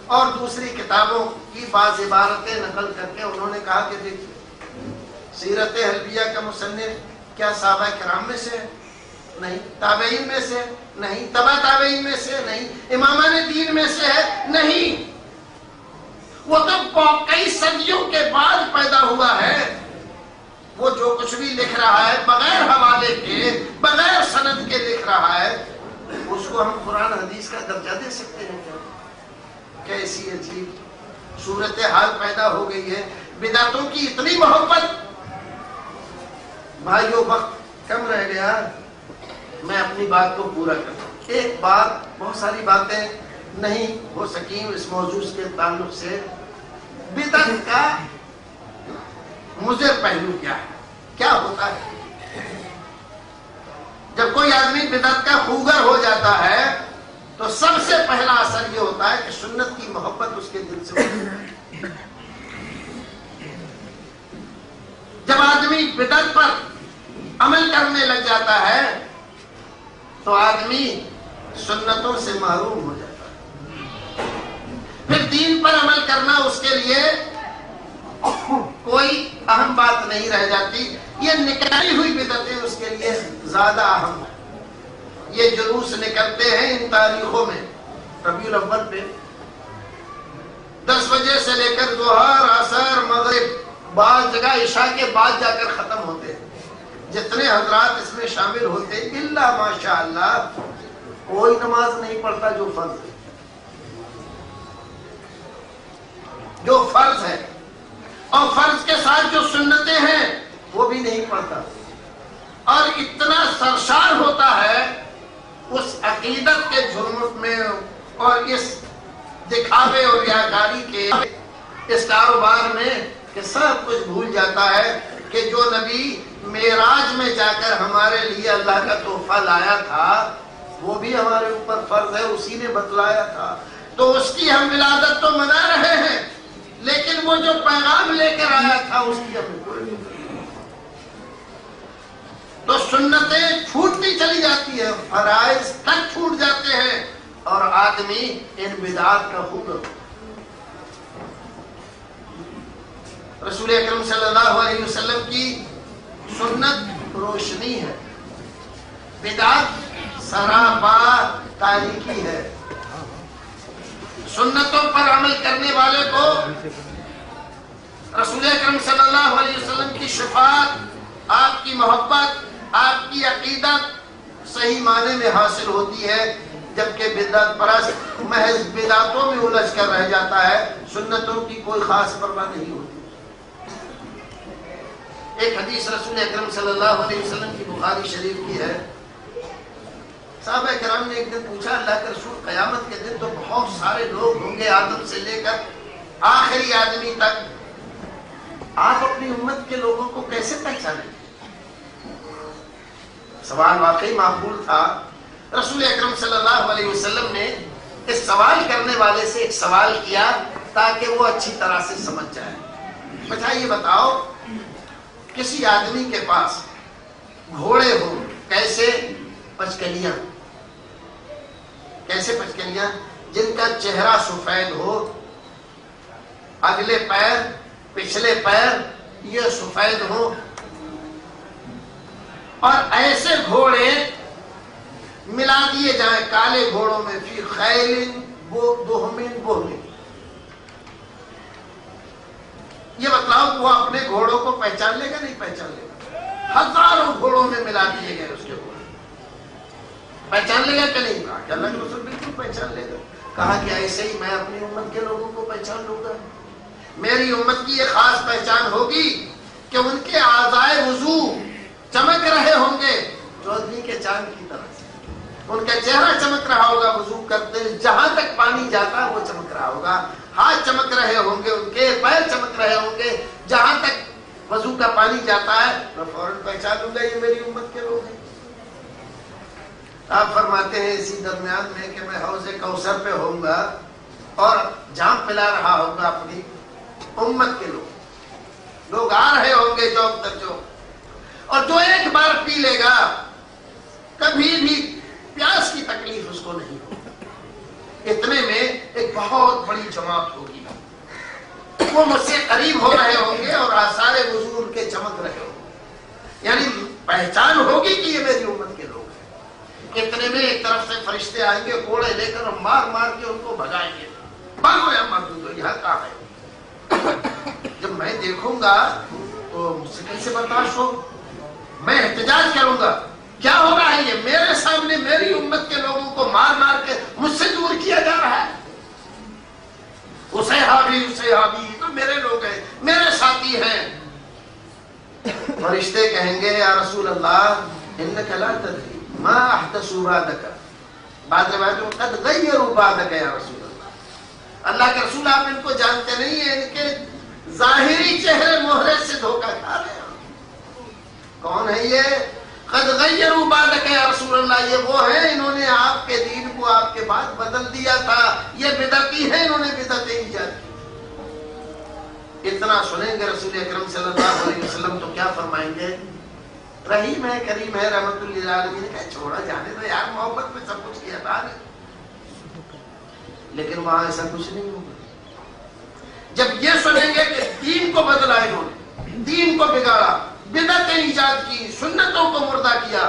اور دوسری کتابوں کی بعض عبارتیں نقل کر کے انہوں نے کہا کہ دیکھیے سیرت حلبیہ کا مصنف کیا صحابہ کرام میں سے ہے؟ نہیں. تابعین میں سے؟ نہیں. تبع تابعین میں سے؟ نہیں. امامان دین میں سے ہے؟ نہیں. وہ تو کئی صدیوں کے بعد پیدا ہوا ہے. وہ جو کچھ بھی لکھ رہا ہے بغیر حوالے کے، بغیر سند کے لکھ رہا ہے، اس کو ہم قرآن حدیث کا درجہ دے سکتے ہیں کیا؟ کیسی عجیب صورتحال پیدا ہو گئی ہے. بدعتوں کی اتنی محبت. بھائیو وقت کم رہ گیا، میں اپنی بات کو پورا کرتا ہوں. ایک بات، بہت ساری باتیں نہیں ہو سکیں اس موضوع کے تعلق سے. بدعت کا مضر پہلو کیا ہے؟ کیا ہوتا ہے جب کوئی آدمی بدعت کا خوگر ہو جاتا ہے تو سب سے پہلا اثر یہ ہوتا ہے کہ سنت کی محبت اس کے دل سے ہوتی ہے۔ جب آدمی بدعت پر عمل کرنے لگ جاتا ہے تو آدمی سنتوں سے محروم ہو جاتا ہے، پھر دین پر عمل کرنا اس کے لیے کوئی اہم بات نہیں رہ جاتی۔ یہ نکالی ہوئی بدعتیں اس کے لیے زیادہ اہم ہیں۔ یہ جلوس نکلتے ہیں ان تاریخوں میں ربیع الاول پہ 10 بجے سے لے کر ظہر، عصر، مغرب، بعض جگہ عشاء کے بعد جا کر ختم ہوتے ہیں۔ جتنے حضرات اس میں شامل ہوتے ہیں الا ماشاء اللہ کوئی نماز نہیں پڑھتا جو فرض ہے، جو فرض ہے، اور فرض کے ساتھ جو سنتیں ہیں وہ بھی نہیں پڑھتا، اور اتنا سرشار ہوتا ہے اس عقیدت کے جھرمٹ میں اور اس دکھاوے اور ریاکاری کے اس کاروبار میں کہ سب کچھ بھول جاتا ہے کہ جو نبی معراج میں جا کر ہمارے لیے اللہ کا تحفہ لایا تھا وہ بھی ہمارے اوپر فرض ہے، اسی نے بتلایا تھا، تو اس کی ہم ولادت تو منا رہے ہیں، لیکن وہ جو پیغام لے کر آیا تھا اس کی ہمیں کوئی نہیں۔ تو سنتیں چھوٹتی چلی جاتی ہیں، فرائض تک چھوٹ جاتے ہیں، اور آدمی ان بدعات کا خوب رسول اکرم صلی اللہ علیہ وسلم کی سنت روشنی ہے، بدعت سراپا تاریکی ہے۔ سنتوں پر عمل کرنے والے کو رسول اکرم صلی اللہ علیہ وسلم کی شفاعت، آپ کی محبت، آپ کی عقیدت صحیح معنی میں حاصل ہوتی ہے، جبکہ بدعت پرست محض بدعتوں میں الجھ کر رہ جاتا ہے، سنتوں کی کوئی خاص پرواہ نہیں ہوتی۔ ایک حدیث رسول اکرم صلی اللہ علیہ وسلم کی بخاری شریف کی ہے، صحابہ کرام نے ایک دن پوچھا اللہ کے رسول قیامت کے دن تو بہت سارے لوگ ہوں گے آدم سے لے کر آخری آدمی تک، آپ اپنی امت کے لوگوں کو کیسے پہچانیں؟ سوال واقعی معقول تھا۔ رسول اکرم صلی اللہ علیہ وسلم نے اس سوال کرنے والے سے ایک سوال کیا تاکہ وہ اچھی طرح سے سمجھ جائے۔ اچھا یہ بتاؤ، کسی آدمی کے پاس گھوڑے ہو، کیسے؟ پچکلیاں، کیسے پچکلیاں؟ جن کا چہرہ سفید ہو، اگلے پیر پچھلے پیر یہ سفید ہو، اور ایسے گھوڑے ملا دیے جائیں کالے گھوڑوں میں، فی خیل بہمین بہمین۔ یہ بتلاؤ وہ اپنے گھوڑوں کو پہچان لے گا نہیں پہچان لے گا؟ ہزاروں گھوڑوں میں ملا دیے گئے اس کے گھوڑے، پہچان لے گا کہ نہیں؟ کہا کہ اللہ کے رسول بالکل پہچان لے گا۔ کہا کہ ایسے ہی میں اپنی امت کے لوگوں کو پہچان لوں گا۔ میری امت کی یہ خاص پہچان ہوگی کہ ان کے اعضائے وضو چمک رہے ہوں گے چودھویں کے چاند کی طرح سے، ان کا چہرہ چمک رہا ہوگا وضو کرتے، جہاں تک پانی جاتا وہ چمک رہا ہوگا، ہاتھ چمک رہے ہوں گے، ان کے پیر چمک رہے ہوں گے، جہاں تک وضو کا پانی جاتا ہے میں فوراً پہچان لوں گا یہ میری امت کے لوگ ہیں۔ آپ فرماتے ہیں اسی درمیان میں کہ میں حوض کوثر پہ ہوں گا اور جام پلا رہا ہوگا اپنی امت کے لوگ آ رہے ہوں گے چوک در چوک، اور جو ایک بار پی لے گا کبھی بھی پیاس کی تکلیف اس کو نہیں ہوگی۔ اتنے میں ایک بہت بڑی جماعت ہوگی، وہ مجھ سے قریب ہو رہے ہوں گے اور آثار وضو ان کے چمک رہے ہوں گے، یعنی پہچان ہوگی کہ یہ میری امت کے لوگ ہیں۔ اتنے میں ایک طرف سے فرشتے آئیں گے کوڑے لے کر اور مار مار کے ان کو بھگائیں گے، بھاگو یا مردود یہاں کہاں ہے۔ جب میں دیکھوں گا تو مجھ سے کیسے برداشت ہو، میں احتجاج کروں گا، کیا ہو رہا ہے یہ میرے سامنے میری امت کے لوگوں کو مار مار کے مجھ سے دور کیا جا رہا ہے۔ اسحابی تو میرے لوگ ہیں، میرے ساتھی ہیں۔ فرشتے کہیں گے یا رسول اللہ انک لا تدری ما احدثوا بعدک، بعد روایتوں میں قد غیروا بعدک یا رسول اللہ، اللہ کے رسول آپ ان کو جانتے نہیں ہیں، ان کے ظاہری چہرے مہرے سے دھوکہ کھا رہے ہیں۔ کون ہے یہ؟ قد غیروا بعدک یا رسول اللہ، یہ وہ ہیں انہوں نے آپ کے دین کو آپ کے بعد بدل دیا تھا، یہ بدعتی ہیں، انہوں نے بدعتیں ایجاد کی۔ اتنا سنیں گے رسول اکرم صلی اللہ علیہ وسلم تو کیا فرمائیں گے؟ رحیم ہے، کریم ہے، رحمت للعالمین، کہا چھوڑا جانے دو یار، محبت میں سب کچھ کیا تھا۔ لیکن وہاں ایسا کچھ نہیں ہوگا۔ جب یہ سنیں گے کہ دین کو بدلا انہوں نے، دین کو بگاڑا، بدعتیں ایجاد کی، سنتوں کو مردہ کیا،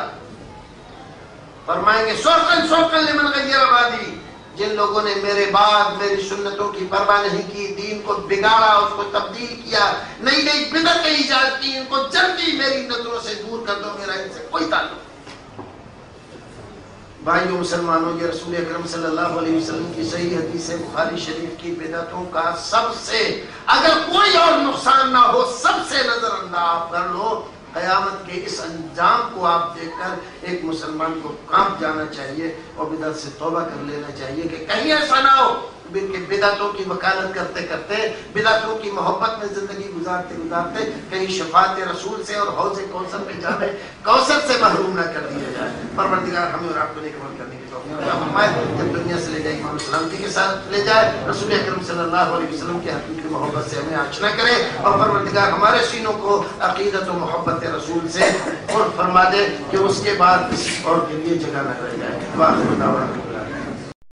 فرمائیں گے سوقن سوقن لمن غیر بعدی، جن لوگوں نے میرے بعد میری سنتوں کی پرواہ نہیں کی، دین کو بگاڑا، اس کو تبدیل کیا، نئی نئی بدعتیں ایجاد کی، ان کو جلدی میری نظروں سے دور کر دو، میرا ان سے کوئی تعلق۔ بھائیو مسلمانوں، یہ رسول اکرم صلی اللہ علیہ وسلم کی صحیح حدیث ہے بخاری شریف کی، بدعتوں کا سب سے اگر کوئی اور نقصان نہ ہو سب سے نظر انداز آپ کر لو، قیامت کے اس انجام کو آپ دیکھ کر ایک مسلمان کو کانپ جانا چاہیے اور بدعت سے توبہ کر لینا چاہیے کہ کہیں ایسا نہ ہو کہ بدعتوں کی وکالت کرتے کرتے، بدعتوں کی محبت میں زندگی گزارتے گزارتے کہیں شفاعت رسول سے اور حوض کوثر پہ جانے کوثر سے محروم نہ کر دیا جائے۔ پروردگار ہمیں اور آپ کو نیک عمل کرنے کی توفیق عطا فرمائے، جب دنیا سے لے جائے ایمان و سلامتی کے ساتھ لے جائے، رسول اکرم صلی اللہ علیہ وسلم کے حقیقی محبت سے ہمیں آشنا کرے، اور پروردگار ہمارے سینوں کو عقیدت و محبت رسول سے اور فرما دے کہ اس کے بعد کسی اور کے لیے جگہ نہ رہ جائے۔